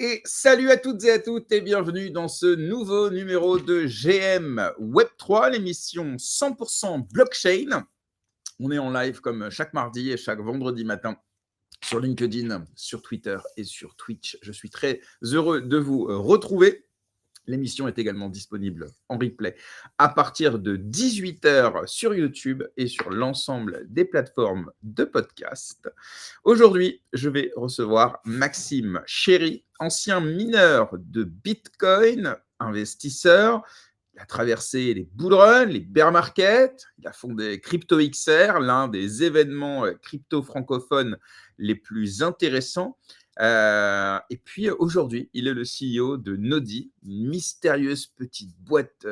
Et salut à toutes et à tous et bienvenue dans ce nouveau numéro de GM Web3, l'émission 100% blockchain. On est en live comme chaque mardi et chaque vendredi matin sur LinkedIn, sur Twitter et sur Twitch. Je suis très heureux de vous retrouver. L'émission est également disponible en replay à partir de 18h sur YouTube et sur l'ensemble des plateformes de podcast. Aujourd'hui, je vais recevoir Maxime Chéry, ancien mineur de Bitcoin, investisseur. Il a traversé les bull runs, les bear markets. Il a fondé CryptoXR, l'un des événements crypto francophones les plus intéressants. Et puis aujourd'hui, il est le CEO de Nodi, une mystérieuse petite boîte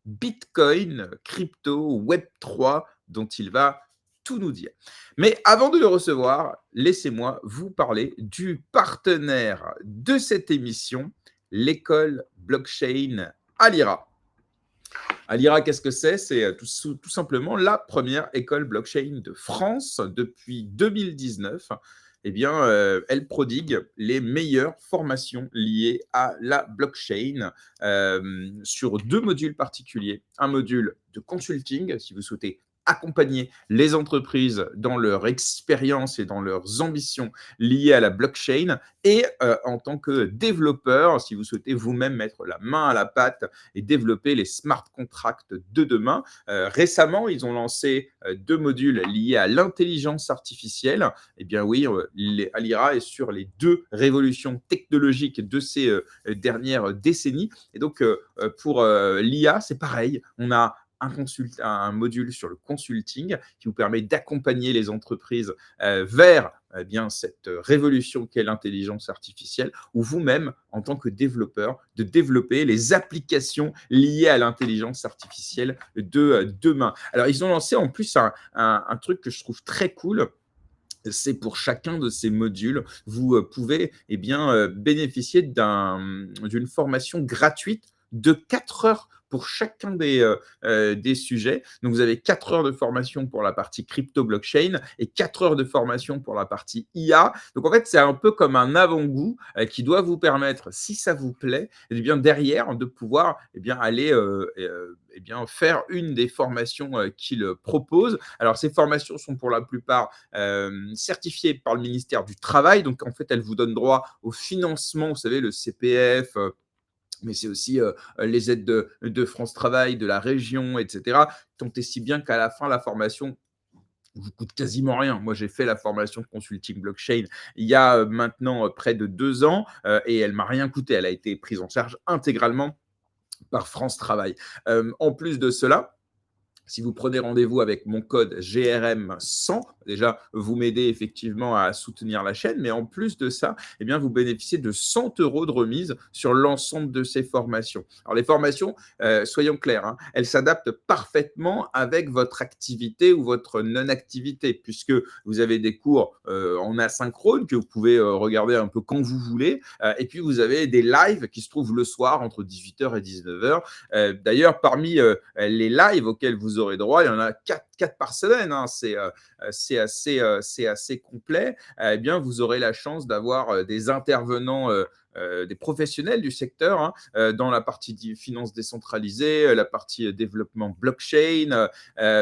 Bitcoin, crypto, Web3, dont il va tout nous dire. Mais avant de le recevoir, laissez-moi vous parler du partenaire de cette émission, l'école blockchain Alira. Alira, qu'est-ce que c'est? C'est tout simplement la première école blockchain de France depuis 2019. Eh bien, elle prodigue les meilleures formations liées à la blockchain sur 2 modules particuliers. Un module de consulting, si vous souhaitez accompagner les entreprises dans leur expérience et dans leurs ambitions liées à la blockchain, et en tant que développeur, si vous souhaitez vous-même mettre la main à la pâte et développer les smart contracts de demain. Récemment, ils ont lancé 2 modules liés à l'intelligence artificielle. Eh bien oui, Alira est sur les 2 révolutions technologiques de ces dernières décennies. Et donc, pour l'IA, c'est pareil. On a un module sur le consulting qui vous permet d'accompagner les entreprises vers bien cette révolution qu'est l'intelligence artificielle, ou vous-même, en tant que développeur, de développer les applications liées à l'intelligence artificielle de demain. Alors, ils ont lancé en plus un truc que je trouve très cool. C'est pour chacun de ces modules, vous pouvez bénéficier d'une formation gratuite de 4 heures pour chacun des sujets. Donc, vous avez 4 heures de formation pour la partie crypto-blockchain et 4 heures de formation pour la partie IA. Donc, en fait, c'est un peu comme un avant-goût qui doit vous permettre, si ça vous plaît, eh bien, derrière, de pouvoir aller faire une des formations qu'il propose. Alors, ces formations sont pour la plupart certifiées par le ministère du Travail. Donc, en fait, elles vous donnent droit au financement, vous savez, le CPF, mais c'est aussi les aides de France Travail, de la région, etc. Tant et si bien qu'à la fin, la formation vous coûte quasiment rien. Moi, j'ai fait la formation de consulting blockchain il y a maintenant près de 2 ans et elle m'a rien coûté. Elle a été prise en charge intégralement par France Travail. En plus de cela, si vous prenez rendez-vous avec mon code GRM100, déjà, vous m'aidez effectivement à soutenir la chaîne, mais en plus de ça, eh bien, vous bénéficiez de 100 € de remise sur l'ensemble de ces formations. Alors, les formations, soyons clairs, hein, elles s'adaptent parfaitement avec votre activité ou votre non-activité, puisque vous avez des cours en asynchrone que vous pouvez regarder un peu quand vous voulez, et puis vous avez des lives qui se trouvent le soir entre 18h et 19h. D'ailleurs, parmi les lives auxquels vous aurez droit, il y en a 4 par semaine, hein, c'est assez complet. Eh bien, vous aurez la chance d'avoir des intervenants, des professionnels du secteur, hein, dans la partie finance décentralisée, la partie développement blockchain,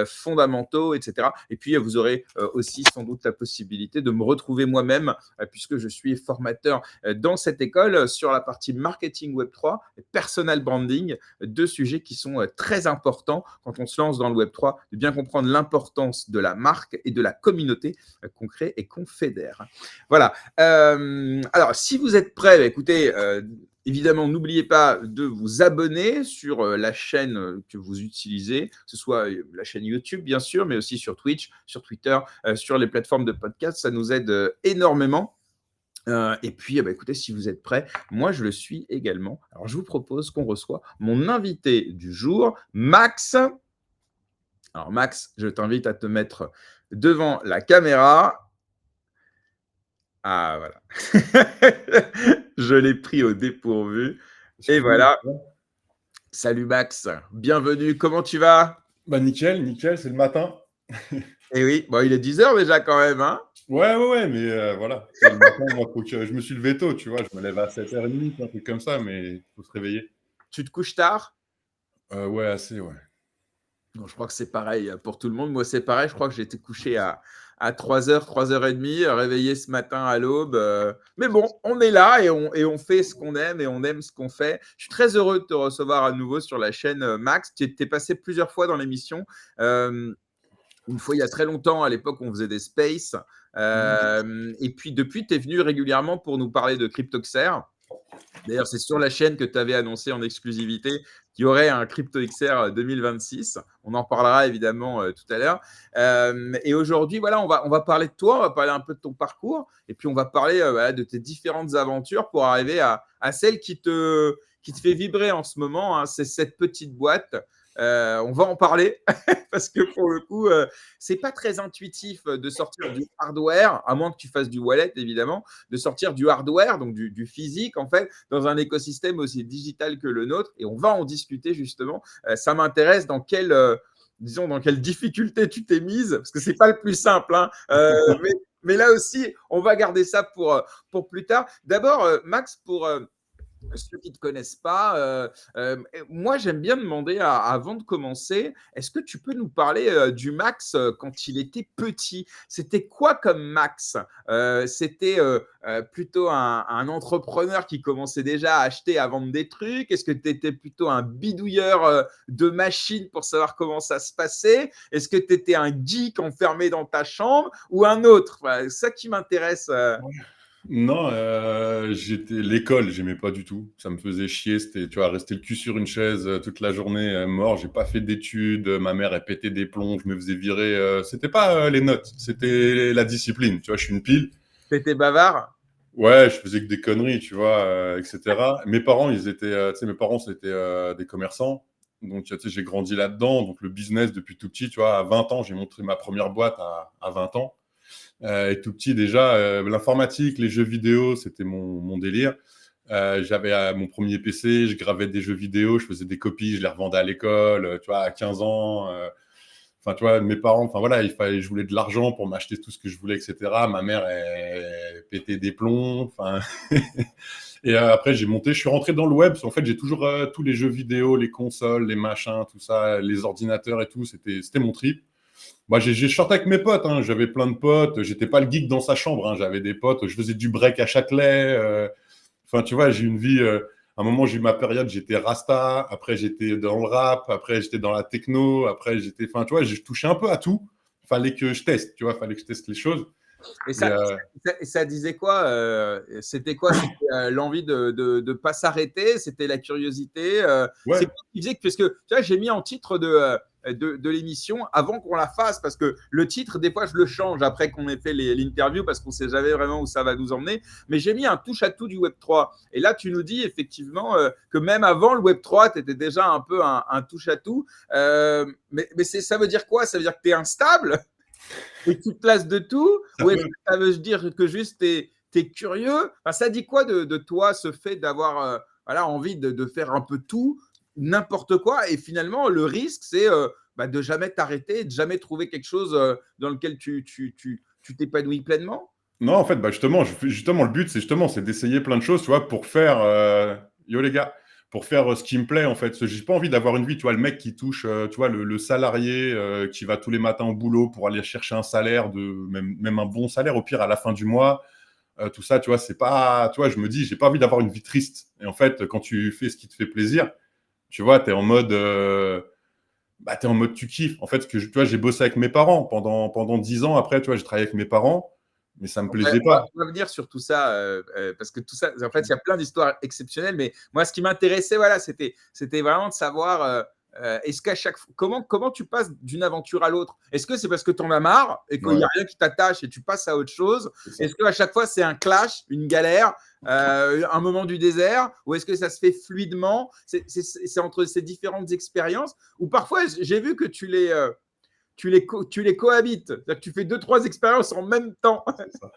fondamentaux, etc. Et puis, vous aurez aussi sans doute la possibilité de me retrouver moi-même, puisque je suis formateur dans cette école sur la partie marketing Web3 et personal branding, 2 sujets qui sont très importants quand on se lance dans le Web3, de bien comprendre l'importance de la marque et de la communauté qu'on crée et qu'on fédère. Voilà. Alors, si vous êtes prêts, écoutez, évidemment, n'oubliez pas de vous abonner sur la chaîne que vous utilisez, que ce soit la chaîne YouTube, bien sûr, mais aussi sur Twitch, sur Twitter, sur les plateformes de podcast. Ça nous aide énormément. Et puis, écoutez, si vous êtes prêts, moi, je le suis également. Alors, je vous propose qu'on reçoive mon invité du jour, Max. Alors, Max, je t'invite à te mettre devant la caméra. Ah, voilà. Je l'ai pris au dépourvu. Et voilà. Salut Max, bienvenue. Comment tu vas? Nickel, c'est le matin. Et oui, bon, il est 10 heures déjà quand même, hein? Ouais, mais voilà. Tu sais, le matin, moi, faut que je me suis levé tôt, tu vois. Je me lève à 7h30, un truc comme ça, mais il faut se réveiller. Tu te couches tard? Ouais, assez, ouais. Non, je crois que c'est pareil pour tout le monde. Moi, c'est pareil. Je crois que j'ai été couché à 3 heures, 3h30, réveillé ce matin à l'aube. Mais bon, on est là et on fait ce qu'on aime et on aime ce qu'on fait. Je suis très heureux de te recevoir à nouveau sur la chaîne Max. Tu es passé plusieurs fois dans l'émission. Euh, une fois il y a très longtemps, à l'époque, on faisait des spaces. Et puis depuis, tu es venu régulièrement pour nous parler de Cryptoxer. D'ailleurs, c'est sur la chaîne que tu avais annoncé en exclusivité qu'il y aurait un CryptoXR 2026. On en parlera évidemment tout à l'heure. Et aujourd'hui, voilà, on va parler de toi, on va parler un peu de ton parcours, et puis on va parler voilà, de tes différentes aventures pour arriver à celle qui te fait vibrer en ce moment. Hein, c'est cette petite boîte. On va en parler parce que pour le coup, c'est pas très intuitif de sortir du hardware, à moins que tu fasses du wallet évidemment, de sortir du hardware, donc du physique en fait, dans un écosystème aussi digital que le nôtre. Et on va en discuter justement. Ça m'intéresse disons, dans quelle difficulté tu t'es mise, parce que c'est pas le plus simple. Hein. Mais là aussi, on va garder ça pour plus tard. D'abord, Max, pour ceux qui ne te connaissent pas, moi j'aime bien demander avant de commencer, est-ce que tu peux nous parler du Max quand il était petit? C'était quoi comme Max? C'était plutôt un entrepreneur qui commençait déjà à acheter, à vendre des trucs? Est-ce que tu étais plutôt un bidouilleur de machines pour savoir comment ça se passait? Est-ce que tu étais un geek enfermé dans ta chambre ou un autre? Voilà, c'est ça qui m'intéresse. Non, l'école, j'aimais pas du tout. Ça me faisait chier. C'était, tu vois, rester le cul sur une chaise toute la journée, mort. J'ai pas fait d'études. Ma mère, elle pétait des plombs. Je me faisais virer. C'était pas les notes, c'était la discipline. Tu vois, je suis une pile. Tu étais bavard? Ouais, je faisais que des conneries, tu vois, etc. Mes parents, ils étaient, tu sais, mes parents, c'était des commerçants. Donc, tu sais, j'ai grandi là-dedans. Donc, le business depuis tout petit, tu vois, à 20 ans, j'ai monté ma première boîte à 20 ans. Et tout petit, déjà, l'informatique, les jeux vidéo, c'était mon délire. J'avais mon premier PC, je gravais des jeux vidéo, je faisais des copies, je les revendais à l'école, tu vois, à 15 ans. Enfin, tu vois, mes parents, enfin voilà, je voulais de l'argent pour m'acheter tout ce que je voulais, etc. Ma mère, elle pétait des plombs. Enfin, et après, je suis rentré dans le web. Parce qu'en fait, j'ai toujours tous les jeux vidéo, les consoles, les machins, tout ça, les ordinateurs et tout. C'était mon trip. Moi, j'ai chanté avec mes potes. Hein. J'avais plein de potes. J'étais pas le geek dans sa chambre. Hein. J'avais des potes. Je faisais du break à Châtelet. Enfin, tu vois, j'ai eu une vie. À un moment, j'ai eu ma période. J'étais rasta. Après, j'étais dans le rap. Après, j'étais dans la techno. Après, j'étais. Enfin, tu vois, je touchais un peu à tout. Fallait que je teste. Tu vois, fallait que je teste les choses. Et Et ça disait quoi? C'était quoi? C'était l'envie de pas s'arrêter? C'était la curiosité? C'est ouais, quoi qui faisait que, parce que tu vois, j'ai mis en titre de l'émission avant qu'on la fasse, parce que le titre, des fois, je le change après qu'on ait fait l'interview, parce qu'on sait jamais vraiment où ça va nous emmener. Mais j'ai mis un touche à tout du Web 3. Et là, tu nous dis effectivement que même avant le Web 3, tu étais déjà un peu un touche à tout. Mais ça veut dire quoi? Ça veut dire que tu es instable? Et tu te places de tout? ça Ou est-ce peut. que ça veut dire que juste tu es curieux? Enfin, ça dit quoi de toi, ce fait d'avoir voilà, envie de faire un peu tout, n'importe quoi? Et finalement, le risque, c'est de jamais t'arrêter, de jamais trouver quelque chose dans lequel tu t'épanouis pleinement? Non, en fait, bah justement, le but, c'est d'essayer plein de choses, tu vois, pour faire, yo les gars, pour faire ce qui me plaît, en fait. J'ai pas envie d'avoir une vie, tu vois, le mec qui touche, tu vois, le salarié qui va tous les matins au boulot pour aller chercher un salaire, même un bon salaire, au pire, à la fin du mois. Tout ça, tu vois, c'est pas, tu vois, je me dis, j'ai pas envie d'avoir une vie triste. Et en fait, quand tu fais ce qui te fait plaisir, tu vois, t'es en mode tu kiffes. En fait, tu vois, j'ai bossé avec mes parents pendant 10 ans. Après, tu vois, j'ai travaillé avec mes parents, mais ça me plaisait pas. On va venir sur tout ça, parce que tout ça, en fait, il y a plein d'histoires exceptionnelles, mais moi, ce qui m'intéressait, voilà, c'était vraiment de savoir est-ce qu'à chaque fois, comment tu passes d'une aventure à l'autre? Est-ce que c'est parce que tu en as marre et qu'il n'y Ouais, a rien qui t'attache et tu passes à autre chose? c'est ça. Est-ce qu'à chaque fois, c'est un clash, une galère, un moment du désert? Ou est-ce que ça se fait fluidement? C'est entre ces différentes expériences? Ou parfois, j'ai vu que tu les cohabites. C'est-à-dire que tu fais deux, trois expériences en même temps. C'est ça.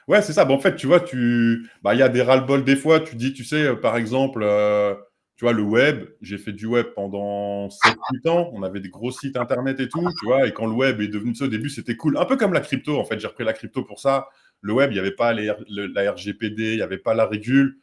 Ouais, c'est ça. Bon, en fait, tu vois, bah, il y a des ras-le-bol des fois. Tu dis, tu sais, par exemple, tu tu vois, le web, j'ai fait du web pendant 7-8 ans. On avait des gros sites internet et tout, tu vois. Et quand le web est devenu ça, au début, c'était cool. Un peu comme la crypto, en fait. J'ai repris la crypto pour ça. Le web, il n'y avait pas la RGPD, il n'y avait pas la régule.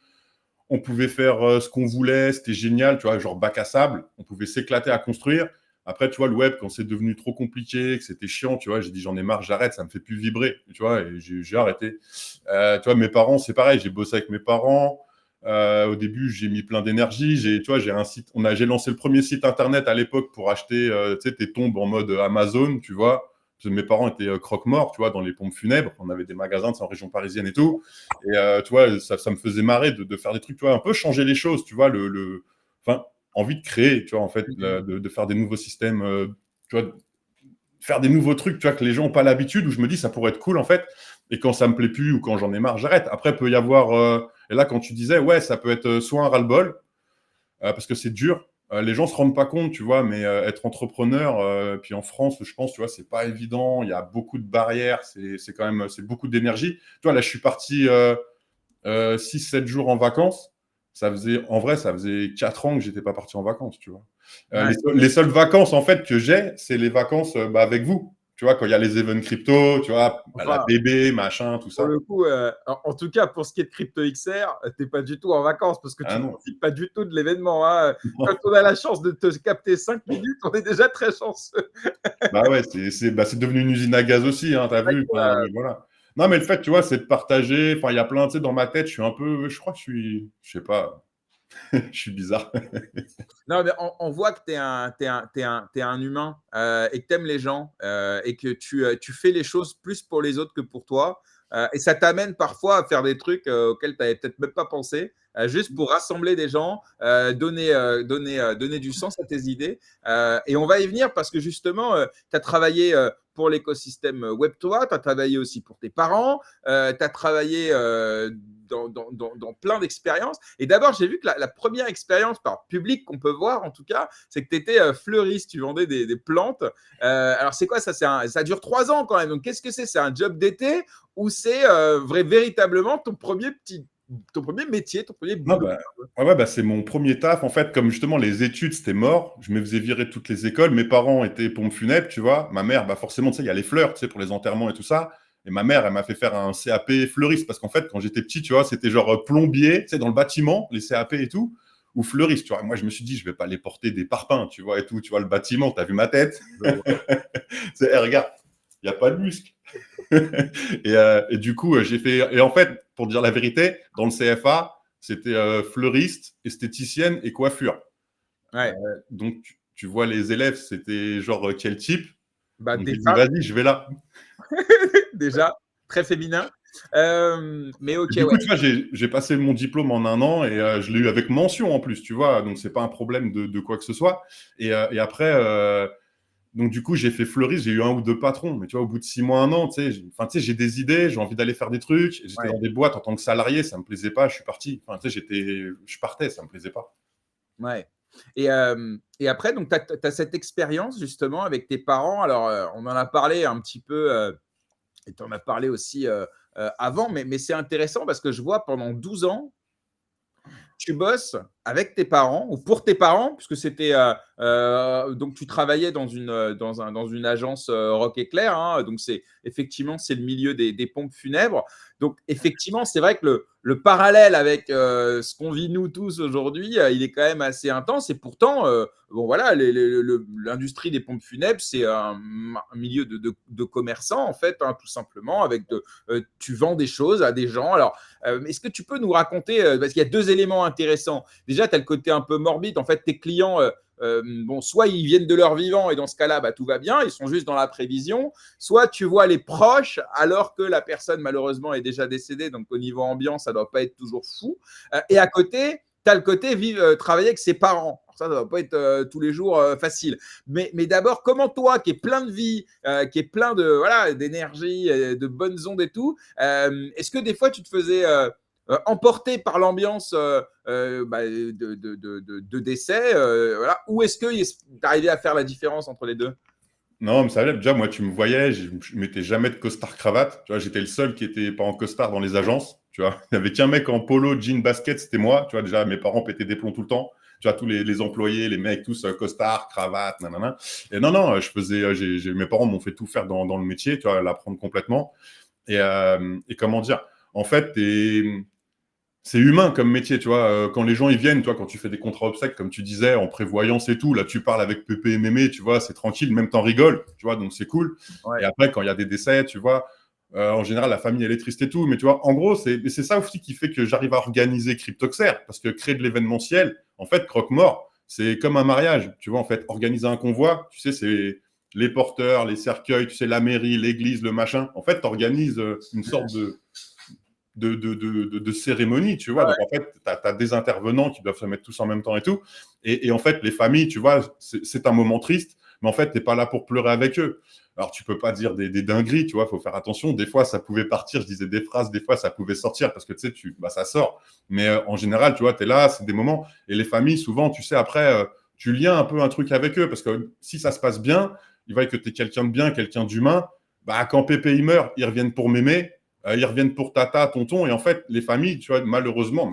On pouvait faire ce qu'on voulait. C'était génial, tu vois, genre bac à sable. On pouvait s'éclater à construire. Après, tu vois, le web, quand c'est devenu trop compliqué, que c'était chiant, tu vois, j'ai dit, j'en ai marre, j'arrête, ça me fait plus vibrer, tu vois, et j'ai arrêté. Tu vois, mes parents, c'est pareil, j'ai bossé avec mes parents. Au début, j'ai mis plein d'énergie. Tu vois, j'ai un site. J'ai lancé le premier site internet à l'époque pour acheter, tu sais, tes tombes en mode Amazon, tu vois. Parce que mes parents étaient croque-morts, tu vois, dans les pompes funèbres. On avait des magasins en région parisienne et tout. Et tu vois, ça me faisait marrer de faire des trucs, tu vois, un peu changer les choses, tu vois, enfin, envie de créer, tu vois, en fait, de faire des nouveaux systèmes, tu vois, faire des nouveaux trucs, tu vois, que les gens n'ont pas l'habitude, où je me dis, ça pourrait être cool, en fait. Et quand ça me plaît plus ou quand j'en ai marre, j'arrête. Après, il peut y avoir. Et là, quand tu disais, ouais, ça peut être soit un ras-le-bol, parce que c'est dur. Les gens se rendent pas compte, tu vois, mais être entrepreneur, puis en France, je pense, tu vois, c'est pas évident. Il y a beaucoup de barrières. C'est quand même, c'est beaucoup d'énergie. Tu vois, là, je suis parti 6-7 jours en vacances. En vrai, ça faisait 4 ans que j'étais pas parti en vacances, tu vois. Ouais. Les seules vacances, en fait, que j'ai, c'est les vacances avec vous. Tu vois, quand il y a les events crypto, tu vois, la Enfin, BB, machin, tout pour ça. le coup, en tout cas, pour ce qui est de Crypto XR, tu n'es pas du tout en vacances parce que tu Ah ne non. profites pas du tout de l'événement, hein. Quand on a la chance de te capter 5 minutes, on est déjà très chanceux. Bah ouais, c'est devenu une usine à gaz aussi, hein, t'as vu. Enfin, voilà. Non, mais le fait, tu vois, c'est de partager. Enfin, il y a plein, tu sais, dans ma tête, je suis un peu. Je crois que je sais pas, je suis bizarre. Non, mais on voit que tu es t'es un humain et que tu aimes les gens et que tu fais les choses plus pour les autres que pour toi. Et ça t'amène parfois à faire des trucs auxquels tu n'avais peut-être même pas pensé, juste pour rassembler des gens, donner du sens à tes idées. Et on va y venir parce que justement, tu as travaillé pour l'écosystème Web3, tu as travaillé aussi pour tes parents, tu as travaillé dans plein d'expériences. Et d'abord, j'ai vu que la première expérience par public qu'on peut voir, en tout cas, c'est que tu étais fleuriste, tu vendais des plantes. Alors, c'est quoi ça? Ça dure 3 ans quand même. Donc, qu'est-ce que c'est? C'est un job d'été ou c'est véritablement ton premier métier, ton premier Non, boulot? bah, ouais, bah, c'est mon premier taf. En fait, comme justement les études, c'était mort, je me faisais virer de toutes les écoles. Mes parents étaient pompes funèbres, tu vois. Ma mère, bah, forcément, tu sais, il y a les fleurs, tu sais, pour les enterrements et tout ça. Et ma mère, elle m'a fait faire un CAP fleuriste parce qu'en fait, quand j'étais petit, tu vois, c'était genre plombier, tu sais, dans le bâtiment, les CAP et tout, ou fleuriste, tu vois. Et moi, je me suis dit, je vais pas les porter des parpaings, tu vois, et tout, tu vois, le bâtiment, t'as vu ma tête? C'est, regarde, il n'y a pas de muscle. Et du coup, j'ai fait. Et en fait, pour dire la vérité, dans le CFA, c'était fleuriste, esthéticienne et coiffure. Ouais. Donc, tu vois, les élèves, c'était genre quel type? Bah, Donc, des j'ai dit, femmes, vas-y, je vais là. déjà, très féminin. Mais ok, Et du ouais. coup, tu vois, j'ai passé mon diplôme en un an et je l'ai eu avec mention en plus, tu vois. Donc, c'est pas un problème de quoi que ce soit. Et après, donc, du coup, j'ai fait fleuriste, j'ai eu un ou deux patrons. Mais tu vois, au bout de 6 mois, un an, j'ai des idées, j'ai envie d'aller faire des trucs. J'étais Ouais. dans des boîtes en tant que salarié, ça me plaisait pas, je suis parti. Enfin, je partais, ça me plaisait pas. Ouais. Et après, donc, tu as cette expérience justement avec tes parents. Alors, on en a parlé un petit peu et tu en as parlé aussi avant, mais c'est intéressant parce que je vois pendant 12 ans, tu bosses avec tes parents ou pour tes parents, puisque c'était donc tu travaillais dans une agence Rock Éclair, hein, donc c'est effectivement c'est le milieu des pompes funèbres. Donc effectivement, c'est vrai que le parallèle avec ce qu'on vit nous tous aujourd'hui, il est quand même assez intense. Et pourtant, bon voilà, l'industrie des pompes funèbres, c'est un milieu de commerçants en fait, hein, tout simplement. Tu vends des choses à des gens. Alors est-ce que tu peux nous raconter, parce qu'il y a deux éléments intéressants. Déjà, tu as le côté un peu morbide. En fait, tes clients, bon, soit ils viennent de leur vivant et dans ce cas-là, bah, tout va bien, ils sont juste dans la prévision. Soit tu vois les proches alors que la personne, malheureusement, est déjà décédée. Donc, au niveau ambiance, ça ne doit pas être toujours fou. Et à côté, tu as le côté travailler avec ses parents. Alors ça ne doit pas être tous les jours facile. Mais d'abord, comment toi, qui es plein de vie, qui est plein de voilà d'énergie, de bonnes ondes et tout, est-ce que des fois tu te faisais emporté par l'ambiance de décès, voilà, ou est-ce que tu arrivais à faire la différence entre les deux? Non, mais ça allait. Déjà, moi, tu me voyais, je mettais jamais de costard cravate. Tu vois, j'étais le seul qui était pas en costard dans les agences. Tu vois, il y avait qu'un mec en polo, jean, basket, c'était moi. Tu vois, déjà, mes parents pétaient des plombs tout le temps. tu vois, tous les employés, les mecs, tous costard, cravate, nanana. Et non, je faisais, mes parents m'ont fait tout faire dans le métier, tu vois, l'apprendre complètement. Et comment dire, en fait, c'est humain comme métier, tu vois. Quand les gens ils viennent, toi, quand tu fais des contrats obsèques, comme tu disais, en prévoyance et tout, là, tu parles avec Pépé et Mémé, tu vois, c'est tranquille, même t'en rigoles, tu vois, donc c'est cool. Ouais. Et après, quand il y a des décès, tu vois, en général, la famille, elle est triste et tout, mais tu vois, en gros, c'est ça aussi qui fait que j'arrive à organiser Cryptoxer, parce que créer de l'événementiel, en fait, croque-mort, c'est comme un mariage, tu vois, en fait, organiser un convoi, tu sais, c'est les porteurs, les cercueils, tu sais, la mairie, l'église, le machin. En fait, tu organises une sorte de cérémonie, tu vois. Ouais. Donc, en fait, tu as des intervenants qui doivent se mettre tous en même temps et tout. Et en fait, les familles, tu vois, c'est un moment triste, mais en fait, tu n'es pas là pour pleurer avec eux. Alors, tu peux pas dire des dingueries, tu vois, il faut faire attention. Des fois, ça pouvait partir, je disais des phrases, des fois, ça pouvait sortir parce que, tu sais, ça sort. Mais en général, tu vois, tu es là, c'est des moments. Et les familles, souvent, tu sais, après, tu liens un peu un truc avec eux parce que si ça se passe bien, il va que tu es quelqu'un de bien, quelqu'un d'humain. Bah, quand Pépé il meurt, ils reviennent pour Mémé. Ils reviennent pour tata, tonton, et en fait, les familles, tu vois, malheureusement,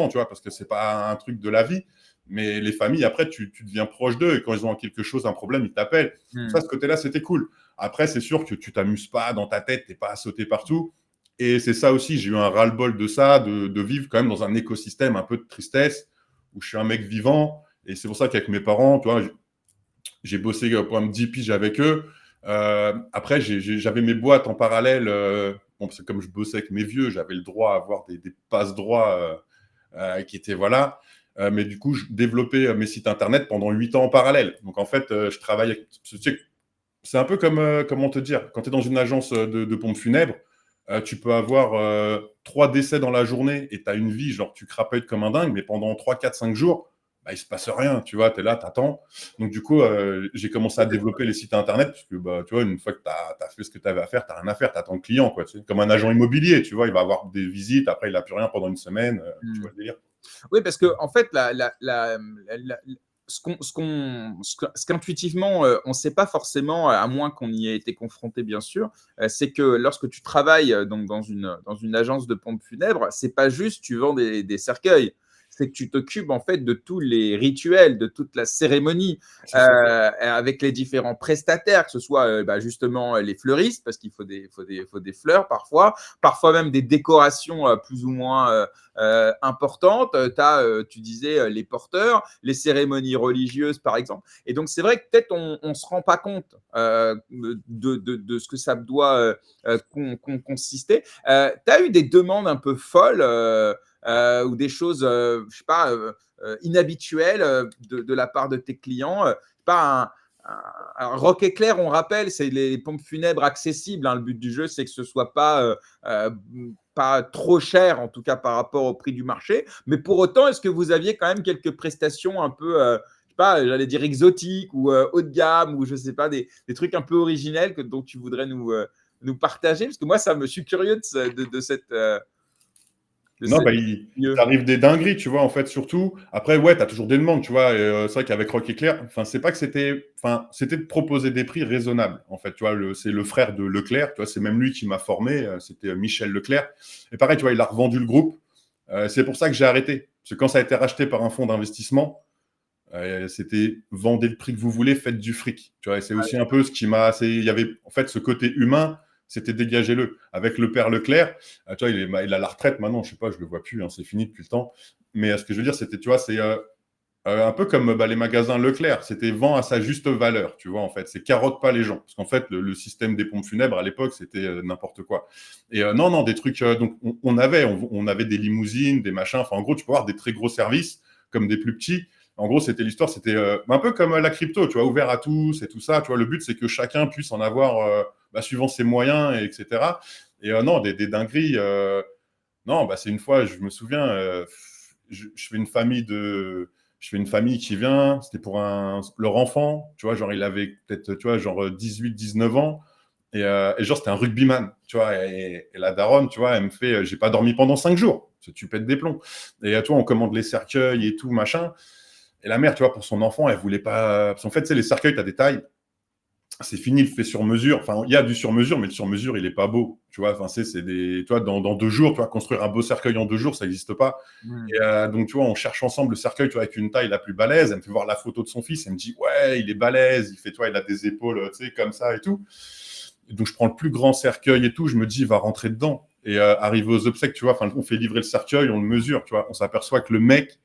tu vois, parce que c'est pas un truc de la vie, mais les familles, après, tu deviens proche d'eux, et quand ils ont quelque chose, un problème, ils t'appellent. Ça, ce côté-là, c'était cool. Après, c'est sûr que tu t'amuses pas dans ta tête, t'es pas à sauter partout, et c'est ça aussi, j'ai eu un ras-le-bol de ça, de vivre quand même dans un écosystème un peu de tristesse, où je suis un mec vivant, et c'est pour ça qu'avec mes parents, tu vois, j'ai bossé pendant 10 piges avec eux. Après, j'avais mes boîtes en parallèle. Bon, parce que comme je bossais avec mes vieux, j'avais le droit à avoir des passe-droits qui étaient, voilà. Mais du coup, je développais mes sites internet pendant 8 ans en parallèle. Donc, en fait, je travaillais. C'est un peu comme, comment te dire, quand tu es dans une agence de pompes funèbres, tu peux avoir 3 décès dans la journée et tu as une vie, genre tu crapautes comme un dingue, mais pendant 3, 4, 5 jours, bah, il se passe rien, tu vois, tu es là, tu attends. Donc, du coup, j'ai commencé à développer les sites internet, parce que, bah, tu vois, une fois que tu as fait ce que tu avais à faire, tu n'as rien à faire, tu attends le client, quoi, tu sais, comme un agent immobilier, tu vois, il va avoir des visites, après, il n'a plus rien pendant une semaine, tu vois le délire. Oui, parce que en fait, ce qu'intuitivement, on ne sait pas forcément, à moins qu'on y ait été confronté, bien sûr, c'est que lorsque tu travailles donc dans une agence de pompes funèbres, c'est pas juste tu vends des cercueils. C'est que tu t'occupes en fait de tous les rituels, de toute la cérémonie, C'est ça. avec les différents prestataires, que ce soit justement les fleuristes, parce qu'il faut des fleurs parfois même des décorations plus ou moins importantes. Tu disais les porteurs, les cérémonies religieuses, par exemple. Et donc, c'est vrai que peut-être on ne se rend pas compte de ce que ça doit consister. Tu as eu des demandes un peu folles ou des choses, je sais pas, inhabituelles de la part de tes clients. Pas alors, Rock Éclair, on rappelle, c'est les pompes funèbres accessibles, hein. Le but du jeu, c'est que ce soit pas trop cher, en tout cas par rapport au prix du marché. Mais pour autant, est-ce que vous aviez quand même quelques prestations un peu, je sais pas, j'allais dire exotiques ou haut de gamme, ou je sais pas, des trucs un peu originels dont tu voudrais nous partager? Parce que moi, je suis curieux de cette. Non, bah, il t'arrive des dingueries, tu vois, en fait, surtout. Après, ouais, t'as toujours des demandes, tu vois. C'est vrai qu'avec Rock Éclair, enfin, c'est pas que c'était. Enfin, c'était de proposer des prix raisonnables, en fait. Tu vois, c'est le frère de Leclerc, tu vois, c'est même lui qui m'a formé, c'était Michel Leclerc. Et pareil, tu vois, il a revendu le groupe. C'est pour ça que j'ai arrêté. Parce que quand ça a été racheté par un fonds d'investissement, c'était vendez le prix que vous voulez, faites du fric. Tu vois, c'est aussi un peu ce qui m'a. Il y avait, en fait, ce côté humain. C'était dégagez-le. Avec le père Leclerc, tu vois, il a la retraite maintenant, je sais pas, je le vois plus, hein, c'est fini depuis le temps. Mais ce que je veux dire, c'était, tu vois, c'est un peu comme les magasins Leclerc, c'était vend à sa juste valeur, tu vois, en fait. C'est carotte pas les gens. Parce qu'en fait, le système des pompes funèbres, à l'époque, c'était n'importe quoi. Et non, des trucs. Donc, on avait des limousines, des machins. Enfin, en gros, tu peux avoir des très gros services, comme des plus petits. En gros, c'était l'histoire, c'était un peu comme la crypto, tu vois, ouvert à tous et tout ça. Tu vois, le but, c'est que chacun puisse en avoir suivant ses moyens, etc. Et non, des dingueries. Non, c'est une fois, je me souviens, je fais une famille qui vient, c'était pour leur enfant, tu vois, genre il avait peut-être, tu vois, genre 18, 19 ans, et genre c'était un rugbyman, tu vois, et la daronne, tu vois, elle me fait, j'ai pas dormi pendant 5 jours, tu pètes des plombs. Et toi, on commande les cercueils et tout, machin. Et la mère, tu vois, pour son enfant, elle voulait pas, parce qu'en fait, tu sais, les cercueils, tu as des tailles. c'est fini le fait sur mesure. Enfin, il y a du sur mesure, mais le sur mesure, il est pas beau. Tu vois, enfin, c'est des, tu vois, dans 2 jours, tu vois, construire un beau cercueil en 2 jours, ça n'existe pas. Et donc, tu vois, on cherche ensemble le cercueil, tu vois, avec une taille la plus balèze. Elle me fait voir la photo de son fils. Elle me dit, ouais, il est balèze. Il fait, toi, il a des épaules, tu sais, comme ça et tout. Et donc, je prends le plus grand cercueil et tout. Je me dis, il va rentrer dedans. Et arrivé aux obsèques, tu vois, enfin, on fait livrer le cercueil, on le mesure, tu vois. On s'aperçoit que le mec,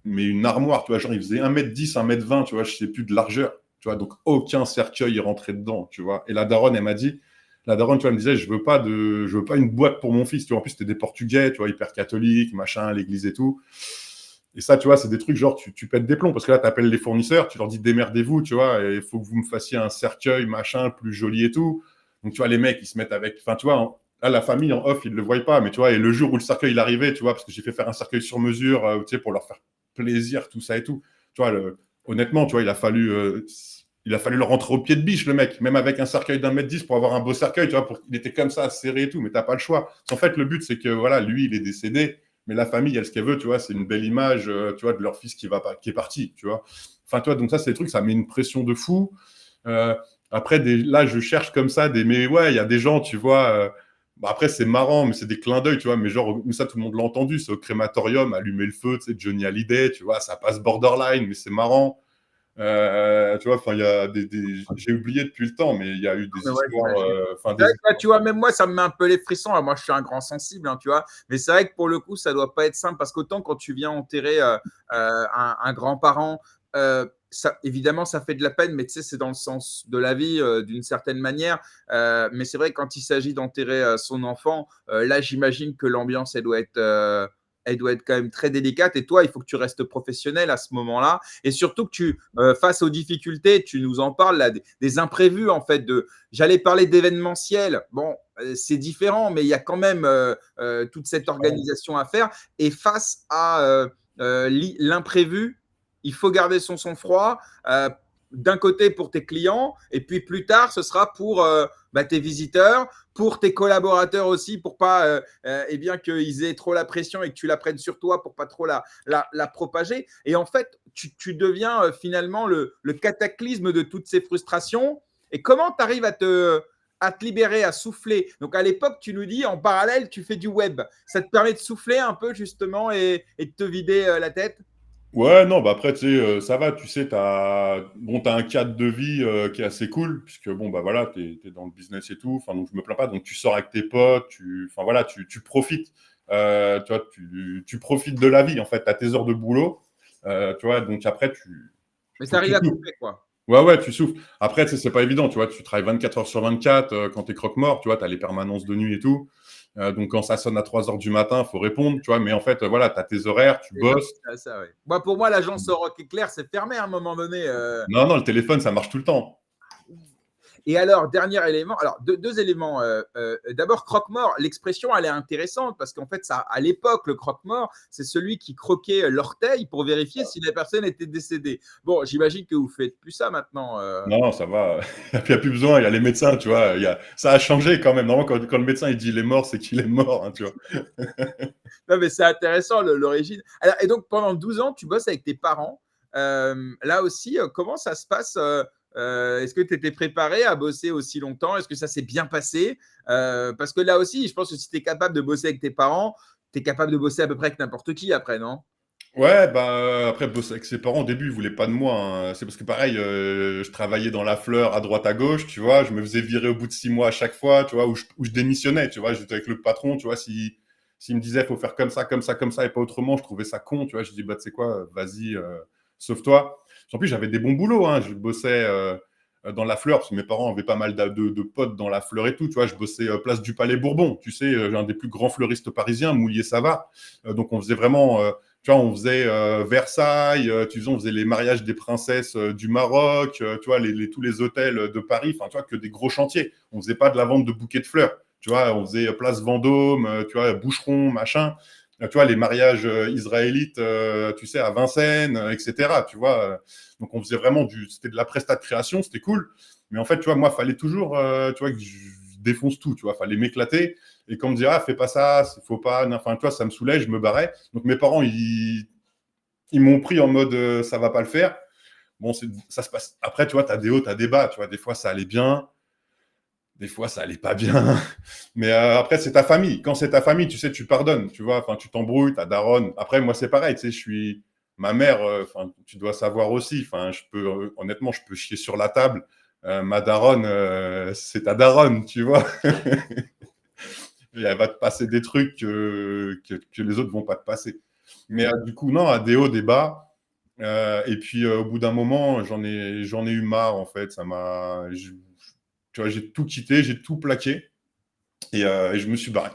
mais une armoire, tu vois, genre, il faisait 1m10, 1m20, tu vois, je sais plus de largeur. Tu vois, donc aucun cercueil est rentré dedans, tu vois. Et la daronne, elle m'a dit, la daronne, tu vois, elle me disait, je veux pas une boîte pour mon fils, tu vois. En plus, c'était des Portugais, tu vois, hyper catholiques, machin, l'église et tout. Et ça, tu vois, c'est des trucs genre, tu pètes des plombs, parce que là, tu appelles les fournisseurs, tu leur dis, démerdez-vous, tu vois, et il faut que vous me fassiez un cercueil, machin, plus joli et tout. Donc, tu vois, les mecs, ils se mettent avec, enfin, tu vois, là, la famille en off, ils ne le voient pas, mais tu vois, et le jour où le cercueil il arrivait, tu vois, parce que j'ai fait faire un cercueil sur mesure, tu sais, pour leur faire plaisir, tout ça et tout. Tu vois, honnêtement, tu vois, il a fallu le rentrer au pied de biche, le mec, même avec un cercueil d'1m10 pour avoir un beau cercueil, tu vois, il était comme ça, serré et tout, mais t'as pas le choix. En fait, le but, c'est que, voilà, lui, il est décédé, mais la famille, elle, ce qu'elle veut, tu vois, c'est une belle image, tu vois, de leur fils qui est parti, tu vois. Enfin, tu vois, donc ça, c'est des trucs, ça met une pression de fou. Euh, Après, là, je cherche comme ça, mais ouais, il y a des gens, tu vois, bah après, c'est marrant, mais c'est des clins d'œil, tu vois. Mais genre, ça, tout le monde l'a entendu. C'est au crématorium, allumer le feu, tu sais, Johnny Hallyday, tu vois. Ça passe borderline, mais c'est marrant. Tu vois, enfin, il y a j'ai oublié depuis le temps, mais il y a eu des Mais ouais, histoires. j'imagine. Enfin, C'est des vrai que, histoires. tu vois, même moi, ça me met un peu les frissons. Alors, moi, je suis un grand sensible, hein, tu vois. Mais c'est vrai que pour le coup, ça doit pas être simple parce qu'autant quand tu viens enterrer un grand-parent, ça, évidemment, ça fait de la peine, mais tu sais, c'est dans le sens de la vie d'une certaine manière. Mais c'est vrai que quand il s'agit d'enterrer son enfant, là, j'imagine que l'ambiance, elle doit être quand même très délicate. Et toi, il faut que tu restes professionnel à ce moment-là. Et surtout que tu, face aux difficultés, tu nous en parles là, des imprévus en fait. J'allais parler d'événementiel. Bon, c'est différent, mais il y a quand même toute cette organisation à faire. Et face à l'imprévu, il faut garder son sang-froid. D'un côté pour tes clients, et puis plus tard, ce sera pour tes visiteurs, pour tes collaborateurs aussi, pour pas eh bien qu'ils aient trop la pression et que tu la prennes sur toi pour pas trop la propager. Et en fait, tu deviens finalement le cataclysme de toutes ces frustrations. Et comment tu arrives à te libérer, à souffler? Donc à l'époque, tu nous dis en parallèle, tu fais du web. Ça te permet de souffler un peu justement et de te vider la tête? Ouais, non, bah après, tu sais, ça va, tu sais, t'as un cadre de vie qui est assez cool, puisque bon, bah voilà, t'es dans le business et tout, enfin, donc je me plains pas, donc tu sors avec tes potes, enfin voilà, tu profites, tu vois, tu profites de la vie, en fait, t'as tes heures de boulot, tu vois, donc après, Mais faut ça que tu arrive à souffles. couper, quoi. Ouais, tu souffles. Après, tu sais, c'est pas évident, tu vois, tu travailles 24 heures sur 24 quand t'es croque-mort, tu vois, t'as les permanences de nuit et tout. Donc, quand ça sonne à 3 heures du matin, faut répondre, tu vois. Mais en fait, voilà, tu as tes horaires, tu bosses. Ça, ouais. Moi, pour moi, l'agence Rock Éclair, c'est fermé à un moment donné. Non, non, le téléphone, ça marche tout le temps. Et alors, dernier élément, alors deux éléments. D'abord, croque-mort, l'expression, elle est intéressante parce qu'en fait, ça, à l'époque, le croque-mort, c'est celui qui croquait l'orteil pour vérifier si la personne était décédée. Bon, j'imagine que vous faites plus ça maintenant. Non, ça va. Il n'y a plus besoin. Il y a les médecins, tu vois. Ça a changé quand même. Normalement, quand le médecin il dit il est mort, c'est qu'il est mort, hein, tu vois. Non, mais c'est intéressant, l'origine. Alors, et donc, pendant 12 ans, tu bosses avec tes parents. Là aussi, comment ça se passe est-ce que tu étais préparé à bosser aussi longtemps? Est-ce que ça s'est bien passé? Parce que là aussi, je pense que si tu es capable de bosser avec tes parents, tu es capable de bosser à peu près avec n'importe qui après, non? Ouais, bah après, bosser avec ses parents, au début, ils voulaient pas de moi, hein. C'est parce que pareil, je travaillais dans la fleur à droite à gauche, tu vois. Je me faisais virer au bout de 6 mois à chaque fois, tu vois, où je démissionnais, tu vois. J'étais avec le patron, tu vois. S'il me disait, faut faire comme ça, comme ça, comme ça, et pas autrement, je trouvais ça con, tu vois. Je dis, bah, tu sais quoi, vas-y, sauve-toi. En plus, j'avais des bons boulots, hein. Je bossais dans la fleur, parce que mes parents avaient pas mal de potes dans la fleur et tout, tu vois. Je bossais place du Palais Bourbon, tu sais, un des plus grands fleuristes parisiens, Moulier-Savart. Donc, on faisait vraiment. Tu vois, on faisait Versailles, on faisait les mariages des princesses du Maroc, tu vois, tous les hôtels de Paris, enfin, tu vois, que des gros chantiers. On faisait pas de la vente de bouquets de fleurs. Tu vois, on faisait Place Vendôme, tu vois, Boucheron, machin. Tu vois, les mariages israélites, tu sais, à Vincennes, etc. Tu vois, donc on faisait vraiment c'était de la prestat de création, c'était cool. Mais en fait, tu vois, moi, fallait toujours, tu vois, que je défonce tout, tu vois, fallait m'éclater. Et quand on me dit, ah, fais pas ça, faut pas, enfin, tu vois, ça me soulève, je me barrais. Donc mes parents, ils m'ont pris en mode, ça va pas le faire. bon, ça se passe. Après, tu vois, tu as des hauts, tu as des bas. Tu vois, des fois, ça allait bien. Des fois, ça allait pas bien. Mais après, c'est ta famille. Quand c'est ta famille, tu sais, tu pardonnes. Tu vois, enfin, tu t'embrouilles, ta daronne. Après, moi, c'est pareil. Tu sais, je suis ma mère. Enfin, tu dois savoir aussi. Enfin, honnêtement, je peux chier sur la table. Ma daronne, c'est ta daronne, tu vois. Et elle va te passer des trucs que les autres vont pas te passer. Mais du coup, non, à des hauts, des bas. Et puis, au bout d'un moment, j'en ai eu marre, en fait. Tu vois, j'ai tout quitté, j'ai tout plaqué. Et je me suis barré.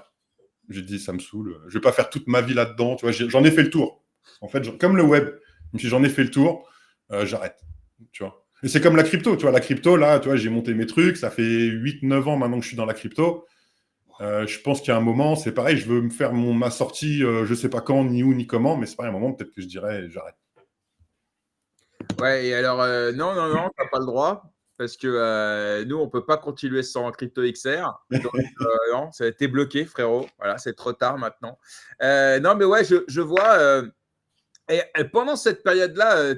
J'ai dit, ça me saoule. Je vais pas faire toute ma vie là-dedans. Tu vois, j'en ai fait le tour. En fait, comme le web, je me suis dit, j'en ai fait le tour. J'arrête. Tu vois. Et c'est comme la crypto. Tu vois, la crypto, là, tu vois, j'ai monté mes trucs. Ça fait 8-9 ans maintenant que je suis dans la crypto. Je pense qu'il y a un moment, c'est pareil, je veux me faire ma sortie, je sais pas quand, ni où, ni comment, mais c'est pareil, un moment, peut-être que je dirais, j'arrête. Ouais, et alors, non, t'as pas le droit, parce que nous, on peut pas continuer sans CryptoXR. Donc, non, ça a été bloqué, frérot. Voilà, c'est trop tard maintenant. Non, mais ouais, je vois. Et pendant cette période-là,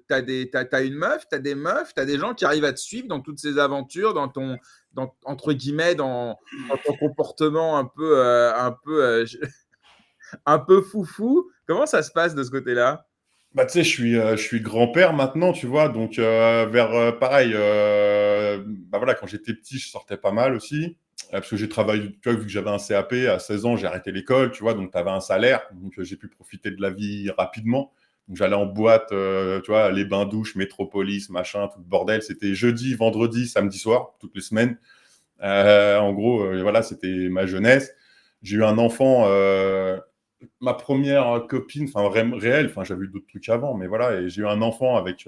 t'as une meuf, t'as des meufs, t'as des gens qui arrivent à te suivre dans toutes ces aventures, entre guillemets, dans ton comportement un peu foufou. Comment ça se passe de ce côté-là? Bah, tu sais, je suis grand-père maintenant, tu vois, donc pareil, bah voilà, quand j'étais petit, je sortais pas mal aussi, parce que j'ai travaillé, tu vois, vu que j'avais un CAP, à 16 ans, j'ai arrêté l'école, tu vois, donc tu avais un salaire, donc j'ai pu profiter de la vie rapidement. Donc j'allais en boîte, tu vois, les bains-douches, Métropolis, machin, tout le bordel. C'était jeudi, vendredi, samedi soir, toutes les semaines. En gros, voilà, c'était ma jeunesse. J'ai eu un enfant, ma première copine, enfin réelle, enfin j'avais eu d'autres trucs avant, mais voilà, et j'ai eu un enfant avec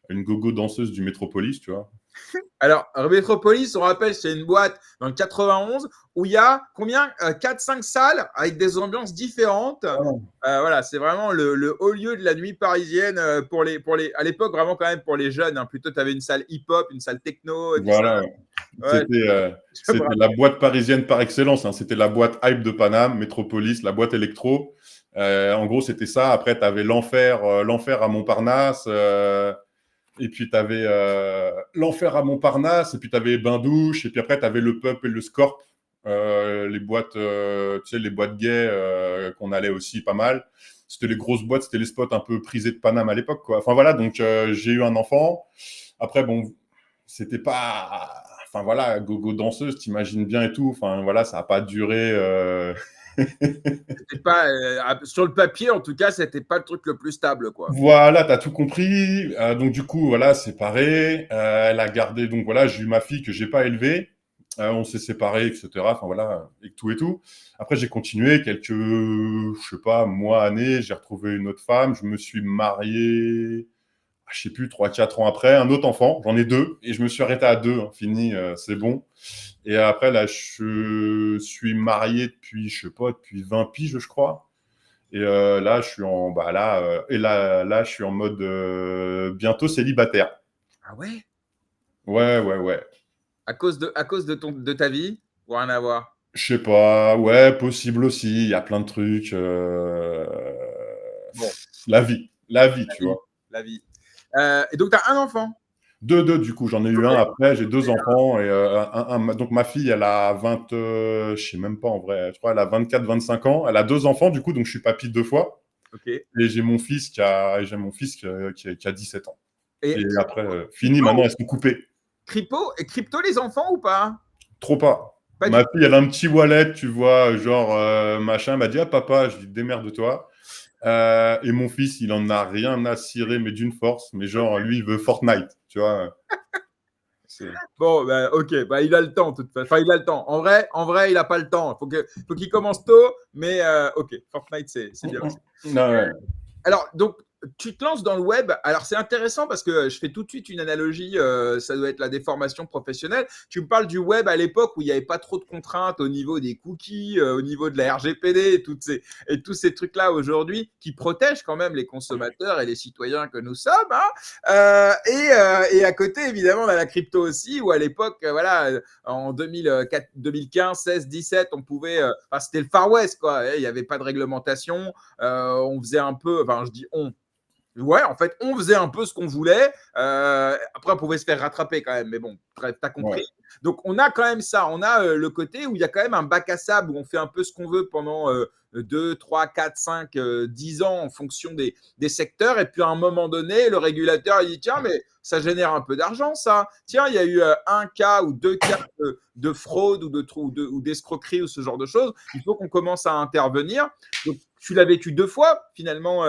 une gogo danseuse du Métropolis, tu vois. Alors, Metropolis, on rappelle, c'est une boîte dans le 91 où il y a combien 4-5 salles avec des ambiances différentes. Voilà, c'est vraiment le haut lieu de la nuit parisienne à l'époque, vraiment quand même pour les jeunes. Hein. Plutôt, tu avais une salle hip-hop, une salle techno et tout ça. Voilà, Ouais, c'était la boîte parisienne par excellence, hein. C'était la boîte hype de Paname, Métropolis, la boîte électro. En gros, c'était ça. Après, tu avais l'enfer à Montparnasse. Et puis, tu avais l'enfer à Montparnasse. Et puis, tu avais Bain-Douche. Et puis après, tu avais le Pup et le Scorp. Les boîtes, tu sais, les boîtes gays qu'on allait aussi pas mal. C'était les grosses boîtes, c'était les spots un peu prisés de Paname à l'époque, quoi. Enfin, voilà, donc j'ai eu un enfant. Après, bon, c'était pas. Enfin, voilà, gogo danseuse, t'imagines bien et tout. Enfin, voilà, ça n'a pas duré. c'était pas, sur le papier, en tout cas, c'était pas le truc le plus stable, quoi. Voilà, t'as tout compris. Donc du coup, voilà, séparé. Elle a gardé. Donc voilà, j'ai eu ma fille que j'ai pas élevée. On s'est séparés, etc. Enfin voilà, et tout et tout. Après, j'ai continué quelques, je sais pas, mois, années. J'ai retrouvé une autre femme. Je me suis marié, je sais plus, 3-4 ans après, un autre enfant. J'en ai deux et je me suis arrêté à deux. Hein. Fini, c'est bon. Et après, là, je suis marié depuis, je sais pas, depuis 20 piges, je crois. Et là, je suis en, bah là, là, je suis en mode bientôt célibataire. Ah ouais. Ouais, ouais, ouais. À cause de ta vie ou rien à voir. Je sais pas, ouais, possible aussi. Il y a plein de trucs. Bon, La vie, la tu vie, vois. la vie. Et donc, tu as un enfant. Deux, du coup, j'en ai eu un après. J'ai deux enfants. Et donc, ma fille, elle a 20, je sais même pas en vrai, je crois, elle a 24-25 ans. Elle a deux enfants, du coup, donc je suis papy deux fois. Ok. Et j'ai mon fils qui a 17 ans. Et Et après, fini, maintenant, elles sont coupées. crypto les enfants ou pas? Trop pas. Pas du Ma tout. fille, elle a un petit wallet, tu vois, genre machin. Elle m'a dit, ah papa, je dis, démerde-toi. Et mon fils, il en a rien à cirer, mais d'une force. Mais genre, lui, il veut Fortnite, tu vois. Bon, bah, ok, bah, il a le temps, de toute façon. Enfin, il a le temps. En vrai, il n'a pas le temps. Faut qu'il commence tôt, mais ok, Fortnite, c'est bien aussi. Non, ouais. Alors, donc, tu te lances dans le web. Alors, c'est intéressant parce que je fais tout de suite une analogie. Ça doit être la déformation professionnelle. Tu me parles du web à l'époque où il n'y avait pas trop de contraintes au niveau des cookies, au niveau de la RGPD et tous ces trucs-là aujourd'hui qui protègent quand même les consommateurs et les citoyens que nous sommes. Hein. Et à côté, évidemment, on a la crypto aussi où à l'époque, voilà, en 2004, 2015, 16, 17, on pouvait. Enfin, c'était le Far West, quoi. Il n'y avait pas de réglementation. On faisait un peu. Enfin, je dis on Ouais, en fait, on faisait un peu ce qu'on voulait. Après, on pouvait se faire rattraper quand même. Mais bon, bref, tu as compris. Ouais. Donc, on a quand même ça. On a le côté où il y a quand même un bac à sable où on fait un peu ce qu'on veut pendant 2, 3, 4, 5, 10 ans en fonction des secteurs. Et puis, à un moment donné, le régulateur, il dit, tiens, mais ça génère un peu d'argent, ça. Tiens, il y a eu un cas ou deux cas de fraude ou d'escroquerie ou ce genre de choses. Il faut qu'on commence à intervenir. Donc, tu l'as vécu 2 fois, finalement,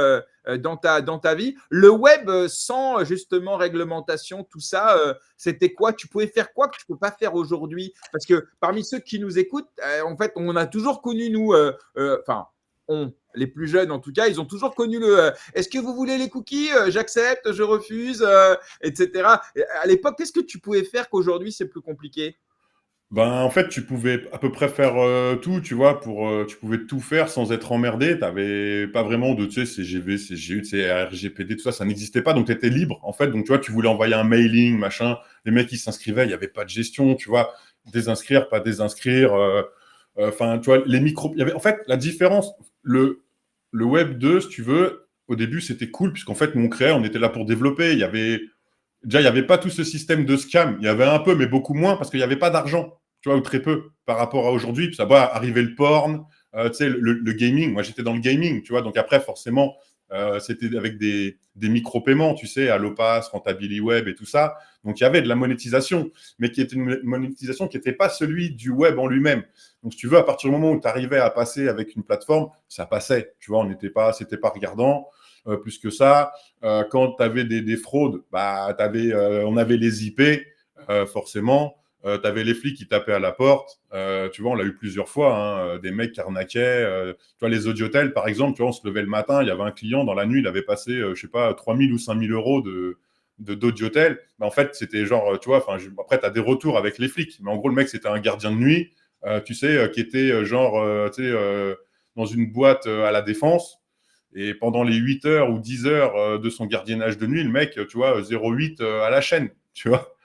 dans ta vie. Le web sans justement réglementation, tout ça, c'était quoi? Tu pouvais faire quoi que tu ne peux pas faire aujourd'hui? Parce que parmi ceux qui nous écoutent, en fait, on a toujours connu, nous, enfin, les plus jeunes en tout cas, ils ont toujours connu le est-ce que vous voulez les cookies? J'accepte, je refuse, etc. Et à l'époque, qu'est-ce que tu pouvais faire qu'aujourd'hui c'est plus compliqué? Ben, en fait, tu pouvais à peu près faire tout, tu vois, tu pouvais tout faire sans être emmerdé. Tu n'avais pas vraiment de, tu sais, CGV, CGU, tu sais, RGPD, tout ça, ça n'existait pas. Donc, tu étais libre, en fait. Donc, tu vois, tu voulais envoyer un mailing, machin. Les mecs, ils s'inscrivaient, il n'y avait pas de gestion, tu vois. Désinscrire, pas désinscrire. Enfin, tu vois, les micros. En fait, la différence, le Web 2, si tu veux, au début, c'était cool, puisqu'en fait, nous, on créait, on était là pour développer. Déjà, il n'y avait pas tout ce système de scam. Il y avait un peu, mais beaucoup moins, parce qu'il n'y avait pas d'argent, tu vois, ou très peu, par rapport à aujourd'hui. Puis ça va arriver le porn, tu sais, le gaming. Moi, j'étais dans le gaming, tu vois. Donc après, forcément, c'était avec des micro-paiements, tu sais, Allopass, Rentability Web et tout ça. Donc il y avait de la monétisation, mais qui était une monétisation qui n'était pas celui du web en lui-même. Donc si tu veux, à partir du moment où tu arrivais à passer avec une plateforme, ça passait, tu vois, c'était pas regardant. Plus que ça, quand tu avais des fraudes, bah, on avait les IP, forcément. Tu avais les flics qui tapaient à la porte. Tu vois, on l'a eu plusieurs fois, hein, des mecs qui arnaquaient. Tu vois, les audiotels, par exemple, tu vois, on se levait le matin, il y avait un client, dans la nuit, il avait passé, je sais pas, 3 000 ou 5 000 euros d'audiotel. Mais en fait, c'était genre, tu vois, après, tu as des retours avec les flics. Mais en gros, le mec, c'était un gardien de nuit, tu sais, qui était genre, tu sais, dans une boîte à la Défense. Et pendant les 8 heures ou 10 heures de son gardiennage de nuit, le mec, tu vois, 0,8 à la chaîne, tu vois,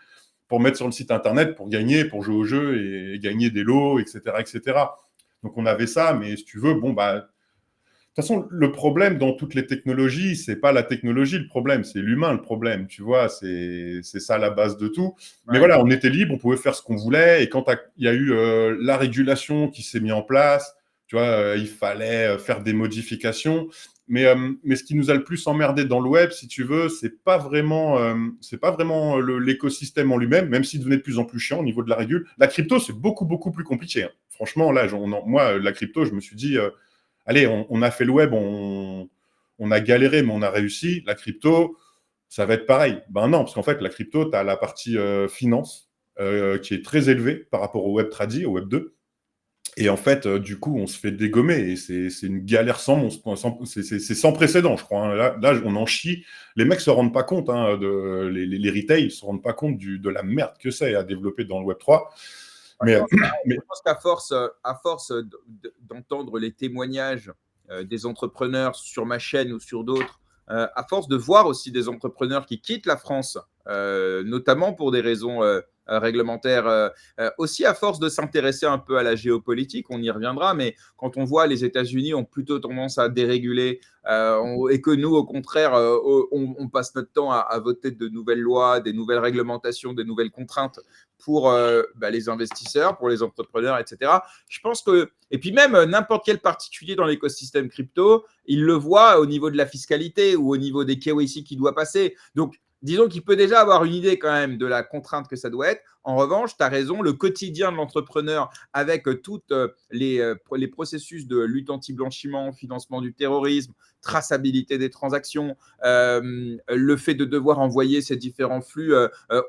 pour mettre sur le site internet, pour gagner, pour jouer au jeu et gagner des lots, etc., etc. Donc on avait ça, mais si tu veux, bon, bah, de toute façon, le problème dans toutes les technologies, c'est pas la technologie le problème, c'est l'humain le problème, tu vois, c'est ça la base de tout. Mais Ouais. voilà, on était libre, on pouvait faire ce qu'on voulait, et quand il y a eu la régulation qui s'est mise en place, tu vois, il fallait faire des modifications. Mais ce qui nous a le plus emmerdé dans le web, si tu veux, c'est pas vraiment l'écosystème en lui-même, même s'il devenait de plus en plus chiant au niveau de la régule. La crypto, c'est beaucoup, beaucoup plus compliqué, hein. Franchement, là, moi, la crypto, je me suis dit, allez, on a fait le web, on a galéré, mais on a réussi. La crypto, ça va être pareil. Ben non, parce qu'en fait, la crypto, tu as la partie finance qui est très élevée par rapport au web tradi, au web 2. Et en fait, du coup, on se fait dégommer. Et c'est une galère c'est sans précédent, je crois, hein. Là, on en chie. Les mecs ne se rendent pas compte, hein, les retail ne se rendent pas compte de la merde que c'est à développer dans le web 3. Mais, Je pense qu'à force d'entendre les témoignages des entrepreneurs sur ma chaîne ou sur d'autres, à force de voir aussi des entrepreneurs qui quittent la France, notamment pour des raisons réglementaires, aussi à force de s'intéresser un peu à la géopolitique, on y reviendra, mais quand on voit les États-Unis ont plutôt tendance à déréguler et que nous, au contraire, on passe notre temps à voter de nouvelles lois, des nouvelles réglementations, des nouvelles contraintes pour les investisseurs, pour les entrepreneurs, etc. Je pense que, et puis même n'importe quel particulier dans l'écosystème crypto, il le voit au niveau de la fiscalité ou au niveau des KYC qui doit passer. Donc, disons qu'il peut déjà avoir une idée quand même de la contrainte que ça doit être. En revanche, tu as raison, le quotidien de l'entrepreneur avec toutes les processus de lutte anti-blanchiment, financement du terrorisme, traçabilité des transactions, le fait de devoir envoyer ces différents flux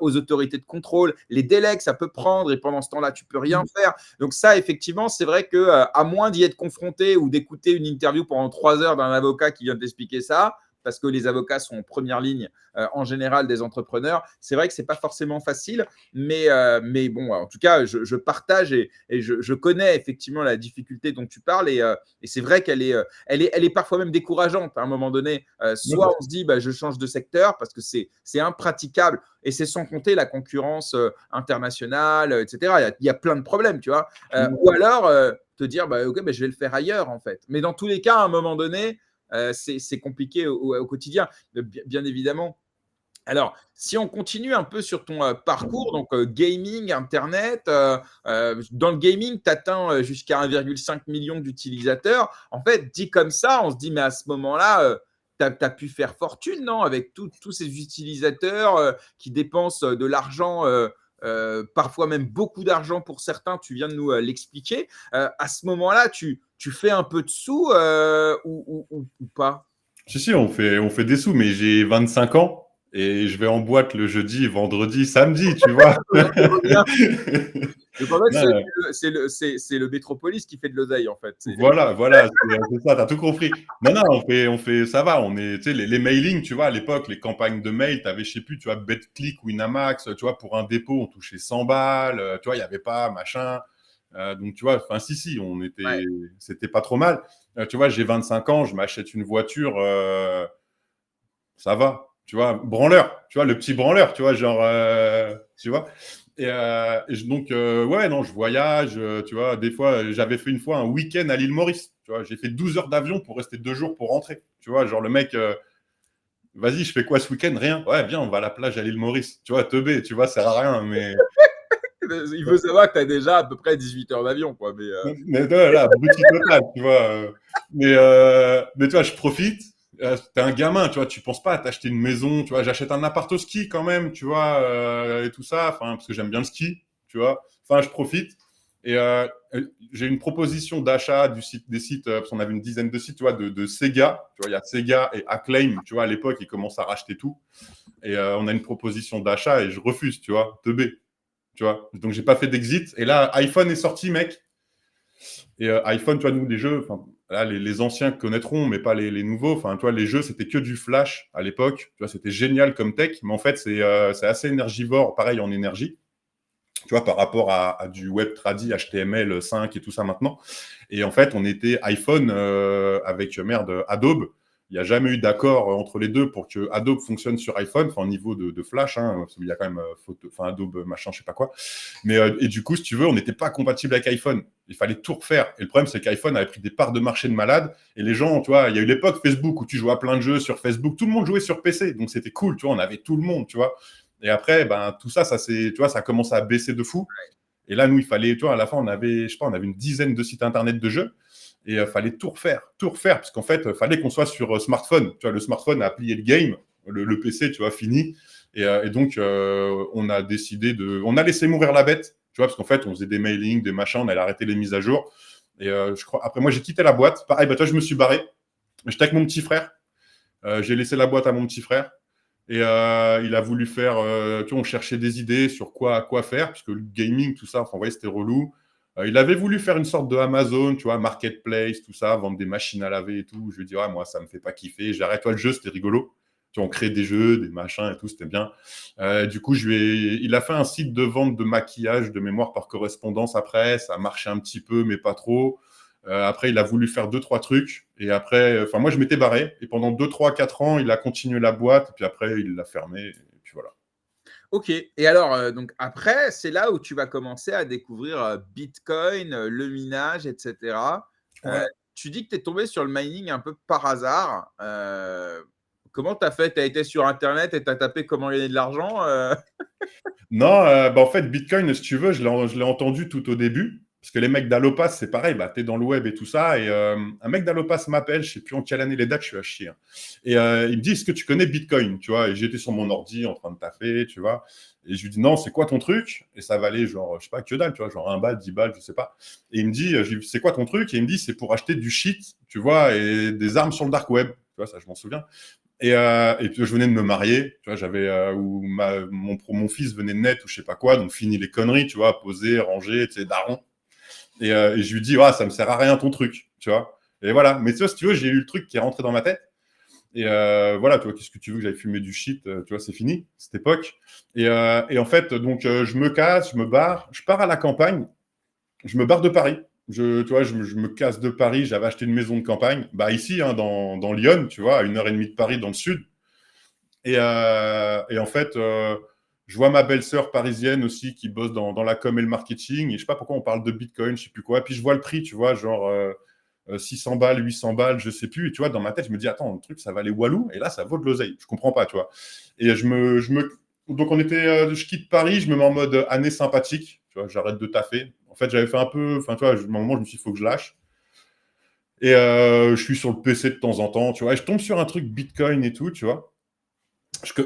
aux autorités de contrôle, les délais que ça peut prendre et pendant ce temps-là, tu peux rien faire. Donc ça, effectivement, c'est vrai que à moins d'y être confronté ou d'écouter une interview pendant 3 heures d'un avocat qui vient t'expliquer ça, parce que les avocats sont en première ligne en général des entrepreneurs. C'est vrai que c'est pas forcément facile, mais bon, en tout cas, je partage et je connais effectivement la difficulté dont tu parles et c'est vrai qu'elle est parfois même décourageante à un moment donné. Soit on se dit, je change de secteur parce que c'est impraticable et c'est sans compter la concurrence internationale, etc. Il y a plein de problèmes, tu vois. Ou alors te dire, ok, je vais le faire ailleurs en fait. Mais dans tous les cas, à un moment donné, c'est compliqué au quotidien, bien évidemment. Alors, si on continue un peu sur ton parcours, donc gaming, Internet, dans le gaming, tu atteins jusqu'à 1,5 million d'utilisateurs. En fait, dit comme ça, on se dit, mais à ce moment-là, tu as pu faire fortune, non? Avec tous ces utilisateurs qui dépensent de l'argent, parfois même beaucoup d'argent pour certains, tu viens de nous l'expliquer. À ce moment-là, tu fais un peu de sous ou pas? Si, on fait des sous, mais j'ai 25 ans et je vais en boîte le jeudi, vendredi, samedi, tu vois. Je vois bien. Donc en fait, Non, c'est le Métropolis qui fait de l'oseille, en fait. voilà, c'est ça, t'as tout compris. Non, on fait, ça va, on est, tu sais, les mailings, tu vois, à l'époque, les campagnes de mail, t'avais, je sais plus, tu vois, BetClick, Winamax, tu vois, pour un dépôt, on touchait 100 balles, tu vois, il y avait pas, machin. Donc, tu vois, enfin, si, Ouais. c'était pas trop mal. Tu vois, j'ai 25 ans, je m'achète une voiture, ça va, tu vois, branleur, tu vois, le petit branleur, tu vois, genre, tu vois. Donc, ouais, non, je voyage, tu vois, des fois, j'avais fait une fois un week-end à l'île Maurice, tu vois, j'ai fait 12 heures d'avion pour rester 2 jours pour rentrer, tu vois, genre le mec, vas-y, je fais quoi ce week-end? Rien, ouais, viens, on va à la plage à l'île Maurice, tu vois, teubé, tu vois, ça sert à rien, mais... Il faut savoir que tu as déjà à peu près 18 heures d'avion, quoi. Mais là, abruti total, tu vois. Mais tu vois, je profite. T'es un gamin, tu vois, tu penses pas à t'acheter une maison, tu vois. J'achète un appart au ski quand même, tu vois, et tout ça, enfin, parce que j'aime bien le ski, tu vois. Enfin, je profite. Et j'ai une proposition d'achat des sites, parce qu'on avait une dizaine de sites, tu vois, de Sega. Tu vois, il y a Sega et Acclaim, tu vois, à l'époque, ils commencent à racheter tout. Et on a une proposition d'achat et je refuse, tu vois, teubé, tu vois. Donc, j'ai pas fait d'exit. Et là, iPhone est sorti, mec. Et iPhone, tu vois, nous, les jeux, là, les anciens connaîtront, mais pas les nouveaux. Enfin, tu vois, les jeux, c'était que du flash à l'époque. Tu vois, c'était génial comme tech, mais en fait, c'est assez énergivore, pareil en énergie. Tu vois, par rapport à du web tradi, HTML5 et tout ça maintenant. Et en fait, on était iPhone avec, merde, Adobe. Il n'y a jamais eu d'accord entre les deux pour que Adobe fonctionne sur iPhone, enfin, au niveau de Flash, hein, parce qu'il y a quand même Adobe machin, je sais pas quoi. Mais et du coup, si tu veux, on n'était pas compatible avec iPhone. Il fallait tout refaire. Et le problème, c'est qu'iPhone avait pris des parts de marché de malade. Et les gens, tu vois, il y a eu l'époque Facebook où tu jouais à plein de jeux sur Facebook. Tout le monde jouait sur PC, donc c'était cool, tu vois, on avait tout le monde, tu vois. Et après, ben, tout ça, tu vois, ça a commencé à baisser de fou. Et là, nous, il fallait, tu vois, à la fin, on avait, je sais pas, on avait une dizaine de sites internet de jeux. Et il fallait tout refaire, parce qu'en fait, il fallait qu'on soit sur smartphone. Tu vois, le smartphone a plié le game, le PC, tu vois, fini. Et donc, on a décidé on a laissé mourir la bête, tu vois, parce qu'en fait, on faisait des mailings, des machins, on allait arrêter les mises à jour. Et je crois, après, moi, j'ai quitté la boîte. Pareil, bah, toi, je me suis barré. J'étais avec mon petit frère. J'ai laissé la boîte à mon petit frère. Et il a voulu faire, tu vois, on cherchait des idées sur quoi faire, parce que le gaming, tout ça, enfin, vous voyez, c'était relou. Il avait voulu faire une sorte de Amazon, tu vois, marketplace, tout ça, vendre des machines à laver et tout. Je lui ai dit, ouais, moi, ça me fait pas kiffer. J'arrête, toi, le jeu, c'était rigolo. Tu vois, on crée des jeux, des machins et tout, c'était bien. Du coup, il a fait un site de vente de maquillage de mémoire par correspondance après. Ça a marché un petit peu, mais pas trop. Après, il a voulu faire 2, 3 trucs. Et après, enfin, moi, je m'étais barré. Et pendant 2, 3, 4 ans, il a continué la boîte. Et puis après, il l'a fermé. Et puis voilà. Ok. Et alors, donc après, c'est là où tu vas commencer à découvrir Bitcoin, le minage, etc. Euh, Ouais. Tu dis que tu es tombé sur le mining un peu par hasard. Comment tu as fait? Tu as été sur Internet et tu as tapé comment gagner de l'argent Non, bah, en fait, Bitcoin, si tu veux, je l'ai entendu tout au début. Parce que les mecs d'Alopas, c'est pareil, bah, tu es dans le web et tout ça. Et un mec d'Alopas m'appelle, je sais plus en quelle année les dates, je suis à chier, hein. Et il me dit, est-ce que tu connais Bitcoin? Tu vois, et j'étais sur mon ordi en train de taffer, tu vois. Et je lui dis, non, c'est quoi ton truc? Et ça valait genre, je sais pas, que dalle, tu vois, genre 1 balle, 10 balles, je sais pas. Et il me dit, je lui dis, c'est quoi ton truc? Et il me dit, c'est pour acheter du shit, tu vois, et des armes sur le dark web. Tu vois, ça, je m'en souviens. Et puis je venais de me marier, tu vois, j'avais mon fils venait de naître ou je sais pas quoi, donc fini les conneries, tu vois, poser, ranger, tu sais, daron. Et je lui dis, ouais, ça me sert à rien ton truc, tu vois. Et voilà. Mais tu vois, si tu veux, j'ai eu le truc qui est rentré dans ma tête. Et voilà, tu vois, qu'est-ce que tu veux que j'aille fumer du shit, tu vois, c'est fini, cette époque. Et en fait, donc, je me casse, je me barre, je pars à la campagne, je me barre de Paris. Tu vois, je me casse de Paris, j'avais acheté une maison de campagne, bah ici, hein, dans Lyon, tu vois, à 1 heure et demie de Paris, dans le sud. Et en fait, je vois ma belle-sœur parisienne aussi qui bosse dans la com et le marketing. Et je sais pas pourquoi on parle de Bitcoin, je sais plus quoi. Et puis je vois le prix, tu vois, genre 600 balles, 800 balles, je sais plus. Et tu vois, dans ma tête, je me dis, attends, le truc, ça valait walou. Et là, ça vaut de l'oseille. Je comprends pas, tu vois. Et donc, je quitte Paris, je me mets en mode année sympathique. Tu vois, j'arrête de taffer. En fait, j'avais fait un peu, enfin, tu vois, à un moment, je me suis dit, il faut que je lâche. Et je suis sur le PC de temps en temps, tu vois. Et je tombe sur un truc Bitcoin et tout, tu vois.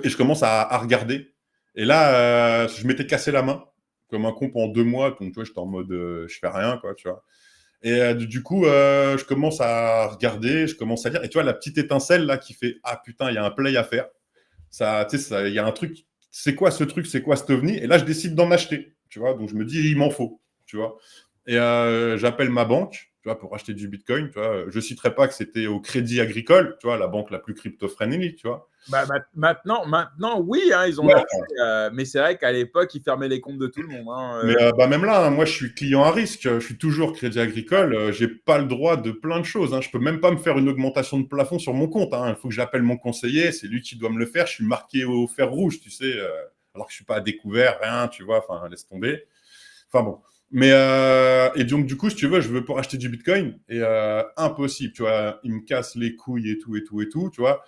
Et je commence à regarder. Et là, je m'étais cassé la main comme un con pendant 2 mois. Donc, tu vois, j'étais en mode, je fais rien, quoi, tu vois. Et du coup, je commence à regarder, je commence à lire. Et tu vois, la petite étincelle là qui fait ah putain, il y a un play à faire. Ça, tu sais, il y a un truc. C'est quoi ce truc? C'est quoi cet ovni? Et là, je décide d'en acheter. Tu vois, donc je me dis il m'en faut. Tu vois. Et j'appelle ma banque. Tu vois, pour acheter du Bitcoin. Tu vois, je citerai pas que c'était au Crédit Agricole. Tu vois, la banque la plus crypto-friendly. Tu vois. Bah, maintenant, oui, hein, ils ont Ouais, lancé, mais c'est vrai qu'à l'époque, ils fermaient les comptes de tout le monde. Hein, mais bah, même là, hein, moi, je suis client à risque. Je suis toujours Crédit Agricole. J'ai pas le droit de plein de choses. Hein. Je peux même pas me faire une augmentation de plafond sur mon compte. Hein. Il faut que j'appelle mon conseiller. C'est lui qui doit me le faire. Je suis marqué au fer rouge, tu sais, alors que je suis pas à découvert, rien, tu vois. Enfin, laisse tomber. Enfin bon. Mais et donc du coup, si tu veux, je veux pour acheter du Bitcoin et impossible. Tu vois, il me casse les couilles et tout et tout et tout. Tu vois.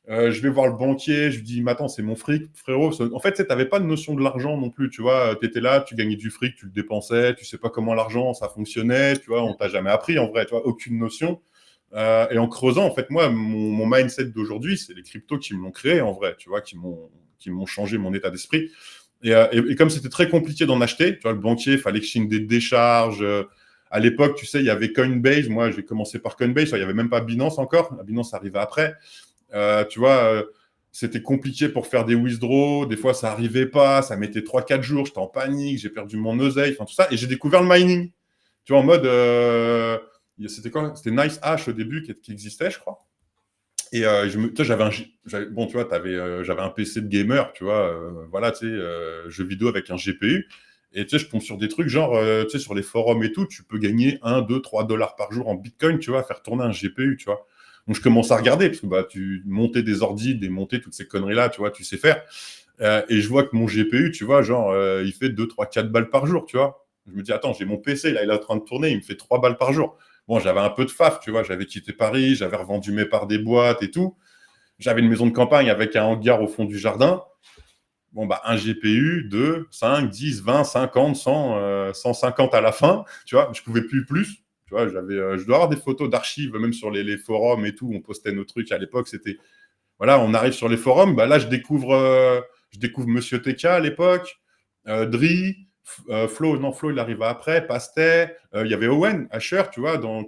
Je vais voir le banquier, je lui dis, mais attends, c'est mon fric, frérot. En fait, tu n'avais pas de notion de l'argent non plus, tu vois. Tu étais là, tu gagnais du fric, tu le dépensais, tu sais pas comment l'argent, ça fonctionnait, tu vois. On t'a jamais appris, en vrai, tu vois, aucune notion. Et en creusant, en fait, moi, mon mindset d'aujourd'hui, c'est les cryptos qui me l'ont créé, en vrai, tu vois, qui m'ont changé mon état d'esprit. Et comme c'était très compliqué d'en acheter, tu vois, le banquier, il fallait que je signe des décharges. À l'époque, tu sais, il y avait Coinbase. Moi, j'ai commencé par Coinbase. Il n'y avait même pas Binance encore. La Binance arrivait après. Tu vois, c'était compliqué pour faire des withdraws. Des fois, ça arrivait pas. Ça mettait 3-4 jours. J'étais en panique. J'ai perdu mon oseille. Enfin, tout ça. Et j'ai découvert le mining. Tu vois, en mode. C'était quoi? C'était Nice Hash au début qui existait, je crois. Et tu sais, bon, tu vois, j'avais un PC de gamer, tu vois, voilà, tu sais, jeux vidéo avec un GPU. Et tu sais, je tombe sur des trucs genre, tu sais, sur les forums et tout, tu peux gagner 1, 2, 3 dollars par jour en Bitcoin, tu vois, faire tourner un GPU, tu vois. Donc, je commence à regarder, parce que bah, tu monter des ordis, démonter toutes ces conneries-là, tu vois, tu sais faire. Et je vois que mon GPU, tu vois, genre, il fait 2, 3, 4 balles par jour, tu vois. Je me dis, attends, j'ai mon PC, là, il est en train de tourner, il me fait 3 balles par jour. Bon, j'avais un peu de faf, tu vois, j'avais quitté Paris, j'avais revendu mes parts des boîtes et tout. J'avais une maison de campagne avec un hangar au fond du jardin. Bon, bah, un GPU de 5, 10, 20, 50, 100, 150 à la fin, tu vois, je pouvais plus. Tu vois, je dois avoir des photos d'archives, même sur les forums et tout, on postait nos trucs à l'époque, c'était, voilà, on arrive sur les forums, bah là, je découvre Monsieur TK à l'époque, Dri, Flo, non, Flo, il arriva après, Pastet, il y avait Owen, Asher, tu vois, on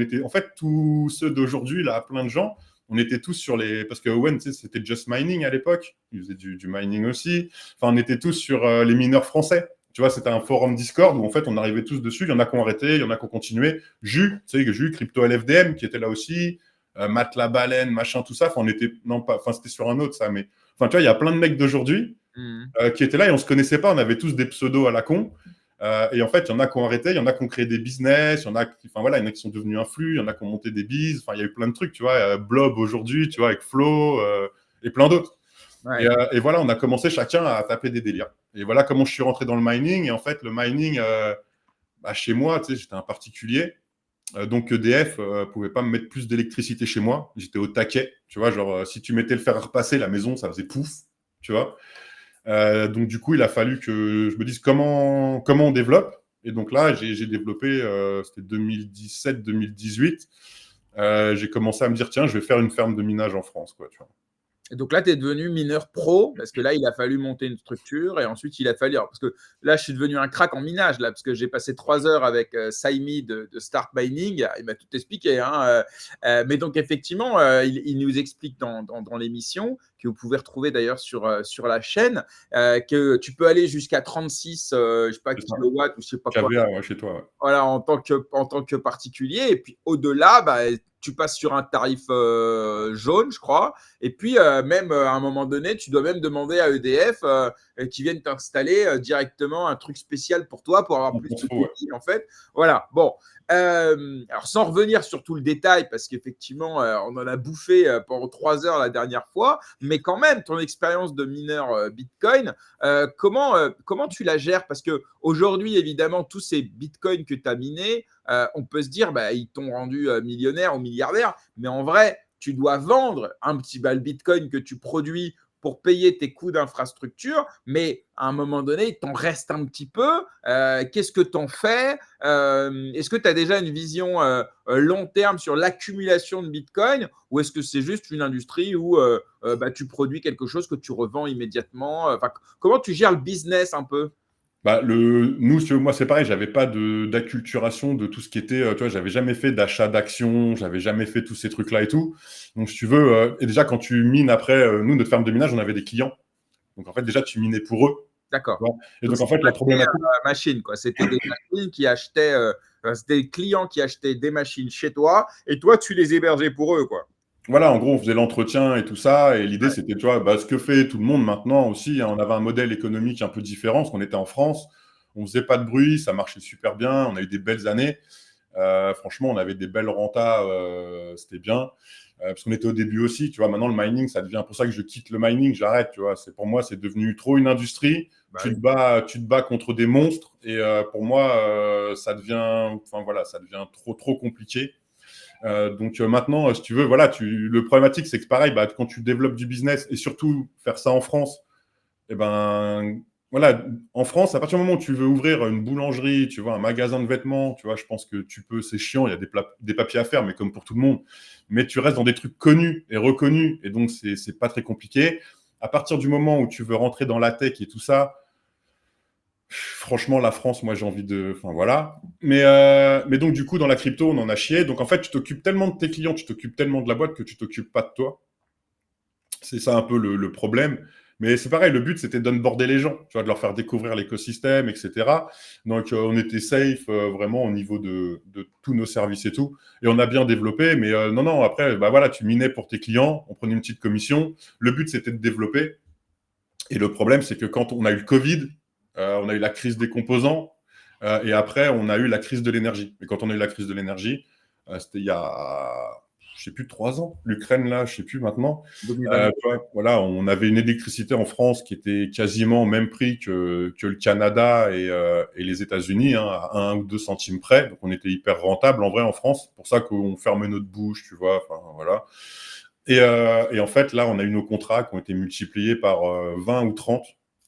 était, en fait, tous ceux d'aujourd'hui, là, plein de gens, on était tous sur les, parce que Owen, tu sais, c'était Just Mining à l'époque, il faisait du mining aussi, enfin, on était tous sur les mineurs français. Tu vois, c'était un forum Discord où en fait on arrivait tous dessus. Il y en a qui ont arrêté, il y en a qui ont continué. Tu sais, Crypto LFDM qui était là aussi. Matt la baleine, machin, tout ça. Enfin, on était, non pas, enfin, c'était sur un autre, ça, mais, enfin, tu vois, il y a plein de mecs d'aujourd'hui qui étaient là et on se connaissait pas. On avait tous des pseudos à la con. Et en fait, il y en a qui ont arrêté, il y en a qui ont créé des business, il y en a qui, enfin voilà, il y en a qui sont devenus influx, il y en a qui ont monté des bises. Enfin, il y a eu plein de trucs, tu vois, Blob aujourd'hui, tu vois, avec Flo et plein d'autres. Ouais. Et voilà, on a commencé chacun à taper des délires. Et voilà comment je suis rentré dans le mining. Et en fait, le mining, bah, chez moi, tu sais, j'étais un particulier. Donc EDF pouvait pas me mettre plus d'électricité chez moi. J'étais au taquet, tu vois, genre si tu mettais le fer à repasser, la maison, ça faisait pouf, tu vois. Donc du coup, il a fallu que je me dise comment on développe. Et donc là, j'ai développé, c'était 2017-2018. J'ai commencé à me dire, tiens, je vais faire une ferme de minage en France, quoi, tu vois. Et donc là, tu es devenu mineur pro, parce que là, il a fallu monter une structure, et ensuite, il a fallu… Parce que là, je suis devenu un crack en minage, là, parce que j'ai passé 3 heures avec Saimi de Start Mining, il m'a tout expliqué. Hein, mais donc, effectivement, il nous explique dans l'émission, que vous pouvez retrouver d'ailleurs sur la chaîne, que tu peux aller jusqu'à 36 je sais pas, kilowatts ou je sais pas quoi. KVA, ouais, chez toi, ouais. Voilà, en tant que particulier. Et puis au-delà, bah, tu passes sur un tarif jaune, je crois. Et puis même à un moment donné, tu dois même demander à EDF qu'ils viennent t'installer directement un truc spécial pour toi pour avoir plus de débit, en fait. Voilà. Bon. Alors sans revenir sur tout le détail, parce qu'effectivement, on en a bouffé pendant 3 heures la dernière fois, mais quand même, ton expérience de mineur Bitcoin, comment tu la gères? Parce que Aujourd'hui, évidemment, tous ces bitcoins que tu as minés, on peut se dire, bah, ils t'ont rendu millionnaire ou milliardaire, mais en vrai, tu dois vendre un petit le bitcoin que tu produis pour payer tes coûts d'infrastructure, mais à un moment donné, il t'en reste un petit peu. Qu'est-ce que tu en fais? Est-ce que tu as déjà une vision long terme sur l'accumulation de bitcoin, ou est-ce que c'est juste une industrie où bah, tu produis quelque chose que tu revends immédiatement? Comment tu gères le business un peu? Bah, nous, moi, c'est pareil, j'avais pas d'acculturation de tout ce qui était, tu vois, j'avais jamais fait d'achat d'actions, j'avais jamais fait tous ces trucs-là et tout. Donc, si tu veux, et déjà, quand tu mines après, nous, notre ferme de minage, on avait des clients. Donc, en fait, déjà, tu minais pour eux. Tu D'accord. vois. Et Donc, donc, en c'était fait, pas la des problématique, machines, quoi. C'était des machines qui achetaient, c'était des clients qui achetaient des machines chez toi et toi, tu les hébergeais pour eux, quoi. voilà, en gros, on faisait l'entretien et tout ça. Et l'idée, c'était, tu vois, bah, ce que fait tout le monde maintenant aussi, hein. On avait un modèle économique un peu différent, parce qu'on était en France. On faisait pas de bruit, ça marchait super bien. On a eu des belles années. Franchement, on avait des belles rentas, c'était bien. Parce qu'on était au début aussi, tu vois. Maintenant, le mining, ça devient pour ça que je quitte le mining, j'arrête, tu vois. Pour moi, c'est devenu trop une industrie. Bah Tu oui. te bats contre des monstres. Et pour moi, ça devient, enfin voilà, ça devient trop compliqué. Donc maintenant, si tu veux, voilà, le problématique, c'est que pareil, bah, quand tu développes du business et surtout faire ça en France, eh ben, voilà, en France, à partir du moment où tu veux ouvrir une boulangerie, tu vois, un magasin de vêtements, tu vois, je pense que tu peux, c'est chiant, il y a des papiers à faire, mais comme pour tout le monde. Mais tu restes dans des trucs connus et reconnus, et donc c'est pas très compliqué. À partir du moment où tu veux rentrer dans la tech et tout ça, franchement, la France, moi, j'ai envie de. Enfin, voilà. Mais donc, du coup, dans la crypto, on en a chié. Donc, en fait, tu t'occupes tellement de tes clients, tu t'occupes tellement de la boîte que tu t'occupes pas de toi. C'est ça un peu le problème. Mais c'est pareil, le but, c'était d'onboarder les gens, tu vois, de leur faire découvrir l'écosystème, etc. Donc, on était safe vraiment au niveau de tous nos services et tout. Et on a bien développé. Mais non, après, bah voilà, tu minais pour tes clients, on prenait une petite commission. Le but, c'était de développer. Et le problème, c'est que quand on a eu le Covid, on a eu la crise des composants, et après, on a eu la crise de l'énergie. Et quand on a eu la crise de l'énergie, c'était il y a, je sais plus, 3 ans. L'Ukraine, là, je sais plus maintenant. 2022. Tu vois, voilà, on avait une électricité en France qui était quasiment au même prix que le Canada et les États-Unis, hein, à 1 ou 2 centimes près. Donc, on était hyper rentable en vrai en France. C'est pour ça qu'on fermait notre bouche, tu vois. Enfin, voilà. Et en fait, là, on a eu nos contrats qui ont été multipliés par 20 ou 30.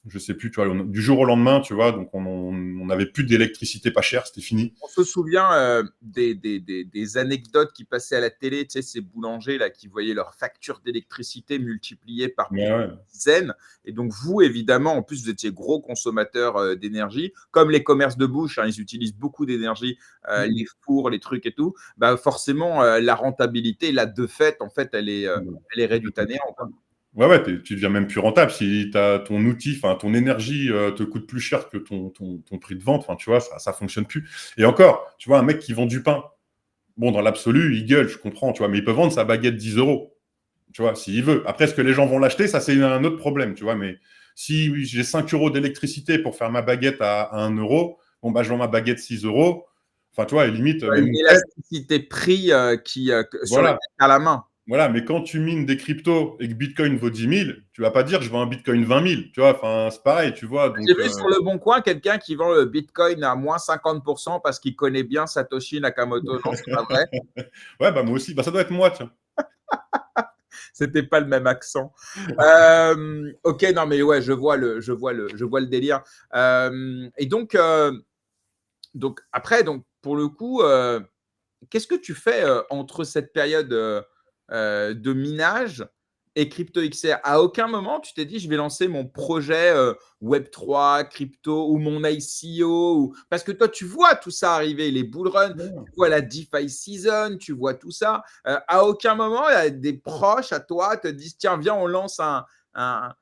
Je sais plus, tu vois, du jour au lendemain, tu vois, donc on n'avait plus d'électricité pas chère, c'était fini. On se souvient des anecdotes qui passaient à la télé, tu sais, ces boulangers là qui voyaient leur facture d'électricité multipliée par Ouais, ouais. dizaines. Et donc, vous, évidemment, en plus, vous étiez gros consommateur d'énergie, comme les commerces de bouche, hein, ils utilisent beaucoup d'énergie, les fours, les trucs et tout. Bah, forcément, la rentabilité, là, de fait, en fait, elle est réduite à néant, quoi. Ouais, ouais, tu deviens même plus rentable. Si t'as ton outil, enfin, ton énergie te coûte plus cher que ton prix de vente, enfin, tu vois, ça fonctionne plus. Et encore, tu vois, un mec qui vend du pain, bon, dans l'absolu, il gueule, je comprends, tu vois, mais il peut vendre sa baguette 10 euros, tu vois, s'il veut. Après, est-ce que les gens vont l'acheter? Ça, c'est un autre problème, tu vois, mais si j'ai 5 euros d'électricité pour faire ma baguette à 1 euro, bon, bah, je vends ma baguette 6 euros. Enfin, tu vois, et limite, Ouais, même une une fête, élasticité prix sur la voilà. tête à la main. Voilà, mais quand tu mines des cryptos et que Bitcoin vaut 10 000, tu vas pas dire je vends un Bitcoin 20 000, tu vois, enfin, c'est pareil, tu vois, J'ai donc, vu sur le Bon Coin quelqu'un qui vend le Bitcoin à moins 50% parce qu'il connaît bien Satoshi Nakamoto. Non, c'est pas vrai. ouais, bah, moi aussi, bah, ça doit être moi, tiens. C'était pas le même accent. Ok, non, mais ouais, je vois le délire. Et donc après, donc pour le coup, qu'est-ce que tu fais entre cette période de minage et Crypto XR? À aucun moment, tu t'es dit, je vais lancer mon projet Web3, crypto ou mon ICO Parce que toi, tu vois tout ça arriver, les bull runs, tu vois la DeFi season, tu vois tout ça. À aucun moment, il y a des proches à toi te disent, tiens, viens, on lance un,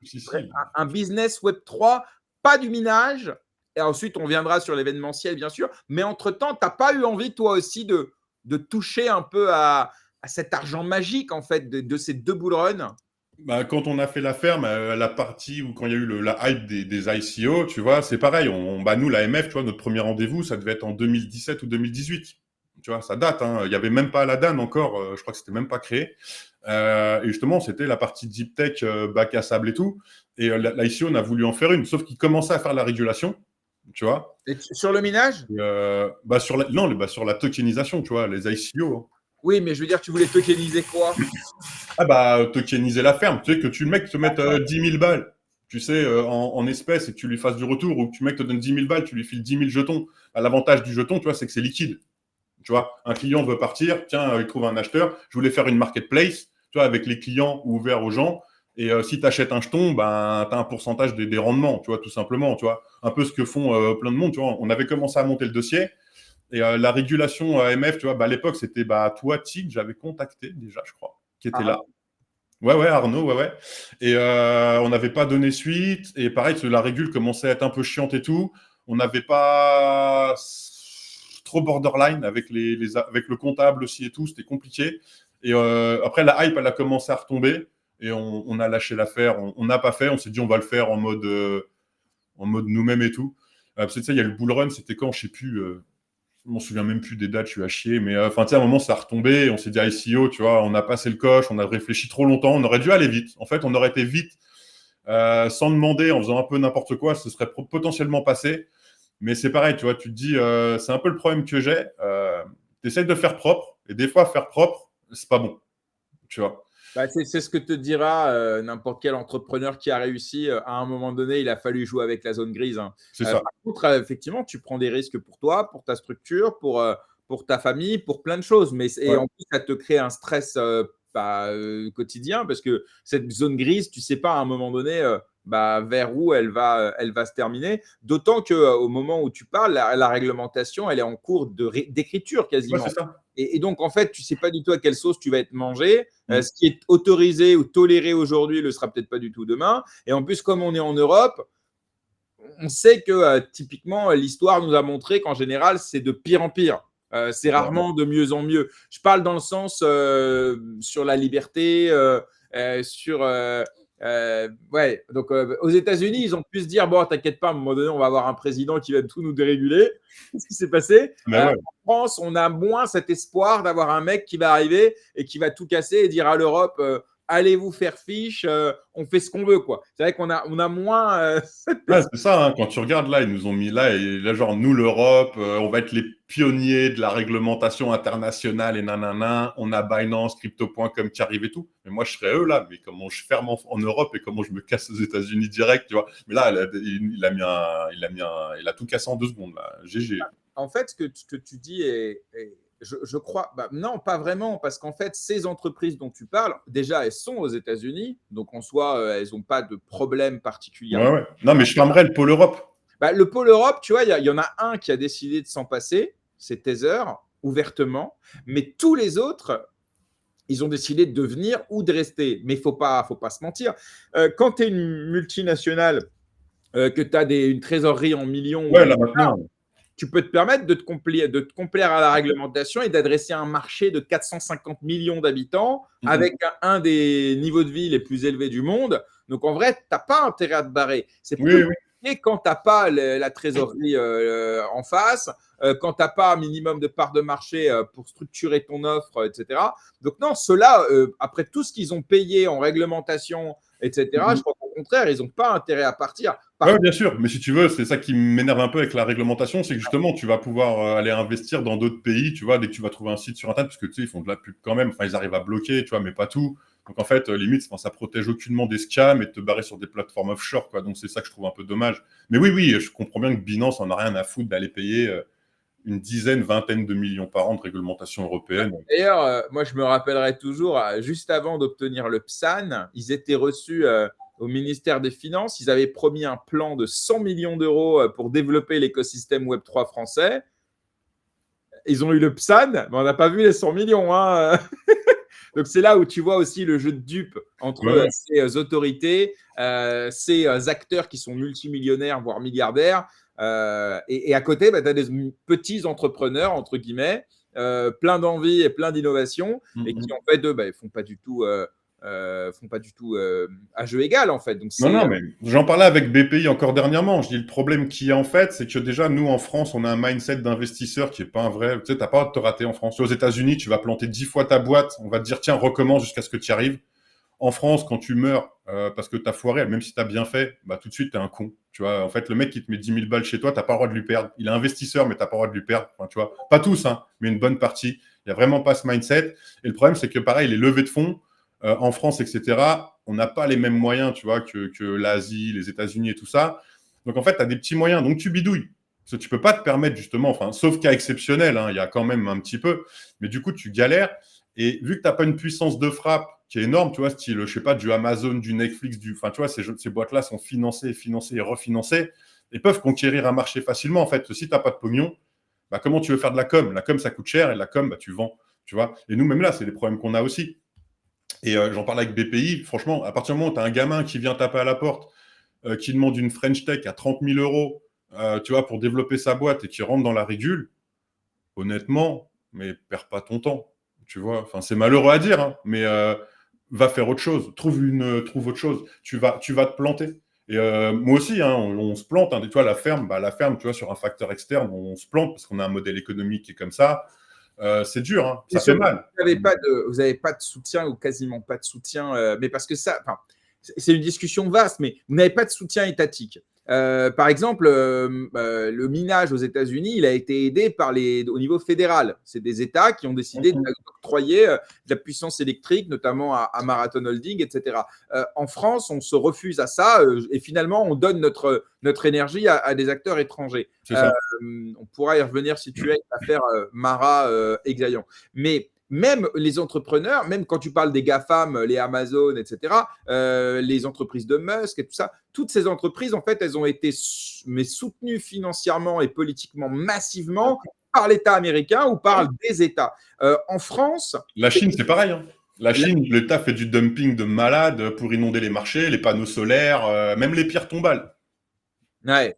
Si, si. un business Web3, pas du minage. Et ensuite, on viendra sur l'événementiel, bien sûr. Mais entre-temps, tu n'as pas eu envie, toi aussi, de toucher un peu à cet argent magique, en fait, de ces deux bull runs? Bah, quand on a fait la ferme, la partie où quand il y a eu la hype des ICO, tu vois, c'est pareil. Bah, nous, la MF, tu vois, notre premier rendez-vous, ça devait être en 2017 ou 2018. Tu vois, ça date, hein. Il n'y avait même pas la DAN encore. Je crois que c'était même pas créé. Et justement, c'était la partie deep tech, bac à sable et tout. Et l'ICO, on a voulu en faire une, sauf qu'il commençait à faire la régulation. tu vois. Et sur le minage? Sur la tokenisation, tu vois, les ICO. Hein. Oui, mais je veux dire, tu voulais tokeniser quoi? Ah bah, tokeniser la ferme. Tu sais, que le mec te mette 10 000 balles, tu sais, en espèces et que tu lui fasses du retour, ou que tu mec te donne 10 000 balles, tu lui files 10 000 jetons. Bah, l'avantage du jeton, tu vois, c'est que c'est liquide. Tu vois, un client veut partir, tiens, il trouve un acheteur. Je voulais faire une marketplace, tu vois, avec les clients ouverts aux gens. Et si tu achètes un jeton, ben, tu as un pourcentage des rendements, tu vois, tout simplement. Tu vois, un peu ce que font plein de monde. Tu vois, on avait commencé à monter le dossier. Et la régulation AMF, tu vois, bah, à l'époque, c'était toi, Tig, j'avais contacté déjà, je crois, qui était là. Ouais, Arnaud, ouais. Et on n'avait pas donné suite. Et pareil, la régule commençait à être un peu chiante et tout. On n'avait pas trop borderline avec, avec le comptable aussi et tout. C'était compliqué. Et après, la hype, elle a commencé à retomber. Et on a lâché l'affaire. On n'a pas fait. On s'est dit, on va le faire en mode nous-mêmes et tout. Parce que tu sais, il y a le bull run. C'était quand, je sais plus. Je m'en souviens même plus des dates, je suis à chier. Mais enfin, tu sais, à un moment, ça a retombé. On s'est dit ICO, tu vois, on a passé le coche, on a réfléchi trop longtemps. On aurait dû aller vite. En fait, on aurait été vite sans demander, en faisant un peu n'importe quoi. Ce serait potentiellement passé. Mais c'est pareil, tu vois, tu te dis, c'est un peu le problème que j'ai. Tu essaies de faire propre. Et des fois, faire propre, c'est pas bon. Tu vois. Bah, c'est ce que te dira n'importe quel entrepreneur qui a réussi. À un moment donné, il a fallu jouer avec la zone grise. Hein. C'est ça. Par contre, effectivement, tu prends des risques pour toi, pour ta structure, pour ta famille, pour plein de choses. Et en plus, ça te crée un stress quotidien parce que cette zone grise, tu ne sais pas à un moment donné vers où elle va se terminer. D'autant qu'au moment où tu parles, la réglementation, elle est en cours d'écriture quasiment. Ouais, c'est ça. Et donc, en fait, tu ne sais pas du tout à quelle sauce tu vas être mangé. Ce qui est autorisé ou toléré aujourd'hui ne le sera peut-être pas du tout demain. Et en plus, comme on est en Europe, on sait que typiquement, l'histoire nous a montré qu'en général, c'est de pire en pire. C'est rarement de mieux en mieux. Je parle dans le sens sur la liberté, donc aux États-Unis, ils ont pu se dire bon, t'inquiète pas, à un moment donné, on va avoir un président qui va tout nous déréguler. C'est ce qui s'est passé. En France, on a moins cet espoir d'avoir un mec qui va arriver et qui va tout casser et dire à l'Europe allez vous faire fiche, on fait ce qu'on veut, quoi. C'est vrai qu'on a moins. C'est ça, hein, quand tu regardes là, ils nous ont mis là, et là, genre, nous, l'Europe, on va être les pionniers de la réglementation internationale et nanana. On a Binance, Crypto.com qui arrive et tout. Mais moi, je serais eux là, mais comment je ferme en Europe et comment je me casse aux États-Unis direct, tu vois. Mais là, il a tout cassé en 2 secondes, là. GG. En fait, ce que tu dis je crois, non, pas vraiment, parce qu'en fait, ces entreprises dont tu parles, déjà, elles sont aux États-Unis, donc en soi, elles n'ont pas de problème particulier. Ouais. Non, mais je fermerais le pôle Europe. Le pôle Europe, tu vois, il y en a un qui a décidé de s'en passer, c'est Tether, ouvertement, mais tous les autres, ils ont décidé de venir ou de rester. Mais il ne faut pas se mentir. Quand tu es une multinationale, que tu as une trésorerie en millions, là maintenant. Tu peux te permettre de te complaire à la réglementation et d'adresser un marché de 450 millions d'habitants avec un des niveaux de vie les plus élevés du monde. Donc, en vrai, tu n'as pas intérêt à te barrer. C'est plus compliqué quand tu n'as pas la trésorerie en face, quand tu n'as pas un minimum de part de marché pour structurer ton offre, etc. Donc, non, ceux-là, après tout ce qu'ils ont payé en réglementation, etc., je crois qu'au contraire, ils n'ont pas intérêt à partir. Oui, bien sûr, mais si tu veux, c'est ça qui m'énerve un peu avec la réglementation, c'est que justement, tu vas pouvoir aller investir dans d'autres pays, tu vois, dès que tu vas trouver un site sur Internet, parce que tu sais, ils font de la pub quand même, enfin, ils arrivent à bloquer, tu vois, mais pas tout. Donc en fait, limite, ça protège aucunement des scams et de te barrer sur des plateformes offshore, quoi. Donc c'est ça que je trouve un peu dommage. Mais oui, je comprends bien que Binance en a rien à foutre d'aller payer une dizaine, vingtaine de millions par an de réglementation européenne. D'ailleurs, moi, je me rappellerai toujours, juste avant d'obtenir le PSAN, ils étaient reçus au ministère des Finances. Ils avaient promis un plan de 100 millions d'euros pour développer l'écosystème Web3 français. Ils ont eu le PSAN, mais on n'a pas vu les 100 millions. Hein. Donc, c'est là où tu vois aussi le jeu de dupe entre ces autorités, ces acteurs qui sont multimillionnaires, voire milliardaires. Et à côté, tu as des petits entrepreneurs, entre guillemets, plein d'envie et plein d'innovation, et qui, en fait, eux, font pas du tout à jeu égal, en fait. Donc, non, mais j'en parlais avec BPI encore dernièrement. Je dis le problème qu'il y a en fait, c'est que déjà, nous, en France, on a un mindset d'investisseur qui est pas un vrai. Tu sais, t'as pas hâte de te rater en France. Aux États-Unis, tu vas planter 10 fois ta boîte. On va te dire, tiens, recommence jusqu'à ce que tu y arrives. En France, quand tu meurs parce que tu as foiré, même si tu as bien fait, tout de suite, tu es un con. Tu vois, en fait, le mec qui te met 10 000 balles chez toi, tu n'as pas le droit de lui perdre. Il est investisseur, mais tu n'as pas le droit de lui perdre. Enfin, tu vois, pas tous, hein, mais une bonne partie. Il n'y a vraiment pas ce mindset. Et le problème, c'est que pareil, les levées de fonds en France, etc., on n'a pas les mêmes moyens, tu vois, que l'Asie, les États-Unis et tout ça. Donc, en fait, tu as des petits moyens. Donc, tu bidouilles. Parce que tu peux pas te permettre, justement, enfin, sauf cas exceptionnel, hein, il y a quand même un petit peu. Mais du coup, tu galères. Et vu que tu n'as pas une puissance de frappe qui est énorme, tu vois, style, je sais pas, du Amazon, du Netflix, enfin, tu vois, ces boîtes-là sont financées et refinancées et peuvent conquérir un marché facilement. En fait, si tu n'as pas de pognon, bah, comment tu veux faire de la com? La com, ça coûte cher et la com, bah, tu vends, tu vois. Et nous, même là, c'est des problèmes qu'on a aussi. Et j'en parle avec BPI, franchement, à partir du moment où tu as un gamin qui vient taper à la porte, qui demande une French Tech à 30 000 euros, tu vois, pour développer sa boîte et qui rentre dans la régule, honnêtement, mais perds pas ton temps, tu vois. Enfin, c'est malheureux à dire, hein, mais va faire autre chose. Trouve autre chose. Tu vas te planter. Et moi aussi, hein, on se plante. Hein, tu vois, la ferme, tu vois, sur un facteur externe, on se plante parce qu'on a un modèle économique qui est comme ça. C'est dur, hein, ça fait mal. Vous n'avez pas de soutien ou quasiment pas de soutien, mais parce que ça, c'est une discussion vaste, mais vous n'avez pas de soutien étatique. Par exemple, le minage aux États-Unis, il a été aidé au niveau fédéral. C'est des États qui ont décidé d'octroyer de la puissance électrique, notamment à Marathon Holding, etc. En France, on se refuse à ça et finalement, on donne notre énergie à des acteurs étrangers. C'est ça. On pourra y revenir si tu es l'affaire Mara Exaïon. Mais même les entrepreneurs, même quand tu parles des GAFAM, les Amazon, etc., les entreprises de Musk et tout ça, toutes ces entreprises, en fait, elles ont été soutenues financièrement et politiquement massivement par l'État américain ou par des États. En France… La Chine, c'est pareil. Hein. La Chine, l'État fait du dumping de malade pour inonder les marchés, les panneaux solaires, même les pierres tombales. Ouais.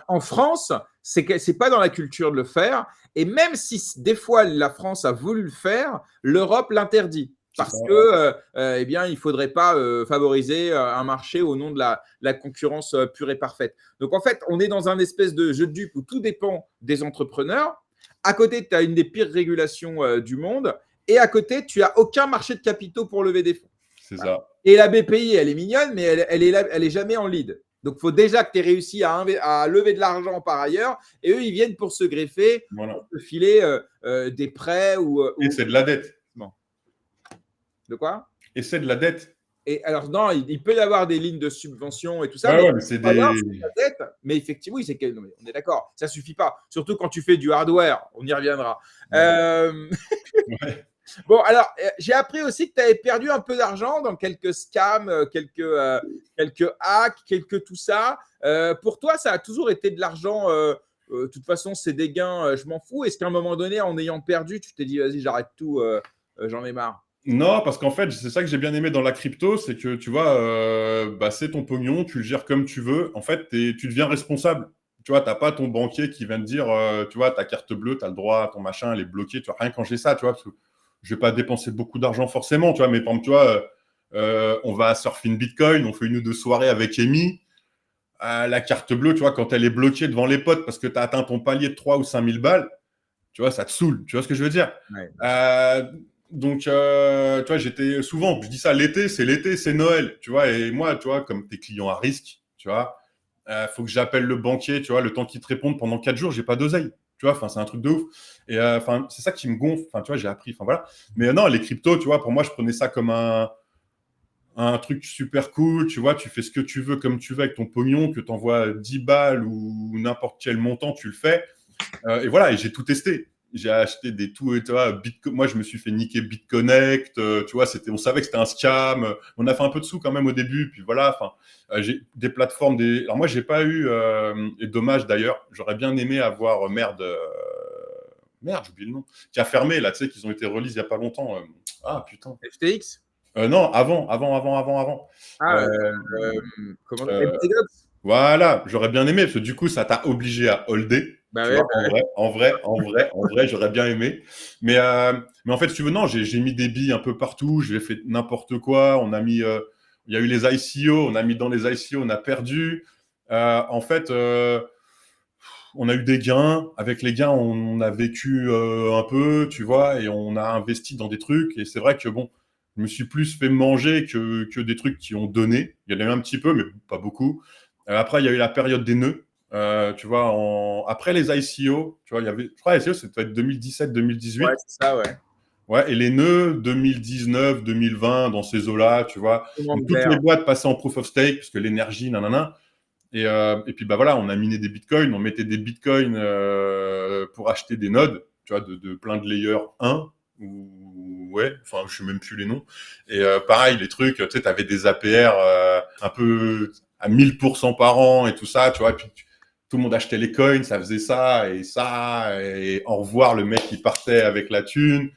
En France, c'est pas dans la culture de le faire. Et même si des fois la France a voulu le faire, l'Europe l'interdit. Parce que, eh bien, il ne faudrait pas favoriser un marché au nom de la concurrence pure et parfaite. Donc, en fait, on est dans un espèce de jeu de dupes où tout dépend des entrepreneurs. À côté, tu as une des pires régulations du monde. Et à côté, tu n'as aucun marché de capitaux pour lever des fonds. C'est ça. Et la BPI, elle est mignonne, mais elle est jamais en lead. Donc, il faut déjà que tu aies réussi à lever de l'argent par ailleurs. Et eux, ils viennent pour se greffer, pour te filer des prêts Et c'est de la dette. Bon. De quoi? Et c'est de la dette. Et alors, non, il peut y avoir des lignes de subvention et tout ça. Ouais, mais c'est des… de la dette. Mais effectivement, oui, on est d'accord. Ça ne suffit pas. Surtout quand tu fais du hardware. On y reviendra. Ouais. Bon, alors, j'ai appris aussi que tu avais perdu un peu d'argent dans quelques scams, quelques hacks, quelques tout ça. Pour toi, ça a toujours été de l'argent. De toute façon, c'est des gains, je m'en fous. Est-ce qu'à un moment donné, en ayant perdu, tu t'es dit, vas-y, j'arrête tout, j'en ai marre? Non, parce qu'en fait, c'est ça que j'ai bien aimé dans la crypto, c'est que tu vois, c'est ton pognon, tu le gères comme tu veux. En fait, tu deviens responsable. Tu vois, t'as pas ton banquier qui vient te dire, tu vois, ta carte bleue, tu as le droit, ton machin, elle est bloquée. Tu vois, rien quand j'ai ça, tu vois, parce que je vais pas dépenser beaucoup d'argent forcément, tu vois, mais par exemple, tu vois, on va à Surfing Bitcoin, on fait une ou deux soirées avec Amy. La carte bleue, tu vois, quand elle est bloquée devant les potes parce que tu as atteint ton palier de 3 ou 5 000 balles, tu vois, ça te saoule. Tu vois ce que je veux dire? Ouais. Donc, tu vois, j'étais souvent, je dis ça, l'été, c'est Noël, tu vois, et moi, tu vois, comme tes clients à risque, tu vois, faut que j'appelle le banquier, tu vois, le temps qu'il te réponde pendant 4 jours, j'ai pas d'oseille, tu vois, enfin, c'est un truc de ouf. Et enfin, c'est ça qui me gonfle, enfin, tu vois, j'ai appris, enfin, voilà. Mais non, les cryptos, tu vois, pour moi, je prenais ça comme un truc super cool, tu vois, tu fais ce que tu veux comme tu veux avec ton pognon, que tu envoies 10 balles ou n'importe quel montant, tu le fais. Et voilà, et j'ai tout testé. J'ai acheté des tout, tu vois, moi je me suis fait niquer BitConnect, tu vois, on savait que c'était un scam. On a fait un peu de sous quand même au début, puis voilà, enfin, j'ai des plateformes, alors moi j'ai pas eu, et dommage d'ailleurs, j'aurais bien aimé avoir, merde, j'ai oublié le nom, qui a fermé là, tu sais, qu'ils ont été release il y a pas longtemps. Ah putain. FTX? Non, avant. Ah, comment Voilà, j'aurais bien aimé, parce que du coup, ça t'a obligé à holder. Bah Tu ouais, vois, en vrai, j'aurais bien aimé. Mais en fait, si tu veux, non, j'ai mis des billes un peu partout, j'ai fait n'importe quoi. On a mis, il y a eu les ICO, on a mis dans les ICO, on a perdu. En fait, on a eu des gains. Avec les gains, on a vécu un peu, tu vois, et on a investi dans des trucs. Et c'est vrai que bon, je me suis plus fait manger que des trucs qui ont donné. Il y en a eu un petit peu, mais pas beaucoup. Après, il y a eu la période des nœuds. Tu vois, après les ICO, tu vois, il y avait, je crois, ICO, ça doit être 2017-2018. Ouais, c'est ça, ouais. Ouais, et les nœuds 2019, 2020, dans ces eaux-là, tu vois. Donc, toutes les boîtes passaient en proof of stake, parce que l'énergie, nanana. Et puis, bah voilà, on a miné des bitcoins, on mettait des bitcoins pour acheter des nodes, tu vois, de plein de layers 1, ou ouais, enfin, je sais même plus les noms. Et pareil, les trucs, tu sais, t'avais des APR un peu à 1000% par an et tout ça, tu vois, et puis tout le monde achetait les coins, ça faisait ça, et au revoir le mec qui partait avec la thune.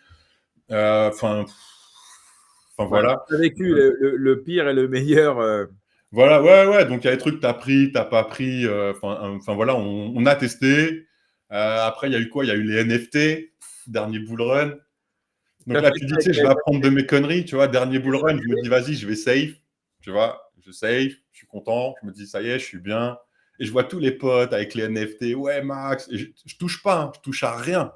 Enfin, Ouais, voilà. tu as vécu le pire et le meilleur. Voilà, ouais. Donc, il y a des trucs que tu as pris, tu n'as pas pris. Enfin, voilà, on a testé. Après, il y a eu quoi? Il y a eu les NFT, dernier bull run. Donc T'as là, fait tu ça dis, tu avec sais, je vais apprendre de mes conneries, tu vois. Dernier bull run, je me dis, vas-y, je vais save. Tu vois, je save, je suis content. Je me dis, ça y est, je suis bien. Et je vois tous les potes avec les NFT. Ouais, Max. Et je touche pas, hein, je touche à rien.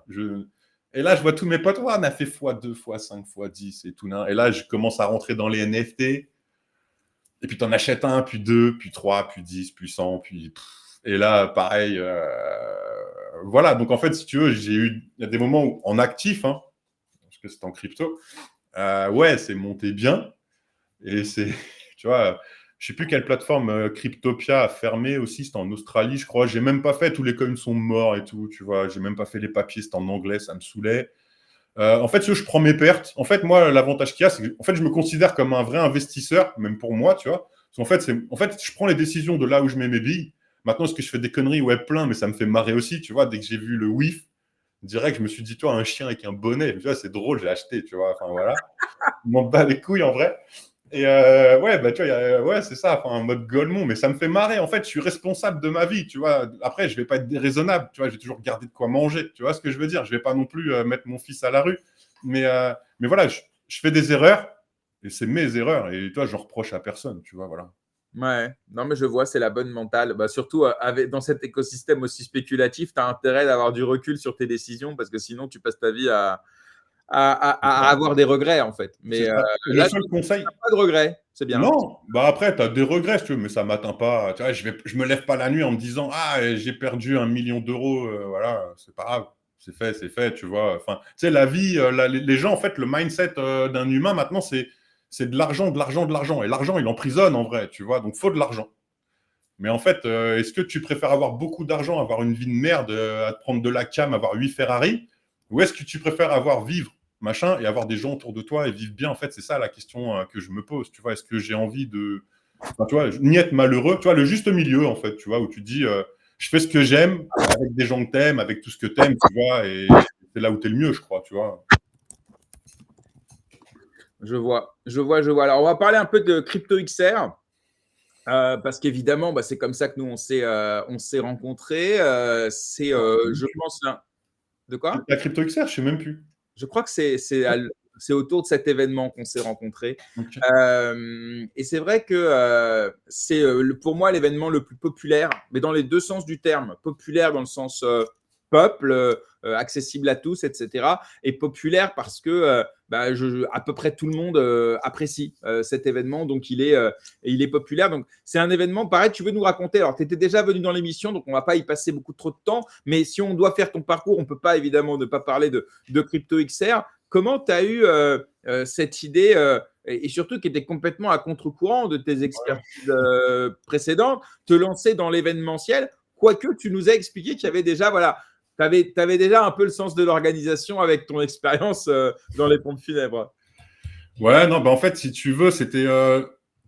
Et là, je vois tous mes potes, ouais, on a fait x2, x5, x10 et tout. Et là, je commence à rentrer dans les NFT. Et puis, tu en achètes un, puis deux, puis trois, puis 10, puis 100, puis... Et là, pareil, voilà. Donc, en fait, si tu veux, il y a des moments où, en actif, hein, parce que c'est en crypto, ouais, c'est monté bien. Et c'est, tu vois, je sais plus quelle plateforme Cryptopia a fermé aussi, c'était en Australie, je crois. J'ai même pas fait, tous les coins sont morts et tout, tu vois. J'ai même pas fait les papiers, c'était en anglais, ça me saoulait. En fait, je prends mes pertes. En fait, moi, l'avantage qu'il y a, c'est que en fait, je me considère comme un vrai investisseur, même pour moi, tu vois. Parce en fait, je prends les décisions de là où je mets mes billes. Maintenant, est-ce que je fais des conneries? Ouais, plein, mais ça me fait marrer aussi, tu vois. Dès que j'ai vu le WIF, direct, je me suis dit, toi, un chien avec un bonnet, tu vois, c'est drôle, j'ai acheté, tu vois. Enfin, voilà. Je m'en bats les couilles, en vrai. Et ouais, bah, tu vois, ouais, c'est ça, enfin, en mode Golemont, mais ça me fait marrer. En fait, je suis responsable de ma vie, tu vois. Après, je vais pas être déraisonnable, tu vois, je vais toujours garder de quoi manger, tu vois ce que je veux dire. Je vais pas non plus mettre mon fils à la rue, mais voilà, je fais des erreurs, et c'est mes erreurs, et toi, je reproche à personne, tu vois, voilà. Ouais, non, mais je vois, c'est la bonne mentale. Bah, surtout dans cet écosystème aussi spéculatif, tu as intérêt d'avoir du recul sur tes décisions parce que sinon, tu passes ta vie à avoir des regrets, en fait. C'est Mais ça. Et le là, seul tu conseil, n'as pas de regrets. C'est bien. non, bah après, tu as des regrets, si tu veux, mais ça m'atteint pas. Tu vois, je me lève pas la nuit en me disant, ah, j'ai perdu 1 million d'euros, voilà, c'est pas grave, c'est fait, tu vois. Enfin, tu sais, la vie, les gens, en fait, le mindset d'un humain maintenant, c'est de l'argent, de l'argent, de l'argent. Et l'argent, il emprisonne en vrai, tu vois, donc faut de l'argent. Mais en fait, est-ce que tu préfères avoir beaucoup d'argent, avoir une vie de merde, à te prendre de la cam, avoir 8 Ferrari, ou est-ce que tu préfères vivre machin et avoir des gens autour de toi et vivre bien? En fait, c'est ça la question que je me pose. Tu vois, est-ce que j'ai envie de, enfin, tu vois, ni être malheureux, tu vois, le juste milieu en fait, tu vois, où tu dis, je fais ce que j'aime avec des gens que t'aimes, avec tout ce que t'aimes, tu vois, et c'est là où t'es le mieux, je crois, tu vois. Je vois, je vois, je vois. Alors, on va parler un peu de Crypto XR. Parce qu'évidemment, bah, c'est comme ça que nous, on s'est rencontrés. Je pense, de quoi? La crypto XR, je sais même plus. Je crois que c'est autour de cet événement qu'on s'est rencontrés. Ok. Et c'est vrai que c'est pour moi l'événement le plus populaire, mais dans les deux sens du terme. Populaire dans le sens peuple, accessible à tous, etc. Et populaire parce que bah, à peu près tout le monde apprécie cet événement, donc il est populaire. Donc c'est un événement, pareil, tu veux nous raconter, alors tu étais déjà venu dans l'émission, donc on ne va pas y passer beaucoup trop de temps, mais si on doit faire ton parcours, on ne peut pas évidemment ne pas parler de Crypto XR. Comment tu as eu cette idée et surtout qui était complètement à contre-courant de tes expertises précédentes, te lancer dans l'événementiel, quoique tu nous as expliqué qu'il y avait déjà, voilà, tu avais déjà un peu le sens de l'organisation avec ton expérience dans les pompes funèbres. Ouais, non, bah en fait, si tu veux, c'était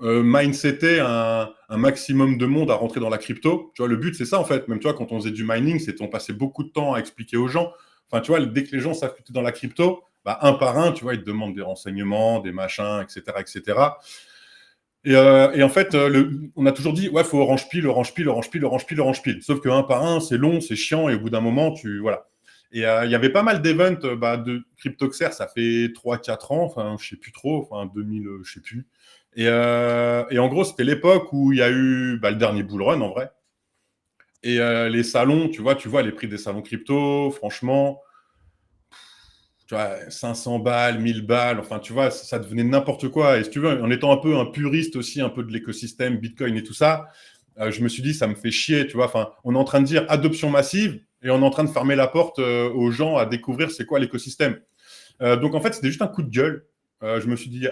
mindsetter un maximum de monde à rentrer dans la crypto. Tu vois, le but, c'est ça, en fait. Même, tu vois, quand on faisait du mining, c'était on passait beaucoup de temps à expliquer aux gens. Enfin, tu vois, dès que les gens savent que tu es dans la crypto, bah, un par un, tu vois, ils te demandent des renseignements, des machins, etc., etc. Et en fait, on a toujours dit, ouais, faut orange pile, orange pile, orange pile, orange pile, orange pile. Sauf que un par un, c'est long, c'est chiant, et au bout d'un moment, voilà. Et il y avait pas mal d'events de CryptoXer, ça fait 3-4 ans, enfin, je sais plus trop, enfin, 2000, je sais plus. Et en gros, c'était l'époque où il y a eu le dernier bull run, en vrai. Et les salons, tu vois les prix des salons crypto, franchement, tu vois, 500 balles, 1000 balles, enfin, tu vois, ça devenait n'importe quoi. Et si tu veux, en étant un peu un puriste aussi, un peu de l'écosystème, Bitcoin et tout ça, je me suis dit, ça me fait chier, tu vois. Enfin, on est en train de dire adoption massive et on est en train de fermer la porte aux gens à découvrir c'est quoi l'écosystème. Donc, en fait, c'était juste un coup de gueule. Je me suis dit,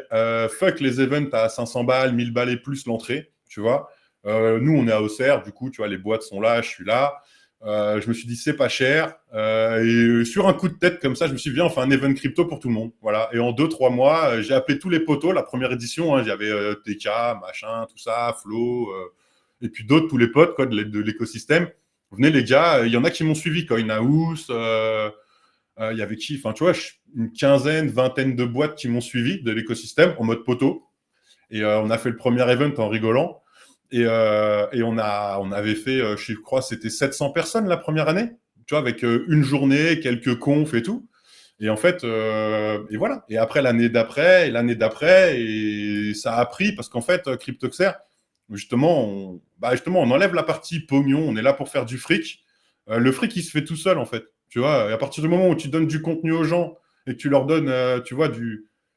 fuck les events à 500 balles, 1000 balles et plus l'entrée, tu vois. Nous, on est à Auxerre, du coup, tu vois, les boîtes sont là, je suis là. Je me suis dit, c'est pas cher. Et sur un coup de tête comme ça, je me suis dit, viens, on fait un event crypto pour tout le monde. Voilà. Et en 2-3 mois, j'ai appelé tous les potos. La première édition, hein, j'avais TK, machin, tout ça, Flo, et puis d'autres, tous les potes quoi, de l'écosystème. Venez, les gars, il y en a qui m'ont suivi, Coinhouse, il y avait qui? Enfin, tu vois, une quinzaine, vingtaine de boîtes qui m'ont suivi de l'écosystème en mode poteau. Et on a fait le premier event en rigolant. Et on avait fait, je crois, c'était 700 personnes la première année, tu vois, avec une journée, quelques confs et tout. Et en fait, et voilà. Et après, l'année d'après, et ça a pris parce qu'en fait, Cryptoxer, justement, on enlève la partie pognon, on est là pour faire du fric. Le fric, il se fait tout seul, en fait. Tu vois, et à partir du moment où tu donnes du contenu aux gens et que tu leur donnes, tu vois,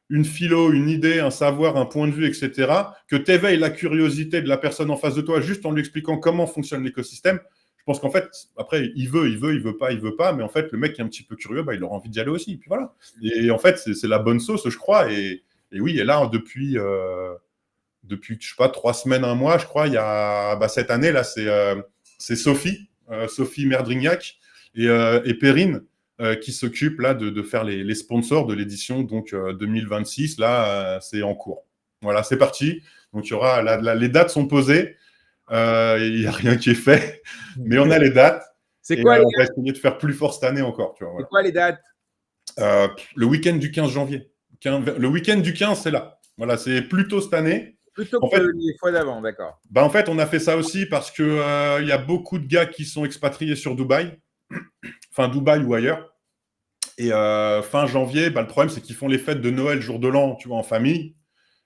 une philo, une idée, un savoir, un point de vue, etc., que tu éveilles la curiosité de la personne en face de toi juste en lui expliquant comment fonctionne l'écosystème, je pense qu'en fait, après, il veut pas, mais en fait, le mec qui est un petit peu curieux, bah, il aura envie d'y aller aussi. Puis voilà. Et en fait, c'est la bonne sauce, je crois. Et oui, et là, depuis, je sais pas, 3 semaines, un mois, je crois, il y a cette année, là, c'est Sophie Merdrignac et Perrine qui s'occupe là de faire les sponsors de l'édition donc 2026. Là, c'est en cours. Voilà, c'est parti. Donc, il y aura les dates sont posées. Il n'y a rien qui est fait, mais on a les dates. C'est quoi, on va essayer de faire plus fort cette année encore. Tu vois, voilà. C'est quoi les dates? Le week-end du 15 janvier. Le week-end du 15, c'est là. Voilà, c'est plus tôt cette année. Plutôt En que fait, les fois d'avant, d'accord. en fait, on a fait ça aussi parce qu'il y a beaucoup de gars qui sont expatriés sur Dubaï, enfin Dubaï ou ailleurs. Et fin janvier, le problème, c'est qu'ils font les fêtes de Noël, jour de l'an, tu vois, en famille.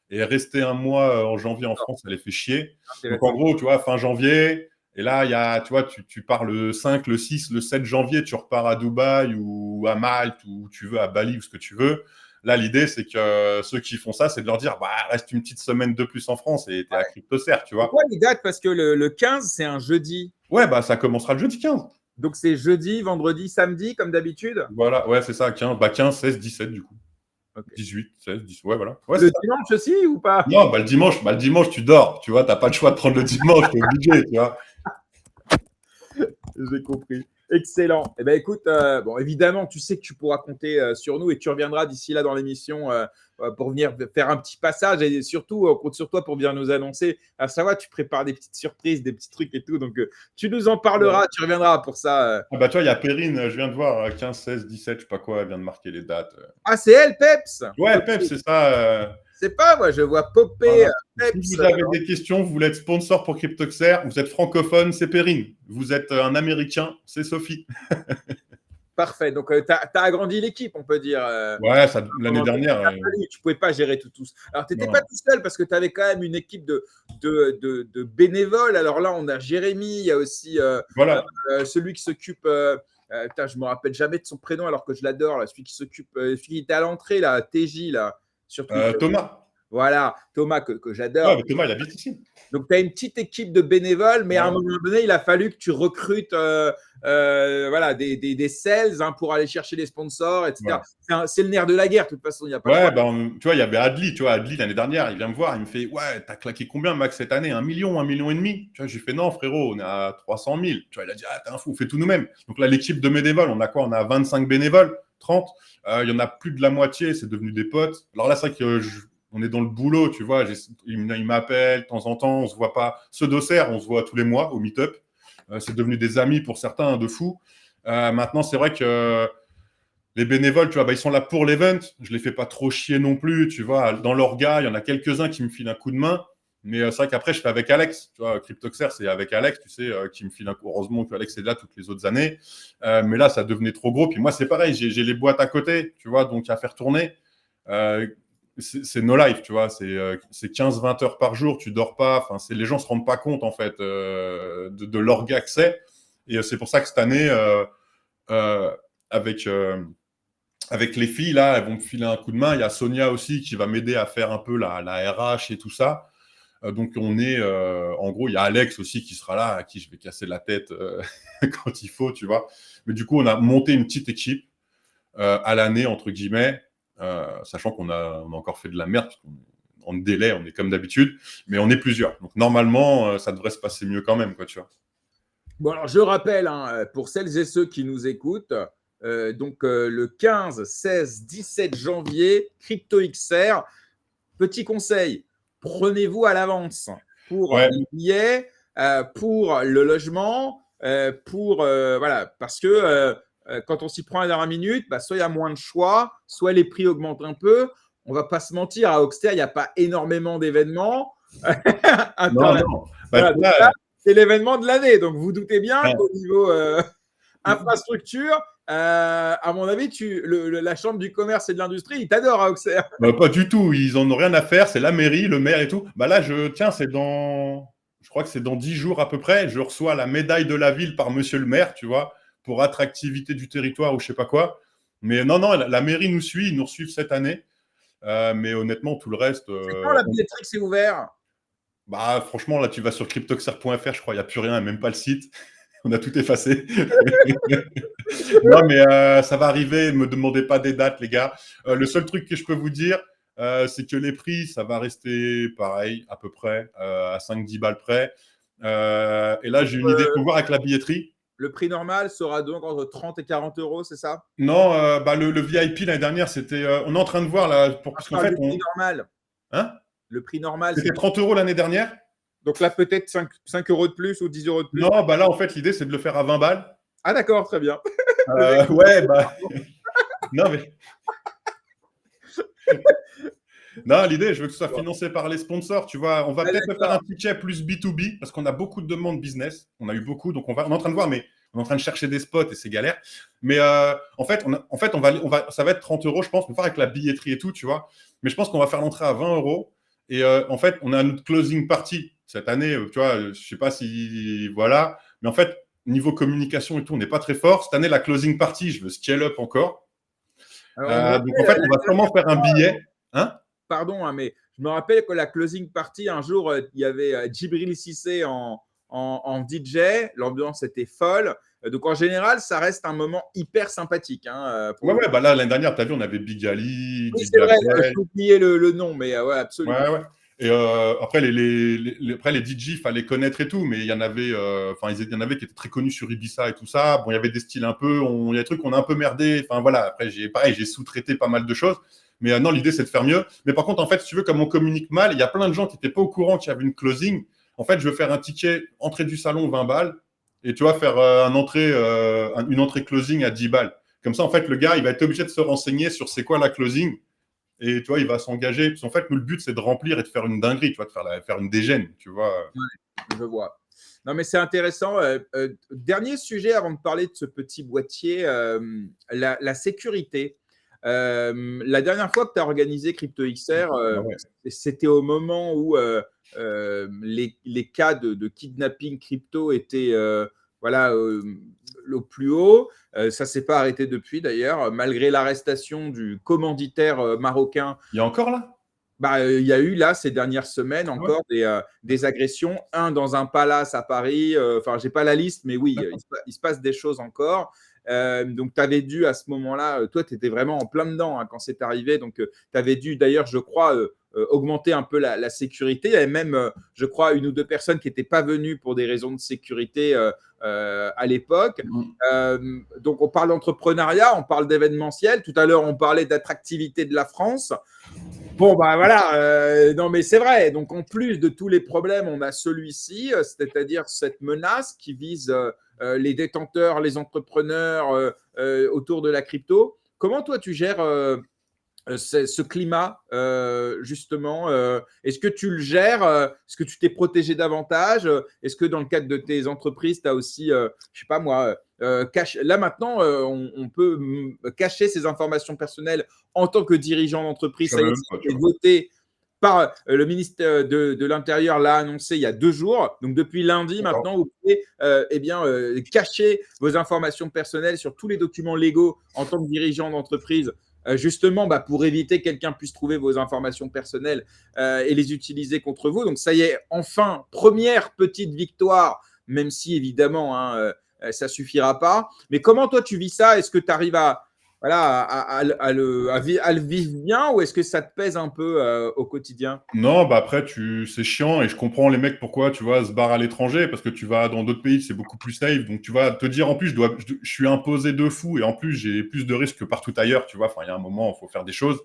Et rester un mois en janvier en France, ça les fait chier. Donc, en gros, tu vois, fin janvier, et là, il y a, tu vois, tu pars le 5, le 6, le 7 janvier, tu repars à Dubaï ou à Malte ou où tu veux, à Bali ou ce que tu veux. Là, l'idée, c'est que ceux qui font ça, c'est de leur dire, reste une petite semaine de plus en France et t'es à CryptoCert, tu vois. Pourquoi les dates? Parce que le 15, c'est un jeudi. Ouais, ça commencera le jeudi 15. Donc, c'est jeudi, vendredi, samedi, comme d'habitude. Voilà, ouais, c'est ça, 15, 15, 16, 17, du coup. Okay. 18, 16, 10, ouais, voilà. Ouais, le dimanche aussi ou pas? Non, le dimanche, tu dors, tu vois, t'as pas le choix de prendre le dimanche, t'es obligé, tu vois. J'ai compris. Excellent. Eh bien, écoute, bon, évidemment, tu sais que tu pourras compter sur nous et tu reviendras d'ici là dans l'émission pour venir faire un petit passage et surtout, on compte sur toi pour venir nous annoncer. À savoir, tu prépares des petites surprises, des petits trucs et tout. Donc, tu nous en parleras, tu reviendras pour ça. Tu vois, il y a Perrine, je viens de voir, 15, 16, 17, je sais pas quoi, elle vient de marquer les dates. Ah, c'est elle, Peps? Ouais, Peps, c'est ça. C'est pas, moi, je vois popper Peps. Si vous avez des questions, vous voulez être sponsor pour Cryptoxer, vous êtes francophone, c'est Perrine. Vous êtes un Américain, c'est Sophie. Parfait. Donc, tu as agrandi l'équipe, on peut dire. Ouais, l'année dernière. Tu ne pouvais pas gérer tout. Alors, tu n'étais pas tout seul parce que tu avais quand même une équipe de bénévoles. Alors là, on a Jérémy, il y a aussi celui qui s'occupe. Je ne me rappelle jamais de son prénom alors que je l'adore. Celui qui s'occupe, celui qui était à l'entrée, là, TJ, là, sur Twitter. Thomas. Voilà, Thomas que j'adore. Ouais, Thomas, il habite ici. Donc, tu as une petite équipe de bénévoles, mais à un moment donné, il a fallu que tu recrutes des sales pour aller chercher les sponsors, etc. Ouais. C'est le nerf de la guerre, de toute façon. Il y a pas tu vois, il y avait Adli, l'année dernière, il vient me voir, il me fait, ouais, t'as claqué combien, Max, cette année? 1 million, 1,5 million? Tu vois, j'ai fait, non, frérot, on est à 300 000. Tu vois, il a dit, t'es un fou, on fait tout nous-mêmes. Donc là, l'équipe de bénévoles, on a quoi? On a 25 bénévoles, 30. Il y en a plus de la moitié, c'est devenu des potes. Alors là, c'est vrai que on est dans le boulot, tu vois. Il m'appelle de temps en temps, on se voit pas. Ceux d'Auxerre, on se voit tous les mois au meet-up. C'est devenu des amis pour certains, de fous. Maintenant, c'est vrai que les bénévoles, tu vois, ils sont là pour l'event. Je les fais pas trop chier non plus, tu vois. Dans l'orga, il y en a quelques-uns qui me filent un coup de main. Mais c'est vrai qu'après, je fais avec Alex. Tu vois, Cryptoxer, c'est avec Alex, tu sais, qui me file un coup. Heureusement que Alex est là toutes les autres années. Mais là, ça devenait trop gros. Puis moi, c'est pareil, j'ai les boîtes à côté, tu vois, donc à faire tourner. C'est no life, tu vois, c'est 15-20 heures par jour, tu dors pas, enfin, les gens se rendent pas compte, en fait, de l'orga que c'est. Et c'est pour ça que cette année, avec les filles, là, elles vont me filer un coup de main. Il y a Sonia aussi qui va m'aider à faire un peu la RH et tout ça. Donc, on est, en gros, il y a Alex aussi qui sera là, à qui je vais casser la tête quand il faut, tu vois. Mais du coup, on a monté une petite équipe à l'année, entre guillemets, sachant qu'on a encore fait de la merde, parce qu'on en délai, on est comme d'habitude, mais on est plusieurs. Donc, normalement, ça devrait se passer mieux quand même, quoi, tu vois. Bon, alors je rappelle, pour celles et ceux qui nous écoutent, le 15, 16, 17 janvier, CryptoXR. Petit conseil, prenez-vous à l'avance pour Ouais. les billets, pour le logement, voilà, parce que quand on s'y prend à la dernière minute, soit il y a moins de choix, soit les prix augmentent un peu. On va pas se mentir, à Auxerre, il n'y a pas énormément d'événements. Non, non. Voilà, donc là, Là, c'est l'événement de l'année. Donc, vous doutez bien ouais. qu'au niveau infrastructure, à mon avis, la Chambre du commerce et de l'industrie, ils t'adorent à Auxerre. Pas du tout. Ils en ont rien à faire. C'est la mairie, le maire et tout. Là, je crois que c'est dans 10 jours à peu près. Je reçois la médaille de la ville par monsieur le maire, tu vois, pour attractivité du territoire ou je sais pas quoi. Mais non, non, la mairie nous suit. Ils nous suivent cette année. Mais honnêtement, tout le reste. C'est quand la billetterie que c'est ouvert? Franchement, là, tu vas sur cryptoxer.fr, je crois, il n'y a plus rien, même pas le site. On a tout effacé. Non, mais ça va arriver. Ne me demandez pas des dates, les gars. Le seul truc que je peux vous dire, c'est que les prix, ça va rester pareil, à peu près, à 5-10 balles près. Et là, j'ai une idée. Il faut voir avec la billetterie. Le prix normal sera donc entre 30 et 40 euros, c'est ça? Non, le VIP l'année dernière, c'était. On est en train de voir là. Parce qu'en fait, le prix normal. Hein? Le prix normal, c'était 30 euros l'année dernière. Donc là, peut-être 5 euros de plus ou 10 euros de plus. Non, là, en fait, l'idée, c'est de le faire à 20 balles. Ah, d'accord, très bien. Ouais, non, mais. Non, l'idée, je veux que ce soit financé par les sponsors, tu vois. On va peut-être faire un ticket plus B2B parce qu'on a beaucoup de demandes business. On a eu beaucoup, donc on est en train de voir, mais on est en train de chercher des spots et c'est galère. Mais en fait, ça va être 30 euros, je pense. On va faire avec la billetterie et tout, tu vois. Mais je pense qu'on va faire l'entrée à 20 euros. Et en fait, on a notre closing party cette année, tu vois. Je sais pas si. Voilà. Mais en fait, niveau communication et tout, on n'est pas très fort. Cette année, la closing party, je veux scale up encore. Donc en fait, on va sûrement faire un billet. Hein? Pardon, mais je me rappelle que la closing party, un jour, il y avait Djibril Cissé en DJ. L'ambiance était folle. Donc, en général, ça reste un moment hyper sympathique. Là, l'année dernière, tu as vu, on avait Big Ali. Oui, c'est vrai, j'ai oublié le nom, mais ouais, absolument. Ouais. Et après, les DJ, il fallait connaître et tout, mais il y en avait, il y en avait qui étaient très connus sur Ibiza et tout ça. Bon, il y avait des styles un peu, il y a des trucs qu'on a un peu merdé. Enfin, voilà. Après, j'ai sous-traité pas mal de choses. Mais non, l'idée, c'est de faire mieux. Mais par contre, en fait, si tu veux, comme on communique mal, il y a plein de gens qui n'étaient pas au courant qu'il y avait une closing. En fait, je veux faire un ticket entrée du salon 20 balles et tu vois, faire une entrée closing à 10 balles. Comme ça, en fait, le gars, il va être obligé de se renseigner sur c'est quoi la closing et tu vois, il va s'engager. Parce qu'en fait, nous, le but, c'est de remplir et de faire une dinguerie, tu vois, de faire une dégène, tu vois. Ouais, je vois. Non, mais c'est intéressant. Dernier sujet avant de parler de ce petit boîtier, la sécurité. La dernière fois que tu as organisé CryptoXR, c'était au moment où les cas de kidnapping crypto étaient au plus haut. Ça ne s'est pas arrêté depuis d'ailleurs, malgré l'arrestation du commanditaire marocain. Il y a encore là? Il y a eu là ces dernières semaines encore des agressions, dans un palace à Paris. Enfin, j'ai pas la liste, mais oui, il se passe des choses encore. Donc, tu avais dû à ce moment-là, toi, tu étais vraiment en plein dedans quand c'est arrivé. Donc, tu avais dû d'ailleurs, je crois, augmenter un peu la sécurité. Il y avait même, je crois, une ou deux personnes qui n'étaient pas venues pour des raisons de sécurité à l'époque. Donc, on parle d'entrepreneuriat, on parle d'événementiel. Tout à l'heure, on parlait d'attractivité de la France. Bon, voilà, non, mais c'est vrai. Donc, en plus de tous les problèmes, on a celui-ci, c'est-à-dire cette menace qui vise les détenteurs, les entrepreneurs autour de la crypto. Comment toi, tu gères ce climat, justement? Est-ce que tu le gères? Est-ce que tu t'es protégé davantage? Est-ce que dans le cadre de tes entreprises, tu as aussi, je sais pas moi, là maintenant, on peut cacher ses informations personnelles en tant que dirigeant d'entreprise. Ça y est, c'est voté par le ministère de l'Intérieur, l'a annoncé il y a 2 jours. Donc, depuis lundi, maintenant, vous pouvez cacher vos informations personnelles sur tous les documents légaux en tant que dirigeant d'entreprise justement pour éviter que quelqu'un puisse trouver vos informations personnelles et les utiliser contre vous. Donc ça y est, enfin, première petite victoire, même si évidemment, ça suffira pas. Mais comment toi tu vis ça? Est-ce que tu arrives à le vivre bien, ou est-ce que ça te pèse un peu au quotidien? Non, bah après, c'est chiant et je comprends les mecs pourquoi, tu vois, se barrent à l'étranger parce que tu vas dans d'autres pays, c'est beaucoup plus safe. Donc, tu vas te dire, en plus, je suis imposé de fou et en plus, j'ai plus de risques que partout ailleurs, tu vois. Enfin, il y a un moment, il faut faire des choses.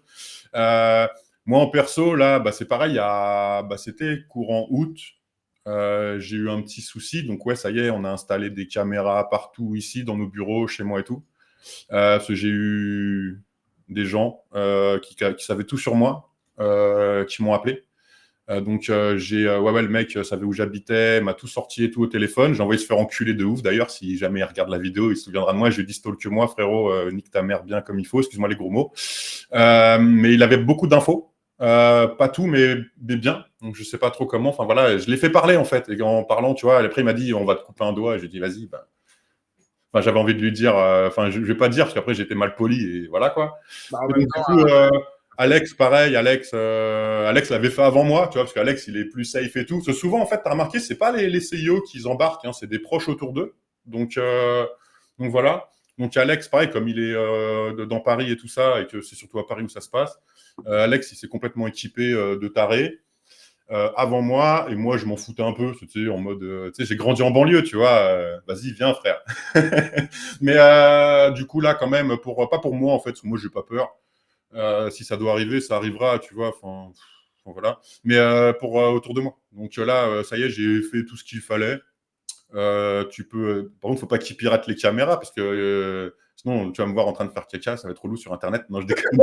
Euh, Moi, en perso, là, c'est pareil, c'était courant août. J'ai eu un petit souci. Donc, ouais, ça y est, on a installé des caméras partout ici, dans nos bureaux, chez moi et tout. Parce que j'ai eu des gens qui savaient tout sur moi, qui m'ont appelé. Donc, le mec savait où j'habitais, m'a tout sorti et tout au téléphone. J'ai envoyé se faire enculer de ouf. D'ailleurs, si jamais il regarde la vidéo, il se souviendra de moi. Je lui ai dit stalk-moi, frérot, nique ta mère bien comme il faut. Excuse-moi les gros mots. Mais il avait beaucoup d'infos. Pas tout, mais bien. Donc, je sais pas trop comment. Enfin, voilà, je l'ai fait parler, en fait. Et en parlant, tu vois, après, il m'a dit, on va te couper un doigt. Et j'ai dit, vas-y, Enfin, j'avais envie de lui dire, je vais pas dire parce qu'après j'étais mal poli et voilà quoi. En Et même donc, du temps, coup, Alex, pareil, Alex l'avait fait avant moi, tu vois, parce qu'Alex il est plus safe et tout. Parce que souvent, en fait, t'as remarqué, c'est pas les CIO qui embarquent, hein, c'est des proches autour d'eux. Donc voilà. Donc Alex, pareil, comme il est dans Paris et tout ça, et que c'est surtout à Paris où ça se passe, Alex il s'est complètement équipé de tarés. Avant moi, et moi je m'en foutais un peu, tu sais, en mode, tu sais, j'ai grandi en banlieue, tu vois, vas-y, viens frère. Mais du coup là, quand même, pas pour moi en fait, parce que moi j'ai pas peur. Si ça doit arriver, ça arrivera, tu vois, enfin voilà. Mais pour autour de moi. Donc là, ça y est, j'ai fait tout ce qu'il fallait. Par contre, faut pas qu'ils piratent les caméras parce que sinon, tu vas me voir en train de faire caca, ça va être relou sur Internet. Non, je déconne.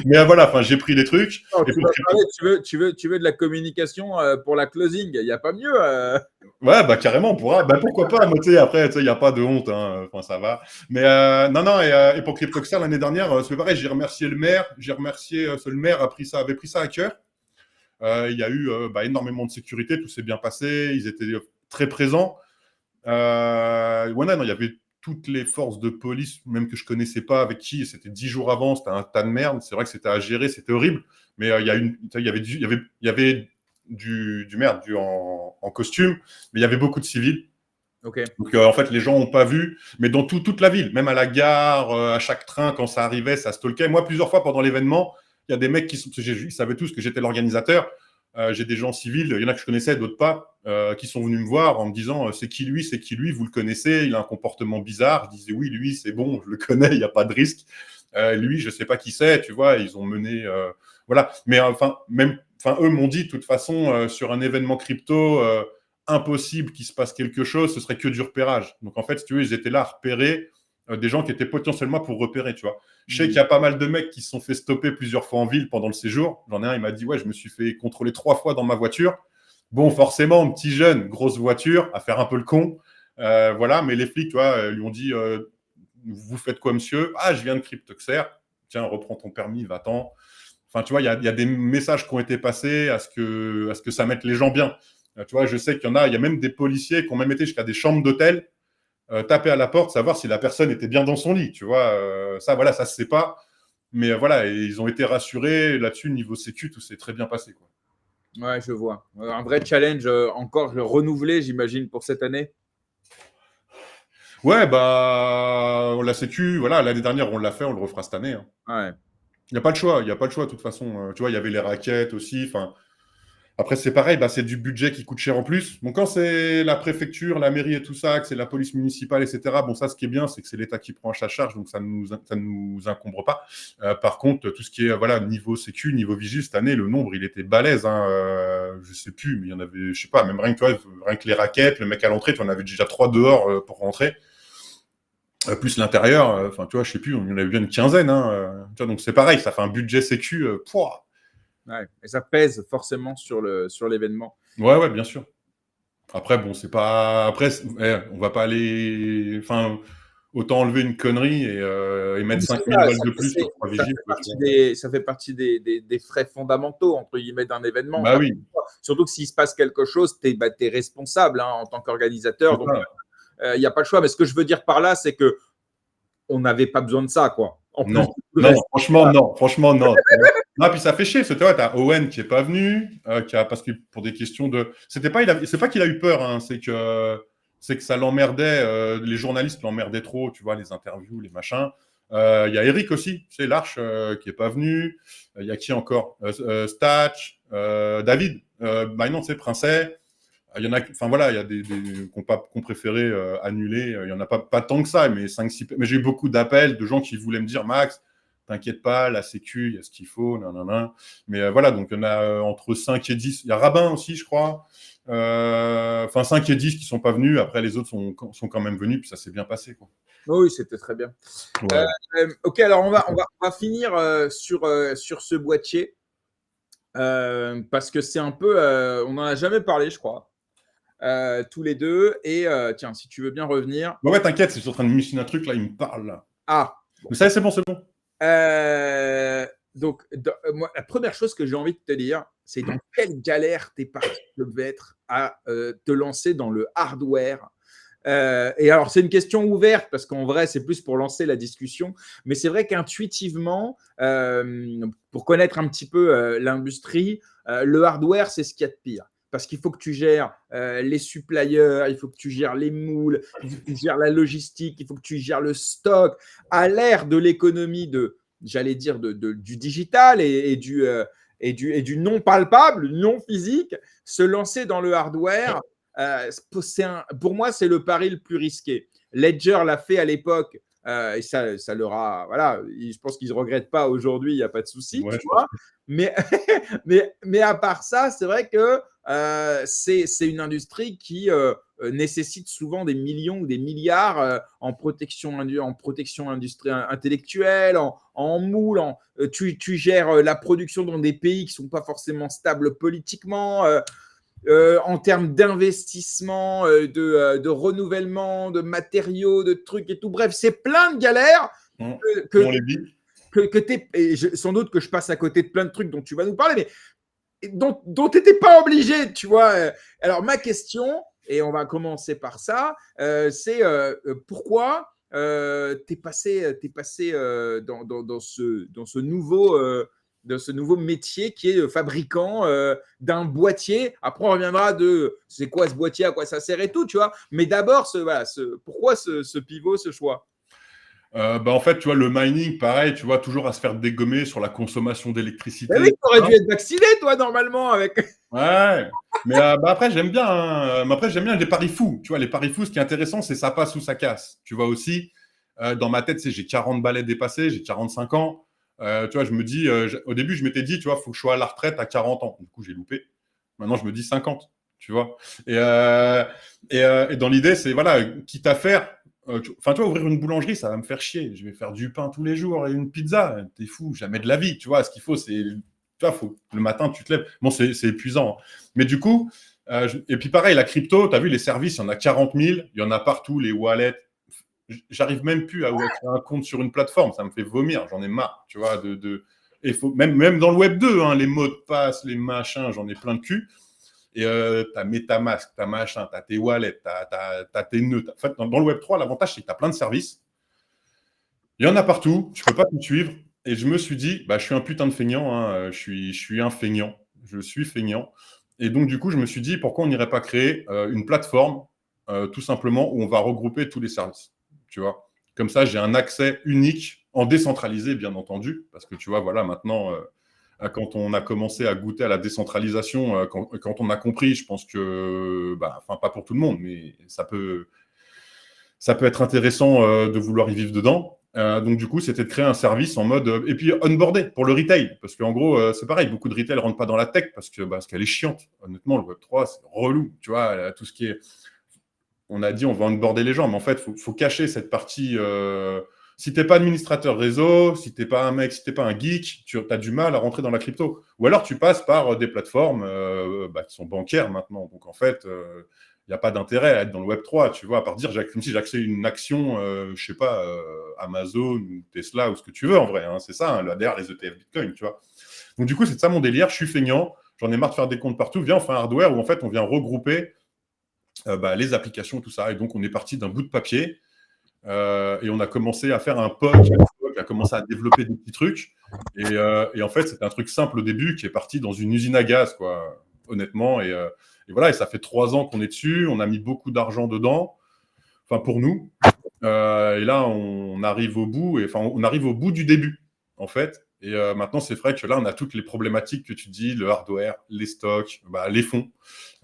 Mais voilà, enfin, j'ai pris les trucs. non, Et tu pour vas parler, tu veux de la communication pour la closing. Il n'y a pas mieux. Ouais, carrément, on pourra. Pourquoi pas, mais tu sais, après, tu sais, il n'y a pas de honte, hein. Enfin, ça va. Mais non, et pour CryptoXer, l'année dernière, c'est pareil, j'ai remercié le maire. J'ai remercié, le maire avait pris ça à cœur. Il y a eu énormément de sécurité, tout s'est bien passé, ils étaient très présents. Non, il y avait toutes les forces de police, même que je connaissais pas, avec qui, c'était 10 jours avant, c'était un tas de merde. C'est vrai que c'était à gérer, c'était horrible. Mais il y avait du merde en costume, mais il y avait beaucoup de civils. Ok. Donc en fait, les gens n'ont pas vu, mais dans toute la ville, même à la gare, à chaque train, quand ça arrivait, ça stalkait. Moi, plusieurs fois pendant l'événement, il y a des mecs ils savaient tous que j'étais l'organisateur. J'ai des gens civils, il y en a que je connaissais, d'autres pas, qui sont venus me voir en me disant c'est qui lui, vous le connaissez, il a un comportement bizarre. Je disais oui, lui, c'est bon, je le connais, il n'y a pas de risque. Lui, je ne sais pas qui c'est, tu vois, ils ont mené. Voilà. Mais eux m'ont dit, de toute façon, sur un événement crypto, impossible qu'il se passe quelque chose, ce serait que du repérage. Donc en fait, si tu veux, ils étaient là à repérer des gens qui étaient potentiellement pour repérer, tu vois. Je sais qu'il y a pas mal de mecs qui se sont fait stopper plusieurs fois en ville pendant le séjour. J'en ai un, il m'a dit, ouais, je me suis fait contrôler 3 fois dans ma voiture. Bon, forcément, petit jeune, grosse voiture, à faire un peu le con. Voilà, mais les flics, tu vois, lui ont dit, vous faites quoi, monsieur? Ah, je viens de CryptoXer. Tiens, reprends ton permis, va-t'en. Enfin, tu vois, il y a des messages qui ont été passés à ce que ça mette les gens bien. Tu vois, je sais qu'il y a même des policiers qui ont même été jusqu'à des chambres d'hôtel, taper à la porte, savoir si la personne était bien dans son lit. Tu vois, ça se sait pas. Mais voilà, et ils ont été rassurés là-dessus, niveau sécu, tout s'est très bien passé, quoi. Ouais, je vois. Un vrai challenge encore renouvelé, j'imagine, pour cette année. Ouais, la sécu, voilà, l'année dernière, on l'a fait, on le refera cette année, hein. Ouais. Il n'y a pas le choix, il n'y a pas le choix, de toute façon. Tu vois, il y avait les raquettes aussi. Enfin, après, c'est pareil, c'est du budget qui coûte cher en plus. Bon, quand c'est la préfecture, la mairie et tout ça, que c'est la police municipale, etc., bon, ça, ce qui est bien, c'est que c'est l'État qui prend à sa charge, donc ça ne nous incombre pas. Par contre, tout ce qui est niveau sécu, niveau vigile, cette année, le nombre, il était balèze. Hein, je sais plus, mais il y en avait, je sais pas, même rien que les raquettes, le mec à l'entrée, tu en avais déjà 3 dehors pour rentrer. Plus l'intérieur, enfin, tu vois, je sais plus, on y en avait bien une quinzaine. Hein, tu vois, donc c'est pareil, ça fait un budget sécu. Ouais. Et ça pèse forcément sur l'événement. Ouais, bien sûr. Après, bon, c'est pas. Après, on va pas aller. Enfin, autant enlever une connerie et mettre 5000 balles de plus sur 3 vigiles. Ça fait partie des frais fondamentaux, entre guillemets, d'un événement. Bah oui. Surtout que s'il se passe quelque chose, tu es responsable en tant qu'organisateur. Donc, il n'y a pas le choix. Mais ce que je veux dire par là, c'est qu'on n'avait pas besoin de ça, quoi. En plus Non, du non, reste. franchement, non. Non, puis ça fait chier, parce que tu vois, t'as Owen qui est pas venu, parce que pour des questions de. C'est pas qu'il a eu peur, hein, c'est que ça l'emmerdait, les journalistes l'emmerdaient trop, tu vois, les interviews, les machins. Il y a Eric aussi, tu sais, l'Arche, qui est pas venu. Il y a qui encore Statch, David, bah non, c'est Princet. Il y en a, enfin voilà, il y a des qu'on préféré annuler. Il y en a pas tant que ça, mais 5-6. Mais j'ai eu beaucoup d'appels de gens qui voulaient me dire, Max, t'inquiète pas, la sécu, il y a ce qu'il faut, nanana. Mais voilà, donc il y en a entre 5 et 10. Il y a Rabin aussi, je crois. Enfin, 5 et 10 qui sont pas venus. Après, les autres sont quand même venus, puis ça s'est bien passé, quoi. Oui, c'était très bien. Ouais. Ok, alors on va finir sur ce boîtier. Parce que c'est un peu. On n'en a jamais parlé, je crois. Tous les deux. Et tiens, si tu veux bien revenir. Ouais, t'inquiète, je suis en train de machiner un truc, là, il me parle, là. Ah, Mais ça, c'est bon, c'est bon. donc, moi, la première chose que j'ai envie de te dire, c'est dans quelle galère t'es parti devais être à te lancer dans le hardware. Et alors, c'est une question ouverte parce qu'en vrai, c'est plus pour lancer la discussion. Mais c'est vrai qu'intuitivement, pour connaître un petit peu l'industrie, le hardware, c'est ce qu'il y a de pire. Parce qu'il faut que tu gères les suppliers, il faut que tu gères les moules, il faut que tu gères la logistique, il faut que tu gères le stock. À l'ère de l'économie j'allais dire, du digital et du non palpable, non physique, se lancer dans le hardware, pour moi, c'est le pari le plus risqué. Ledger l'a fait à l'époque. Et ça leur a. Voilà, je pense qu'ils ne regrettent pas aujourd'hui, il n'y a pas de souci, Ouais, tu vois. Mais, mais à part ça, c'est vrai que c'est une industrie qui nécessite souvent des millions ou des milliards en protection intellectuelle, en moule. Tu gères la production dans des pays qui ne sont pas forcément stables politiquement. En termes d'investissement, de renouvellement, de matériaux, de trucs et tout. Bref, c'est plein de galères on les dit. sans doute que je passe à côté de plein de trucs dont tu vas nous parler, mais dont tu n'étais pas obligé, tu vois. Alors, ma question, et on va commencer par ça, c'est pourquoi tu es passé dans ce nouveau métier qui est fabricant d'un boîtier. Après, on reviendra de c'est quoi ce boîtier, à quoi ça sert et tout, tu vois. Mais d'abord, pourquoi ce pivot, ce choix? Bah en fait, tu vois, le mining, pareil, tu vois, toujours à se faire dégommer sur la consommation d'électricité. Ben oui, tu aurais dû être vacciné, toi, normalement, avec. Ouais, mais bah après, j'aime bien, hein. Mais après, j'aime bien les paris fous. Tu vois, les paris fous, ce qui est intéressant, c'est ça passe ou ça casse. Tu vois aussi, dans ma tête, j'ai 40 balais dépassés, j'ai 45 ans. Tu vois, je me dis, au début, je m'étais dit, tu vois, il faut que je sois à la retraite à 40 ans. Du coup, j'ai loupé. Maintenant, je me dis 50, tu vois. Et dans l'idée, c'est, voilà, quitte à faire. Enfin, tu vois, ouvrir une boulangerie, ça va me faire chier. Je vais faire du pain tous les jours et une pizza. T'es fou, jamais de la vie. Tu vois, ce qu'il faut, c'est. Tu vois, le matin, tu te lèves. Bon, c'est épuisant. Mais du coup, et puis pareil, la crypto, tu as vu, les services, il y en a 40 000. Il y en a partout, les wallets. J'arrive même plus à créer un compte sur une plateforme. Ça me fait vomir. J'en ai marre, tu vois. Et même dans le Web 2, hein, les mots de passe, les machins, j'en ai plein de cul. Et t'as MetaMask, t'as machin, t'as tes wallets, t'as tes nœuds. En fait, dans le Web 3, l'avantage, c'est que t'as plein de services. Il y en a partout, je peux pas tout suivre. Et je me suis dit, bah, je suis un putain de feignant, hein, je suis un feignant. Je suis feignant. Et donc, du coup, je me suis dit, pourquoi on n'irait pas créer une plateforme, tout simplement, où on va regrouper tous les services. Tu vois. Comme ça, j'ai un accès unique, en décentralisé, bien entendu. Parce que tu vois, voilà, maintenant, quand on a commencé à goûter à la décentralisation, quand on a compris, je pense que, bah, enfin, pas pour tout le monde, mais ça peut être intéressant de vouloir y vivre dedans. Donc, du coup, c'était de créer un service en mode. Et puis, onboarder pour le retail. Parce qu'en gros, c'est pareil, beaucoup de retail ne rentrent pas dans la tech parce qu'elle est chiante. Honnêtement, le Web3, c'est relou. Tu vois, tout ce qui est. On a dit, on va onboarder les gens, mais en fait, il faut cacher cette partie. Si tu n'es pas administrateur réseau, si tu n'es pas un mec, si tu n'es pas un geek, tu as du mal à rentrer dans la crypto. Ou alors, tu passes par des plateformes qui sont bancaires maintenant. Donc, en fait. Il n'y a pas d'intérêt à être dans le Web3, tu vois, à part dire, comme si j'accès une action, je sais pas, Amazon ou Tesla ou ce que tu veux en vrai, hein, c'est ça, hein, derrière les ETF Bitcoin, tu vois. Donc du coup, c'est ça mon délire, je suis feignant, j'en ai marre de faire des comptes partout, viens, on fait un hardware où en fait, on vient regrouper les applications, tout ça, et donc on est parti d'un bout de papier, et on a commencé à faire un POC a commencé à développer des petits trucs. Et en fait, c'était un truc simple au début qui est parti dans une usine à gaz, quoi, honnêtement. Et voilà, et ça fait 3 ans qu'on est dessus. On a mis beaucoup d'argent dedans, enfin pour nous. Et là, on arrive au bout, on arrive au bout du début, en fait. Et maintenant, c'est vrai que là, on a toutes les problématiques que tu dis, le hardware, les stocks, les fonds.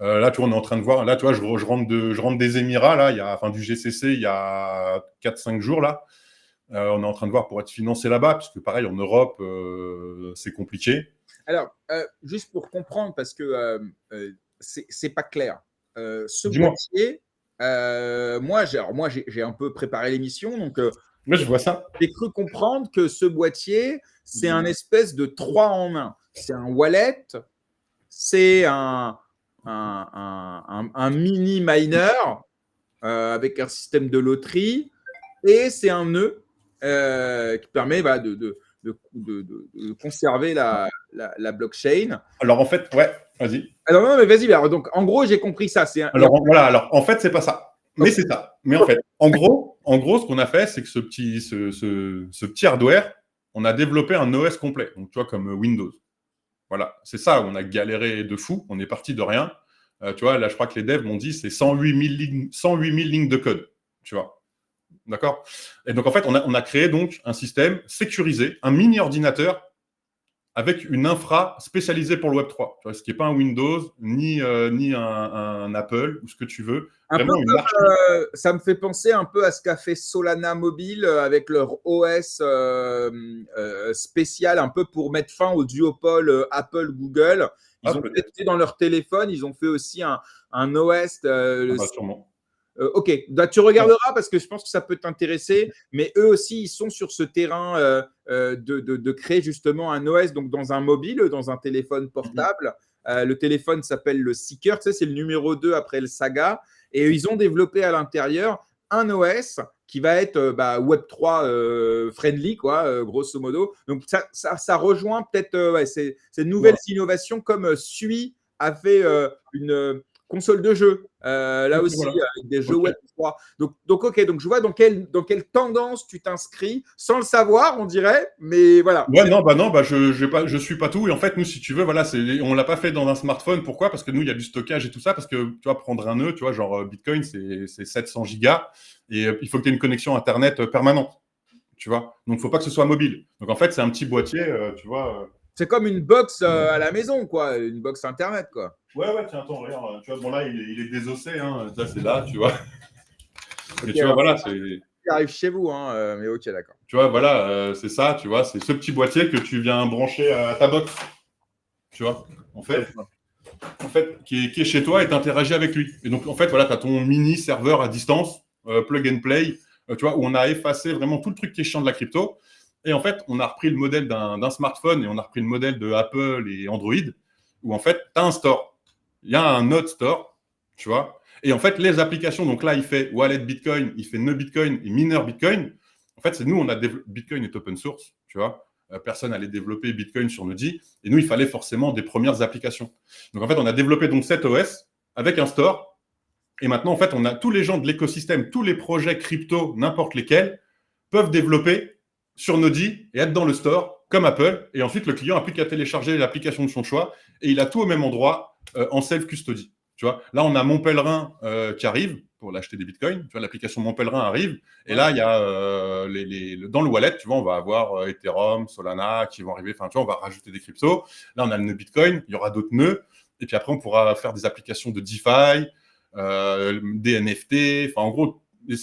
Là, tu vois, on est en train de voir. Là, tu vois, je rentre des Émirats, là, du GCC, il y a 4-5 jours, là. On est en train de voir pour être financé là-bas, puisque pareil, en Europe, c'est compliqué. Alors, juste pour comprendre, parce que c'est pas clair. Ce Dis-moi. boîtier, moi, j'ai un peu préparé l'émission, donc Là, je vois ça. j'ai cru comprendre que ce boîtier, c'est un espèce de 3 en 1. C'est un wallet, c'est un mini miner avec un système de loterie, et c'est un nœud qui permet de conserver la blockchain. Alors, en fait, ouais, vas-y. Alors, non, mais vas-y. Alors, donc, en gros, j'ai compris ça. Alors, en fait, c'est pas ça. Mais c'est ça. Mais en fait, en gros, ce qu'on a fait, c'est que ce petit hardware, on a développé un OS complet. Donc, tu vois, comme Windows. Voilà. C'est ça où on a galéré de fou. On est parti de rien. Tu vois, là, je crois que les devs m'ont dit, c'est 108 000 lignes de code. Tu vois. D'accord? Et donc, en fait, on a créé donc un système sécurisé, un mini ordinateur avec une infra spécialisée pour le Web3. Tu vois, ce qui n'est pas un Windows, ni un Apple, ou ce que tu veux. Vraiment une marche. Ça me fait penser un peu à ce qu'a fait Solana Mobile avec leur OS spécial, un peu pour mettre fin au duopole Apple-Google. Ils ont fait dans leur téléphone, ils ont fait aussi un OS. Sûrement. Ok, tu regarderas parce que je pense que ça peut t'intéresser, mais eux aussi, ils sont sur ce terrain de créer justement un OS donc dans un mobile, dans un téléphone portable. Le téléphone s'appelle le Seeker, tu sais, c'est le numéro 2 après le Saga, et ils ont développé à l'intérieur un OS qui va être Web3 friendly, quoi, grosso modo. Donc ça rejoint peut-être ces nouvelles innovations comme Sui a fait une console de jeu, là aussi, avec des jeux Web3. Donc, ok, donc je vois dans quelle tendance tu t'inscris, sans le savoir, on dirait, mais voilà. Ouais, je suis pas tout. Et en fait, nous, si tu veux, voilà, on l'a pas fait dans un smartphone. Pourquoi? Parce que nous, il y a du stockage et tout ça. Parce que, tu vois, prendre un nœud, tu vois, genre Bitcoin, c'est 700 gigas. Et il faut que tu aies une connexion Internet permanente. Tu vois? Donc, il faut pas que ce soit mobile. Donc, en fait, c'est un petit boîtier, tu vois. C'est comme une box à la maison, quoi, une box Internet, quoi. Ouais, tiens, attends, regarde. Tu vois, bon, là, il est désossé, hein. Ça, c'est là, tu vois. Okay, et tu vois, voilà, c'est. Il arrive chez vous, hein, mais ok, d'accord. Tu vois, voilà, c'est ça, tu vois, c'est ce petit boîtier que tu viens brancher à ta box. Tu vois, en fait, qui est chez toi et tu interagis avec lui. Et donc, en fait, voilà, tu as ton mini serveur à distance, plug and play, tu vois, où on a effacé vraiment tout le truc qui est chiant de la crypto. Et en fait, on a repris le modèle d'un smartphone et on a repris le modèle de Apple et Android, où en fait, tu as un store. Il y a un node store, tu vois. Et en fait, les applications, donc là, il fait wallet Bitcoin, il fait nœud Bitcoin et mineur Bitcoin. En fait, c'est nous, Bitcoin est open source, tu vois. Personne n'allait développer Bitcoin sur Nodi. Et nous, il fallait forcément des premières applications. Donc, en fait, on a développé donc cet OS avec un store. Et maintenant, en fait, on a tous les gens de l'écosystème, tous les projets crypto, n'importe lesquels, peuvent développer sur Nodi et être dans le store, comme Apple. Et ensuite, le client n'a plus qu'à télécharger l'application de son choix. Et il a tout au même endroit en self-custody. Tu vois, là, on a Mon Pèlerin qui arrive pour l'acheter des bitcoins. Tu vois, l'application Mon Pèlerin arrive. Et là, il y a dans le wallet, tu vois, on va avoir Ethereum, Solana qui vont arriver. Enfin, tu vois, on va rajouter des cryptos. Là, on a le nœud Bitcoin. Il y aura d'autres nœuds. Et puis après, on pourra faire des applications de DeFi, des NFT. Enfin, en gros, tu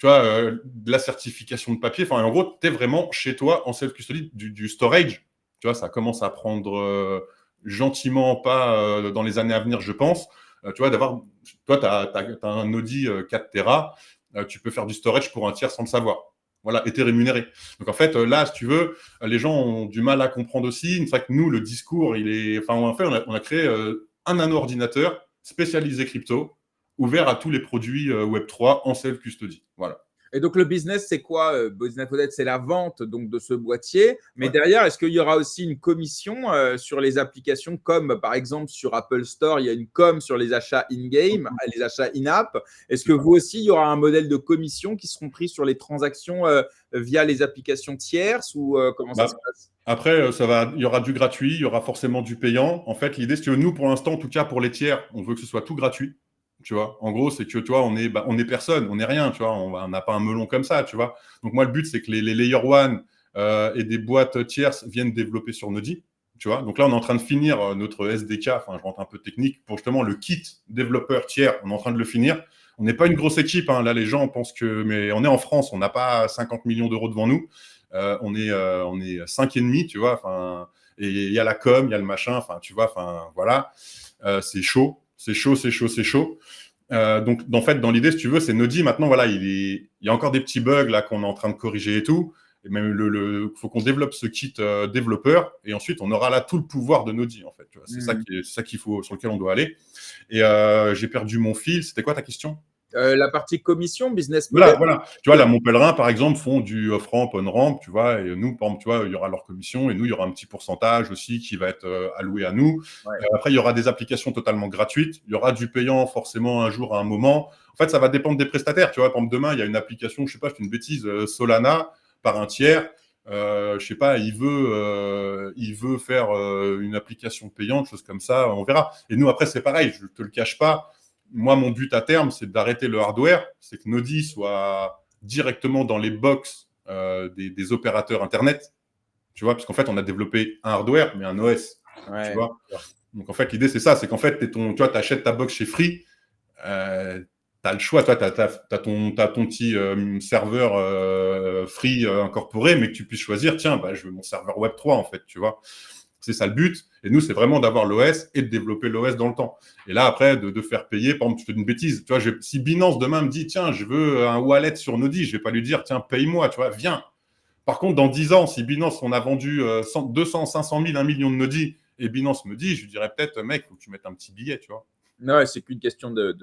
vois, de la certification de papier. Enfin, en gros, tu es vraiment chez toi en self-custody du storage. Tu vois, ça commence à prendre gentiment pas dans les années à venir, je pense. Tu vois, toi, tu as un Audi 4 Tera, tu peux faire du storage pour un tiers sans le savoir. Voilà, et tu es rémunéré. Donc en fait, là, si tu veux, les gens ont du mal à comprendre aussi. C'est vrai que nous, le discours, il est. Enfin, en fait, on a créé un nano-ordinateur spécialisé crypto, ouvert à tous les produits Web3 en self-custody. Voilà. Et donc, le business, c'est quoi? Business model, c'est la vente donc, de ce boîtier. Mais Ouais. derrière, est-ce qu'il y aura aussi une commission sur les applications comme, par exemple, sur Apple Store, il y a une com sur les achats in-game, les achats in-app. Est-ce que vous aussi, il y aura un modèle de commission qui seront pris sur les transactions via les applications tierces ou comment ça se Bah, passe? après, il y aura du gratuit, il y aura forcément du payant. En fait, l'idée, c'est que nous, pour l'instant, en tout cas pour les tiers, on veut que ce soit tout gratuit. Tu vois, en gros, c'est que tu vois, on est personne, on n'est rien, tu vois, on n'a pas un melon comme ça, tu vois. Donc moi, le but, c'est que les layer one et des boîtes tierces viennent développer sur Nodi, tu vois. Donc là, on est en train de finir notre SDK, enfin, je rentre un peu technique, pour justement le kit développeur tiers, on est en train de le finir. On n'est pas une grosse équipe, hein. Là, les gens pensent que, mais on est en France, on n'a pas 50 millions d'euros devant nous. On est 5,5, tu vois. Enfin, et il y a la com, il y a le machin. Enfin, tu vois. Enfin, voilà. C'est chaud, c'est chaud, c'est chaud, c'est chaud. Donc, en fait, dans l'idée, si tu veux, c'est Nodi. Maintenant, voilà, il y a encore des petits bugs là qu'on est en train de corriger et tout. Et même faut qu'on développe ce kit développeur. Et ensuite, on aura là tout le pouvoir de Nodi, en fait. Tu vois, c'est ça qu'il faut, sur lequel on doit aller. Et j'ai perdu mon fil. C'était quoi ta question? La partie commission, business model. Voilà. Tu vois, là, Mon Pèlerin, par exemple, font du off-ramp, on-ramp, tu vois, et nous, par exemple, tu vois, il y aura leur commission, et nous, il y aura un petit pourcentage aussi qui va être alloué à nous. Ouais. Après, il y aura des applications totalement gratuites, il y aura du payant forcément un jour à un moment. En fait, ça va dépendre des prestataires, tu vois. Par exemple, demain, il y a une application, je sais pas, je fais une bêtise, Solana, par un tiers. Je sais pas, il veut faire une application payante, chose comme ça, on verra. Et nous, après, c'est pareil, je te le cache pas. Moi, mon but à terme, c'est d'arrêter le hardware, c'est que Nodi soit directement dans les box des opérateurs Internet, tu vois, parce qu'en fait, on a développé un hardware, mais un OS, tu Ouais. vois. Donc, en fait, l'idée, c'est ça, c'est qu'en fait, tu achètes ta box chez Free, tu as le choix, toi, tu as ton petit serveur Free incorporé, mais que tu puisses choisir, tiens, bah, je veux mon serveur Web3, en fait, tu vois. C'est ça le but. Et nous, c'est vraiment d'avoir l'OS et de développer l'OS dans le temps. Et là, après, de faire payer, par exemple, je te dis une bêtise. Tu vois, si Binance demain me dit, tiens, je veux un wallet sur Nodi, je ne vais pas lui dire, tiens, paye-moi, tu vois, viens. Par contre, dans 10 ans, si Binance, on a vendu 200, 500 000, 1 million de Nodi, et Binance me dit, je lui dirais peut-être, mec, il faut que tu mettes un petit billet, tu vois. Non, c'est qu'une question de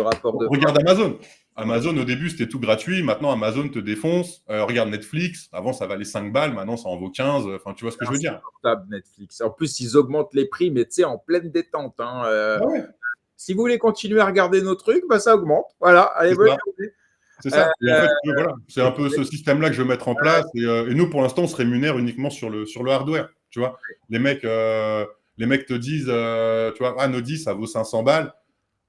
rapport de Regarde Amazon. force. Amazon, au début, c'était tout gratuit. Maintenant, Amazon te défonce. Regarde Netflix. Avant, ça valait 5 balles. Maintenant, ça en vaut 15. Enfin, tu vois ce que je veux dire. Insupportable, Netflix. En plus, ils augmentent les prix, mais tu sais, en pleine détente. Hein. Ah ouais, Si vous voulez continuer à regarder nos trucs, bah, ça augmente. Voilà, allez, c'est bonne ça. journée. C'est Euh, ça. Et en fait, voilà, c'est un peu ce système-là que je veux mettre en place. Et nous, pour l'instant, on se rémunère uniquement sur le hardware. Tu vois, les mecs, te disent, tu vois, ah, Nodi, ça vaut 500 balles.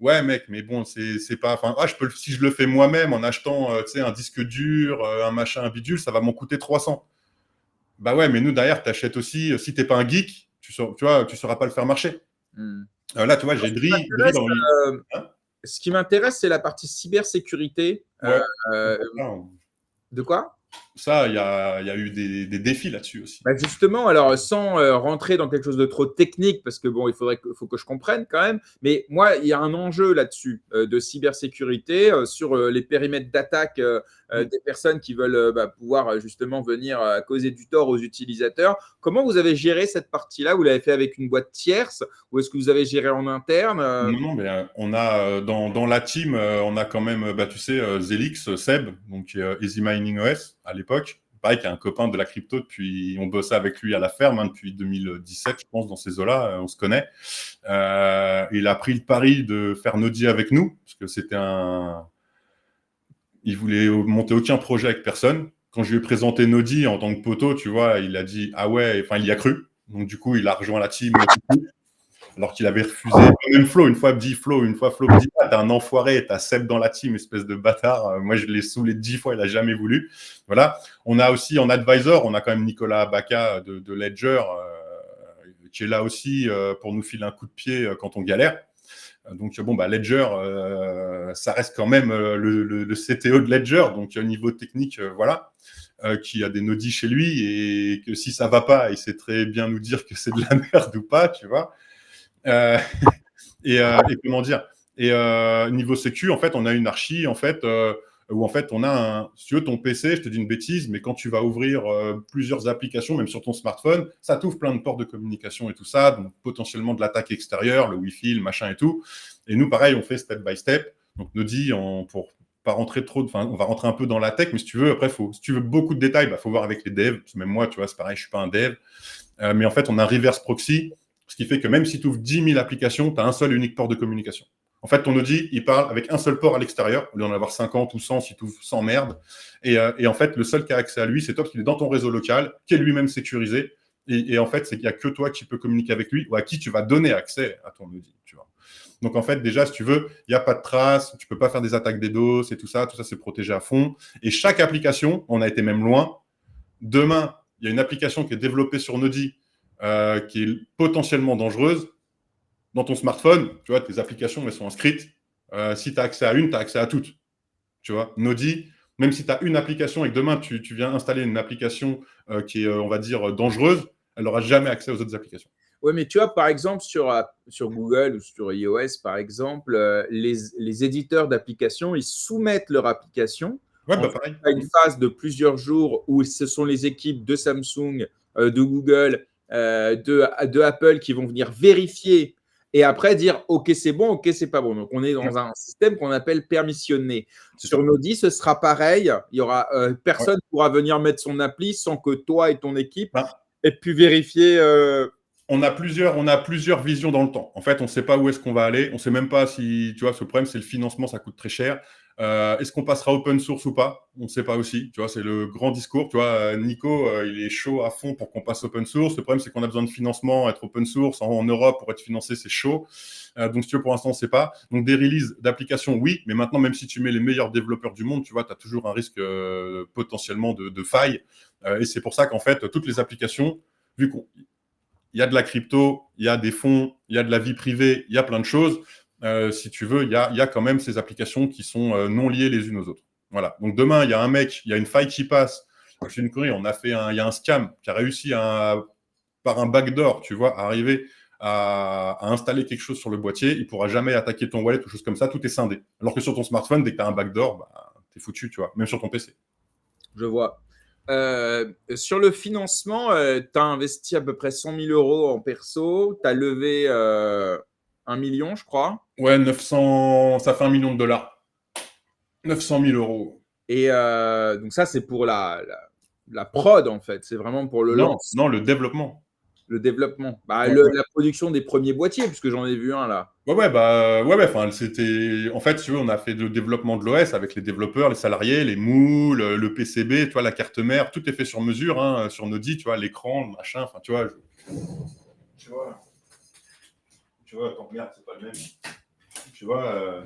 Ouais, mec, mais bon, c'est pas. Enfin, si je le fais moi-même en achetant, tu sais, un disque dur, un machin, un bidule, ça va m'en coûter 300. Bah ouais, mais nous, derrière, tu achètes aussi. Si t'es pas un geek, tu vois, tu sauras pas le faire marcher. hmm. Là, tu vois, j'ai Ce qui Dri m'intéresse, dans le. euh, Hein, ce qui m'intéresse, c'est la partie cybersécurité. ouais. Euh, de quoi? Ça, il y a eu des défis là-dessus aussi. Bah, justement, alors sans rentrer dans quelque chose de trop technique, parce que bon, faut que je comprenne quand même, mais moi, il y a un enjeu là-dessus de cybersécurité sur les périmètres d'attaque des personnes qui veulent pouvoir justement venir causer du tort aux utilisateurs. Comment vous avez géré cette partie-là? Vous l'avez fait avec une boîte tierce ou est-ce que vous avez géré en interne Non, non, mais on a dans la team, on a quand même, bah, tu sais, Zelix, Seb, donc Easy Mining OS à l'époque. Pareil, qui est un copain de la crypto depuis, on bossait avec lui à la ferme depuis 2017, je pense, dans ces eaux-là, on se connaît. Il a pris le pari de faire Nodi avec nous, parce que il voulait monter aucun projet avec personne. Quand je lui ai présenté Nodi en tant que poteau, tu vois, il a dit ah ouais, enfin il y a cru. Donc du coup, il a rejoint la team alors qu'il avait refusé. Même Flo, une fois me dit Flo me dit ah, t'es un enfoiré, t'as Seb dans la team, espèce de bâtard. Moi, je l'ai saoulé 10 fois, il a jamais voulu. Voilà. On a aussi en advisor, on a quand même Nicolas Baca de Ledger qui est là aussi pour nous filer un coup de pied quand on galère. Donc bon, bah Ledger, ça reste quand même le CTO de Ledger, donc au niveau technique, voilà. Qui a des nodis chez lui et que si ça va pas, il sait très bien nous dire que c'est de la merde ou pas, tu vois. Euh, et comment dire. Et niveau sécu, en fait, on a une archi, en fait, où en fait, on a si tu veux, ton PC, je te dis une bêtise, mais quand tu vas ouvrir plusieurs applications, même sur ton smartphone, ça t'ouvre plein de ports de communication et tout ça, donc potentiellement de l'attaque extérieure, le Wi-Fi, le machin et tout. Et nous, pareil, on fait step by step. Donc, Nodi, pour pas rentrer trop, on va rentrer un peu dans la tech, mais si tu veux, après, si tu veux beaucoup de détails, faut voir avec les devs. Même moi, tu vois, c'est pareil, je suis pas un dev. Mais en fait, on a un reverse proxy, ce qui fait que même si tu ouvres 10 000 applications, tu as un seul et unique port de communication. En fait, ton Audi, il parle avec un seul port à l'extérieur, au lieu d'en avoir 50 ou 100 si tu ouvres 100 merdes. Et en fait, le seul qui a accès à lui, c'est toi, parce qu'il est dans ton réseau local, qui est lui-même sécurisé. Et en fait, c'est qu'il n'y a que toi qui peux communiquer avec lui ou à qui tu vas donner accès à ton Audi, tu vois. Donc, en fait, déjà, si tu veux, il n'y a pas de traces, tu ne peux pas faire des attaques DDoS et tout ça c'est protégé à fond. Et chaque application, on a été même loin. Demain, il y a une application qui est développée sur Nodi qui est potentiellement dangereuse. Dans ton smartphone, tu vois, tes applications, elles sont inscrites. Si tu as accès à une, tu as accès à toutes. Tu vois, Nodi, même si tu as une application et que demain, tu viens installer une application qui est, on va dire, dangereuse, elle n'aura jamais accès aux autres applications. Oui, mais tu vois, par exemple, sur Google ou sur iOS, par exemple, les éditeurs d'applications, ils soumettent leur application Pareil. à une phase de plusieurs jours où ce sont les équipes de Samsung, de Google, de Apple qui vont venir vérifier et après dire OK, c'est bon, OK, c'est pas bon. Donc, on est dans un système qu'on appelle permissionné. Sur Nodi, ce sera pareil. Il y aura personne ne pourra venir mettre son appli sans que toi et ton équipe aient pu vérifier. On a plusieurs visions dans le temps. En fait, on ne sait pas où est-ce qu'on va aller. On ne sait même pas si, tu vois, ce problème, c'est le financement, ça coûte très cher. Est-ce qu'on passera open source ou pas? On ne sait pas aussi. Tu vois, c'est le grand discours. Tu vois, Nico, il est chaud à fond pour qu'on passe open source. Le problème, c'est qu'on a besoin de financement. Être open source en Europe pour être financé, c'est chaud. Donc, si tu veux, pour l'instant, on ne sait pas. Donc, des releases d'applications, oui. Mais maintenant, même si tu mets les meilleurs développeurs du monde, tu vois, tu as toujours un risque potentiellement de faille. Et c'est pour ça qu'en fait, toutes les applications, vu qu'on il y a de la crypto, il y a des fonds, il y a de la vie privée, il y a plein de choses. Si tu veux, il y a quand même ces applications qui sont non liées les unes aux autres. Voilà. Donc demain, il y a un mec, il y a une faille qui passe. Je fais une connerie, il y a un scam qui a réussi par un backdoor, tu vois, à arriver à installer quelque chose sur le boîtier. Il ne pourra jamais attaquer ton wallet ou chose comme ça. Tout est scindé. Alors que sur ton smartphone, dès que tu as un backdoor, tu es foutu, tu vois, même sur ton PC. Je vois. Sur le financement, tu as investi à peu près 100 000 euros en perso. Tu as levé 1 million, je crois. Ouais, 900, ça fait 1 million de dollars. 900 000 euros. Et donc, ça, c'est pour la prod, en fait. C'est vraiment pour le lancement. Non, le développement. Le développement. Ouais. La production des premiers boîtiers, puisque j'en ai vu un là. C'était. En fait, tu vois, on a fait le développement de l'OS avec les développeurs, les salariés, les moules, le PCB, tu vois, la carte mère, tout est fait sur mesure, hein, sur Nodi, tu vois, l'écran, le machin, enfin, tu vois. Tu vois, attends, merde, c'est pas le même. Tu vois,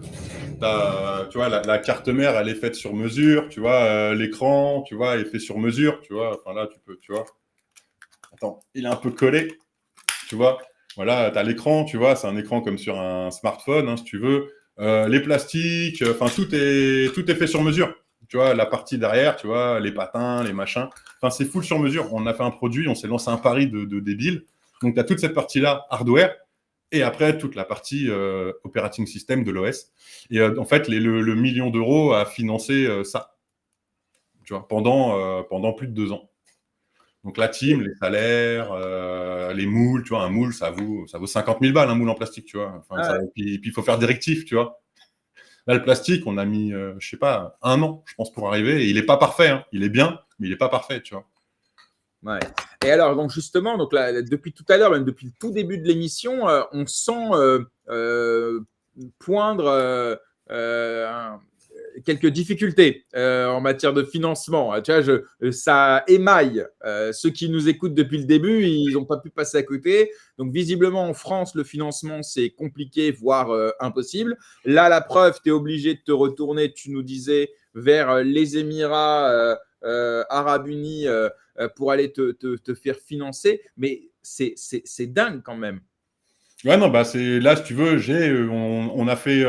tu vois la carte mère, elle est faite sur mesure, tu vois, l'écran, tu vois, est fait sur mesure, tu vois, enfin là, tu peux, tu vois. Attends, il est un peu collé, tu vois. Voilà, tu as l'écran, tu vois, c'est un écran comme sur un smartphone, hein, si tu veux. Les plastiques, enfin, tout est fait sur mesure. Tu vois, la partie derrière, tu vois, les patins, les machins. Enfin, c'est full sur mesure. On a fait un produit, on s'est lancé un pari de débile. Donc, tu as toute cette partie-là, hardware, et après, toute la partie operating system de l'OS. Et en fait, le million d'euros a financé ça, tu vois, pendant plus de 2 ans. Donc la team, les salaires, les moules, tu vois, un moule, ça vaut 50 000 balles, un moule en plastique, tu vois. Enfin, puis il faut faire des rectifs, tu vois. Là, le plastique, on a mis, je sais pas, 1 an, je pense, pour arriver. Et il n'est pas parfait, hein. Il est bien, mais il n'est pas parfait, tu vois. Ouais. Et alors, donc justement, donc là, depuis tout à l'heure, même depuis le tout début de l'émission, on sent poindre quelques difficultés en matière de financement. Tu vois, ça émaille. Ceux qui nous écoutent depuis le début, ils n'ont pas pu passer à côté. Donc, visiblement, en France, le financement, c'est compliqué, voire impossible. Là, la preuve, tu es obligé de te retourner, tu nous disais, vers les Émirats Arabes Unis pour aller te faire financer. Mais c'est dingue quand même. Ouais, non, bah c'est là, si tu veux, on a fait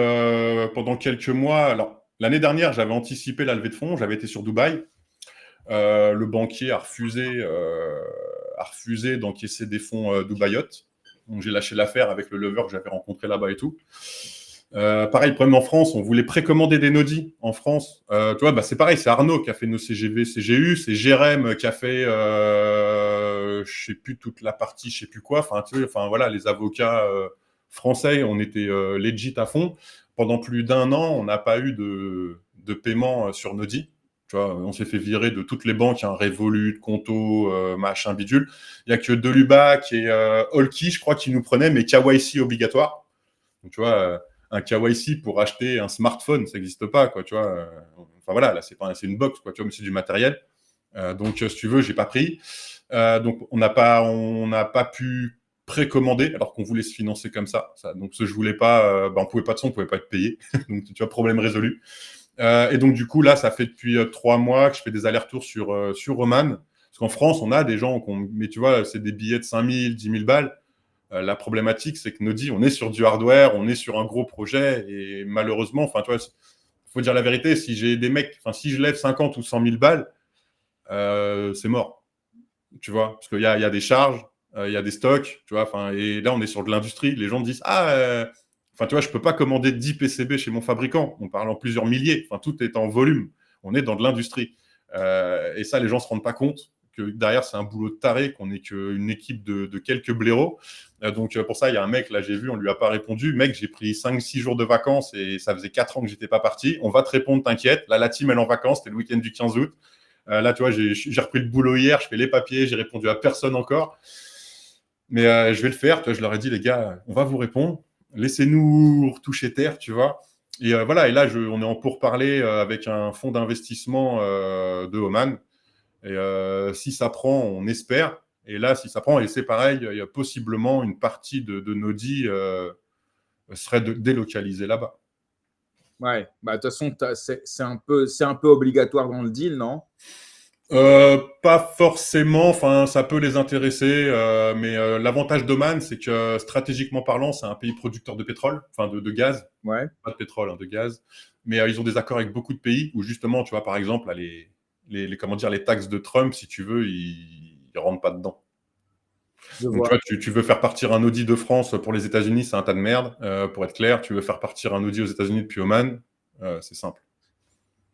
pendant quelques mois. Alors, l'année dernière, j'avais anticipé la levée de fonds, j'avais été sur Dubaï. Le banquier a refusé d'encaisser des fonds Dubaïotes. Donc, j'ai lâché l'affaire avec le lever que j'avais rencontré là-bas et tout. Pareil, le problème en France, on voulait précommander des Nodi en France. Tu vois, c'est pareil, c'est Arnaud qui a fait nos CGV, CGU, c'est Jérém qui a fait, je sais plus toute la partie, je sais plus quoi. Enfin, tu vois, enfin voilà, les avocats français, on était legit à fond. Pendant plus d'1 an, on n'a pas eu de paiement sur Nodi. Tu vois, on s'est fait virer de toutes les banques, hein, Revolut, Conto, machin bidule. Il n'y a que Delubac et Allkey, je crois, qui nous prenaient, mais KYC obligatoire. Donc, tu vois, un KYC pour acheter un smartphone, ça n'existe pas, quoi, tu vois. Enfin, voilà, là, c'est une box, quoi, tu vois, mais c'est du matériel. Donc, si tu veux, j'ai pas pris. Donc, on n'a pas pu précommander alors qu'on voulait se financer comme ça. Donc, ce je voulais pas, on pouvait pas de son, on pouvait pas être payé. Donc, tu vois, problème résolu. Et donc, du coup, là, ça fait depuis 3 mois que je fais des allers-retours sur Oman. Parce qu'en France, on a des gens, mais tu vois, c'est des billets de 5 000, 10 000 balles. La problématique, c'est que Nodi, on est sur du hardware, on est sur un gros projet. Et malheureusement, enfin, tu vois, faut dire la vérité, si j'ai des mecs, enfin, si je lève 50 ou 100 000 balles, c'est mort. Tu vois, parce qu'il y a des charges, il y a des stocks, tu vois, enfin, et là, on est sur de l'industrie. Les gens disent, enfin, tu vois, je peux pas commander 10 PCB chez mon fabricant. On parle en plusieurs milliers. Enfin, tout est en volume. On est dans de l'industrie. Et ça, les gens se rendent pas compte que derrière, c'est un boulot de taré, qu'on n'est qu'une équipe de quelques blaireaux. Donc, pour ça, il y a un mec, là, j'ai vu, on lui a pas répondu. Mec, j'ai pris 5-6 jours de vacances et ça faisait 4 ans que j'étais pas parti. On va te répondre, t'inquiète. Là, la team, elle est en vacances. C'était le week-end du 15 août. Là, tu vois, j'ai repris le boulot hier. Je fais les papiers. J'ai répondu à personne encore. Mais je vais le faire. Tu vois, je leur ai dit, les gars, on va vous répondre. Laissez-nous retoucher terre, tu vois. Et voilà, et là, on est en pourparlers avec un fonds d'investissement de Oman. Et si ça prend, on espère. Et là, si ça prend, et c'est pareil, il y a possiblement une partie de Nodi serait délocalisée là-bas. Ouais, bah, de toute façon, c'est un peu obligatoire dans le deal, non? Pas forcément, enfin, ça peut les intéresser, mais l'avantage d'Oman, c'est que stratégiquement parlant, c'est un pays producteur de pétrole, enfin de gaz, Ouais. pas de pétrole, hein, de gaz. Mais ils ont des accords avec beaucoup de pays où justement, tu vois, par exemple, là, comment dire, les taxes de Trump, si tu veux, ils rentrent pas dedans. Je Donc, tu vois. vois, tu veux faire partir un Audi de France pour les États-Unis, c'est un tas de merde. Pour être clair, tu veux faire partir un Audi aux États-Unis depuis Oman, c'est simple.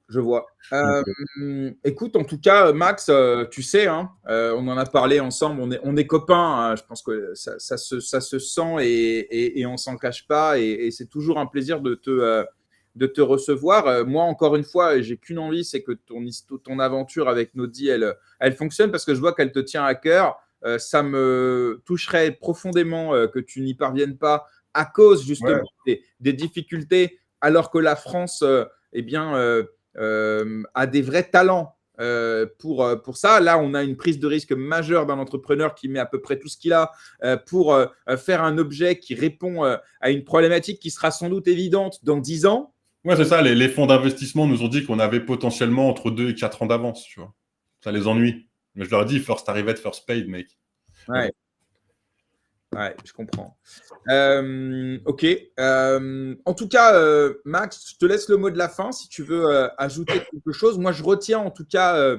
Je vois. Donc, Écoute, en tout cas, Max, tu sais, hein, on en a parlé ensemble, on est copains, hein, je pense que ça se sent et on s'en cache pas. Et c'est toujours un plaisir de te recevoir. Moi, encore une fois, j'ai qu'une envie, c'est que ton aventure avec Nodi, elle fonctionne parce que je vois qu'elle te tient à cœur. Ça me toucherait profondément que tu n'y parviennes pas à cause ouais. justement des difficultés, alors que la France, eh bien, a des vrais talents pour ça. Là, on a une prise de risque majeure d'un entrepreneur qui met à peu près tout ce qu'il a pour faire un objet qui répond à une problématique qui sera sans doute évidente dans 10 ans. Ouais, c'est ça. Les fonds d'investissement nous ont dit qu'on avait potentiellement entre 2 et 4 ans d'avance, tu vois. Ça les ennuie. Mais je leur ai dit, first arrived, first paid, mec. Mais Ouais, bon. ouais, je comprends. Ok. En tout cas, Max, je te laisse le mot de la fin si tu veux ajouter quelque chose. Moi, je retiens en tout cas,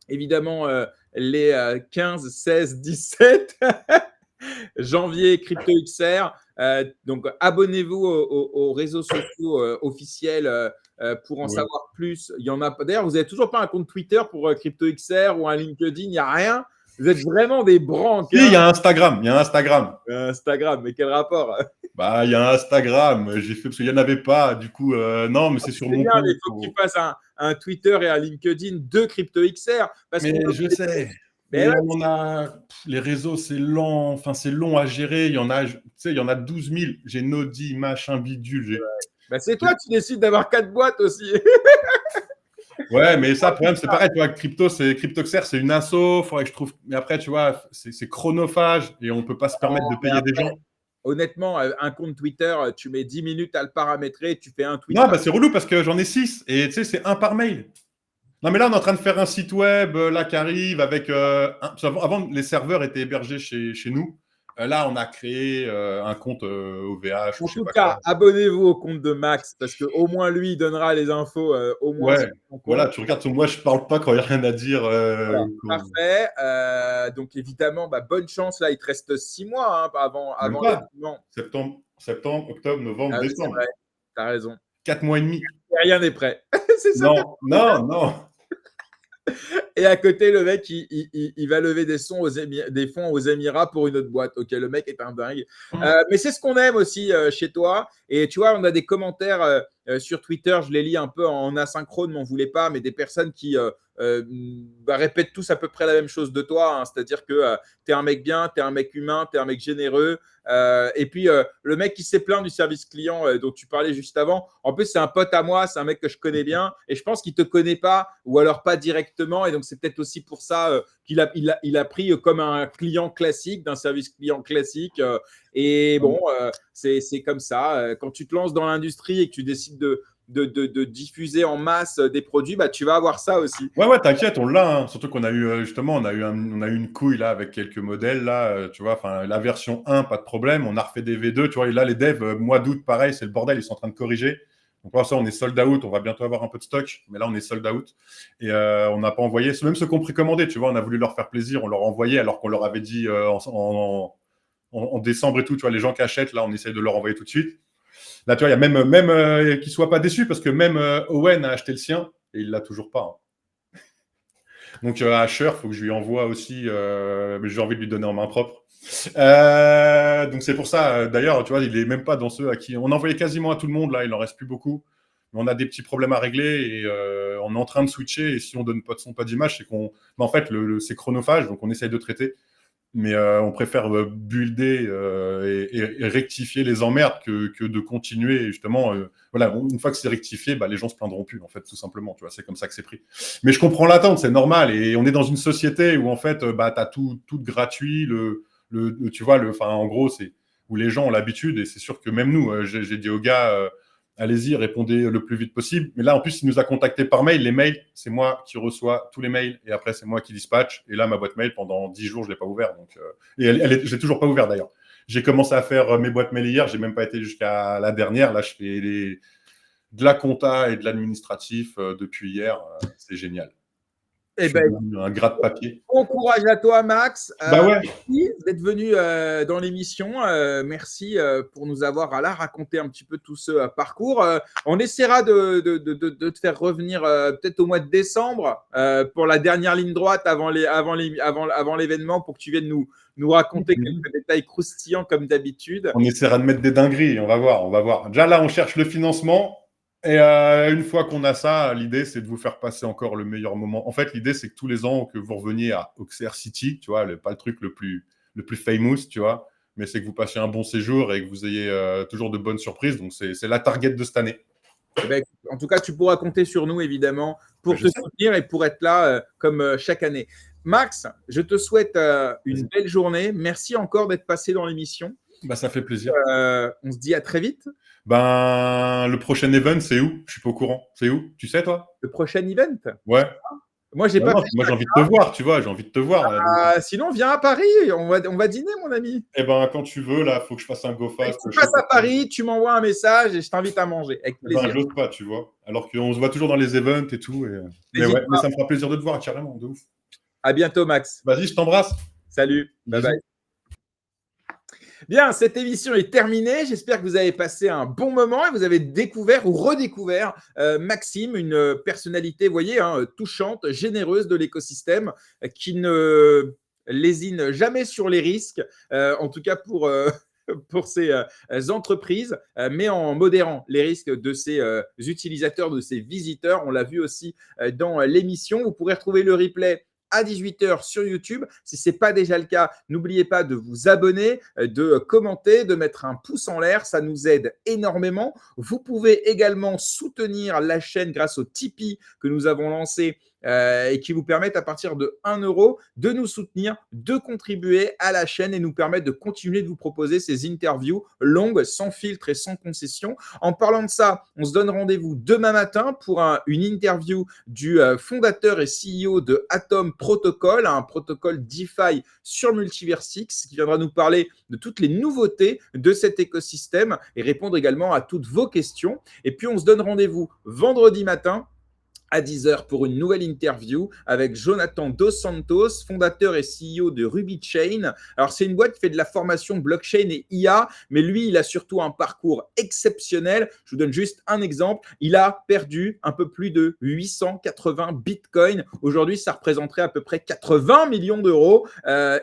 évidemment, les 15, 16, 17 janvier CryptoXR. Donc, abonnez-vous aux réseaux sociaux officiels pour en Ouais. savoir plus. Il y en a pas. D'ailleurs, vous n'avez toujours pas un compte Twitter pour CryptoXR ou un LinkedIn, il n'y a rien. Vous êtes vraiment des branques. Si, Hein. il y a Instagram. Il y a Instagram. Instagram, mais quel rapport? Bah, il y a Instagram. J'ai fait parce qu'il n'y en avait pas. Du coup, non, mais c'est sur C'est mon bien, mais compte. il faut que tu fasses un Twitter et un LinkedIn de CryptoXR. Parce qu'on Mais je sais. mais Mais ouais, on a. Les réseaux, c'est lent. Enfin, c'est long à gérer. Il y en a, tu sais, il y en a 12 000. J'ai Nodi, machin, bidule. bah, c'est toi qui décides d'avoir 4 boîtes aussi. Ouais, mais ça, le problème, c'est pareil, tu vois, CryptoXer, c'est une asso, faudrait que je trouve. Mais après, tu vois, c'est chronophage et on peut pas se permettre de Mais payer des après, gens. honnêtement, un compte Twitter, tu mets 10 minutes à le paramétrer, tu fais un tweet Non, par. bah c'est relou parce que j'en ai 6 et tu sais, c'est un par mail. Non, mais là, on est en train de faire un site web là qui arrive avec. Avant, les serveurs étaient hébergés chez nous. Là, on a créé un compte OVH ou En je sais tout pas cas, quoi. abonnez-vous au compte de Max parce qu'au moins lui, il donnera les infos au moins sur Ouais, son compte. voilà, tu regardes, moi, je parle pas quand il n'y a rien à dire. Voilà, parfait. Donc évidemment, bah, bonne chance. Là, il te reste 6 mois hein, Même avant pas. l'événement. Septembre, octobre, novembre, Ah oui, c'est décembre. vrai. Tu as raison. 4 mois et demi. Et rien n'est prêt. C'est ça. Non, non, non. Et à côté, le mec, il va lever des fonds aux Émirats pour une autre boîte. Ok, le mec est un dingue. Mais c'est ce qu'on aime aussi chez toi. Et tu vois, on a des commentaires sur Twitter, je les lis un peu en asynchrone, m'en voulez pas, mais des personnes qui répètent tous à peu près la même chose de toi, hein, c'est-à-dire que tu es un mec bien, tu es un mec humain, tu es un mec généreux. Et puis, le mec qui s'est plaint du service client dont tu parlais juste avant, en plus, c'est un pote à moi, c'est un mec que je connais bien, et je pense qu'il ne te connaît pas, ou alors pas directement, et donc c'est peut-être aussi pour ça qu'il a pris comme un client classique, d'un service client classique. Et bon, c'est comme ça. Quand tu te lances dans l'industrie et que tu décides de diffuser en masse des produits, bah, tu vas avoir ça aussi. Ouais, t'inquiète, on l'a. Surtout qu'on a eu, justement, on a eu une couille là avec quelques modèles là, tu vois. Enfin, la version 1, pas de problème. On a refait des V2, tu vois. Et là, les devs, mois d'août, pareil, c'est le bordel. Ils sont en train de corriger. Donc pour ça, on est sold out. On va bientôt avoir un peu de stock, mais là, on est sold out. Et on n'a pas envoyé. Même ceux qui ont précommandé, tu vois, on a voulu leur faire plaisir. On leur a envoyé alors qu'on leur avait dit en décembre et tout. Tu vois, les gens qui achètent, là, on essaye de leur envoyer tout de suite. Là, tu vois, il y a même qu'ils soient pas déçus parce que même Owen a acheté le sien et il l'a toujours pas. Hein. Donc à Asher, il faut que je lui envoie aussi, mais j'ai envie de lui donner en main propre. Donc c'est pour ça, d'ailleurs, tu vois, il est même pas dans ceux à qui on a envoyé quasiment à tout le monde, là, il en reste plus beaucoup. Mais on a des petits problèmes à régler et on est en train de switcher. Et si on donne pas de son, pas d'image, c'est qu'on. Mais en fait, c'est chronophage, donc on essaye de traiter. Mais on préfère builder et rectifier les emmerdes que de continuer. Justement, voilà, une fois que c'est rectifié, bah, les gens se plaindront plus, en fait, tout simplement. Tu vois, c'est comme ça que c'est pris. Mais je comprends l'attente, c'est normal. Et on est dans une société où, en fait, bah, tu as tout gratuit. Tu vois, en gros, c'est où les gens ont l'habitude. Et c'est sûr que même nous, j'ai dit aux gars, allez-y, répondez le plus vite possible. Mais là, en plus, il nous a contactés par mail. Les mails, c'est moi qui reçois tous les mails et après, c'est moi qui dispatche. Et là, ma boîte mail, pendant 10 jours, je ne l'ai pas ouverte. Et je ne l'ai toujours pas ouverte d'ailleurs. J'ai commencé à faire mes boîtes mail hier. Je n'ai même pas été jusqu'à la dernière. Là, je fais de la compta et de l'administratif depuis hier. C'est génial. Je suis devenu un gras de papier. Bon courage à toi, Max. Bah ouais. Merci d'être venu dans l'émission. Merci pour nous avoir raconté un petit peu tout ce parcours. On essaiera de te faire revenir peut-être au mois de décembre pour la dernière ligne droite avant l'événement pour que tu viennes nous raconter quelques détails croustillants comme d'habitude. On essaiera de mettre des dingueries. On va voir. Déjà là, on cherche le financement. Et une fois qu'on a ça, l'idée, c'est de vous faire passer encore le meilleur moment. En fait, l'idée, c'est que tous les ans, que vous reveniez à Auxerre City, tu vois, pas le truc le plus famous, tu vois, mais c'est que vous passiez un bon séjour et que vous ayez toujours de bonnes surprises. Donc, c'est la target de cette année. Eh ben, en tout cas, tu pourras compter sur nous, évidemment, pour te soutenir et pour être là comme chaque année. Max, je te souhaite une belle journée. Merci encore d'être passé dans l'émission. Bah, ça fait plaisir. On se dit à très vite. Le prochain event, c'est où? Je suis pas au courant. C'est où? Tu sais, toi? Le prochain event? Ouais. Moi, j'ai pas. Moi, j'ai envie de te voir, tu vois. J'ai envie de te voir. Sinon, viens à Paris. On va dîner, mon ami. Eh ben, quand tu veux, là, faut que je fasse un go fast. Tu passes à Paris, tu m'envoies un message et je t'invite à manger. Avec plaisir. J'ose pas, tu vois. Alors qu'on se voit toujours dans les events et tout. Mais ça me fera plaisir de te voir, carrément, de ouf. À bientôt, Max. Vas-y, je t'embrasse. Salut. Bye bye. Bien, cette émission est terminée. J'espère que vous avez passé un bon moment et vous avez découvert ou redécouvert Maxime, une personnalité, vous voyez, touchante, généreuse de l'écosystème, qui ne lésine jamais sur les risques, en tout cas pour ses entreprises, mais en modérant les risques de ses utilisateurs, de ses visiteurs. On l'a vu aussi dans l'émission. Vous pourrez retrouver le replay à 18h sur YouTube. Si ce n'est pas déjà le cas, n'oubliez pas de vous abonner, de commenter, de mettre un pouce en l'air. Ça nous aide énormément. Vous pouvez également soutenir la chaîne grâce au Tipeee que nous avons lancé et qui vous permettent à partir de 1 euro de nous soutenir, de contribuer à la chaîne et nous permettre de continuer de vous proposer ces interviews longues, sans filtre et sans concession. En parlant de ça, on se donne rendez-vous demain matin pour une interview du fondateur et CEO de Atom Protocol, un protocole DeFi sur Multiversix qui viendra nous parler de toutes les nouveautés de cet écosystème et répondre également à toutes vos questions. Et puis, on se donne rendez-vous vendredi matin à 10h pour une nouvelle interview avec Jonathan Dos Santos, fondateur et CEO de Ruby Chain. Alors, c'est une boîte qui fait de la formation blockchain et IA, mais lui, il a surtout un parcours exceptionnel. Je vous donne juste un exemple. Il a perdu un peu plus de 880 bitcoins. Aujourd'hui, ça représenterait à peu près 80 millions d'euros.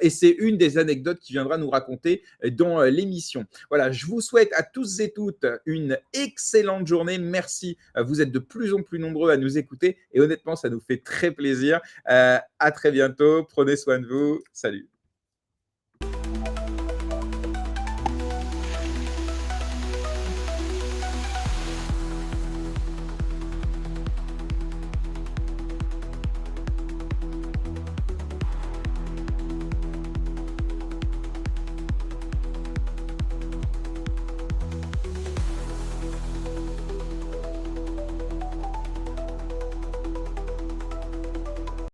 Et c'est une des anecdotes qu'il viendra nous raconter dans l'émission. Voilà, je vous souhaite à tous et toutes une excellente journée. Merci. Vous êtes de plus en plus nombreux à nous écouter et honnêtement, ça nous fait très plaisir. À très bientôt. Prenez soin de vous. Salut.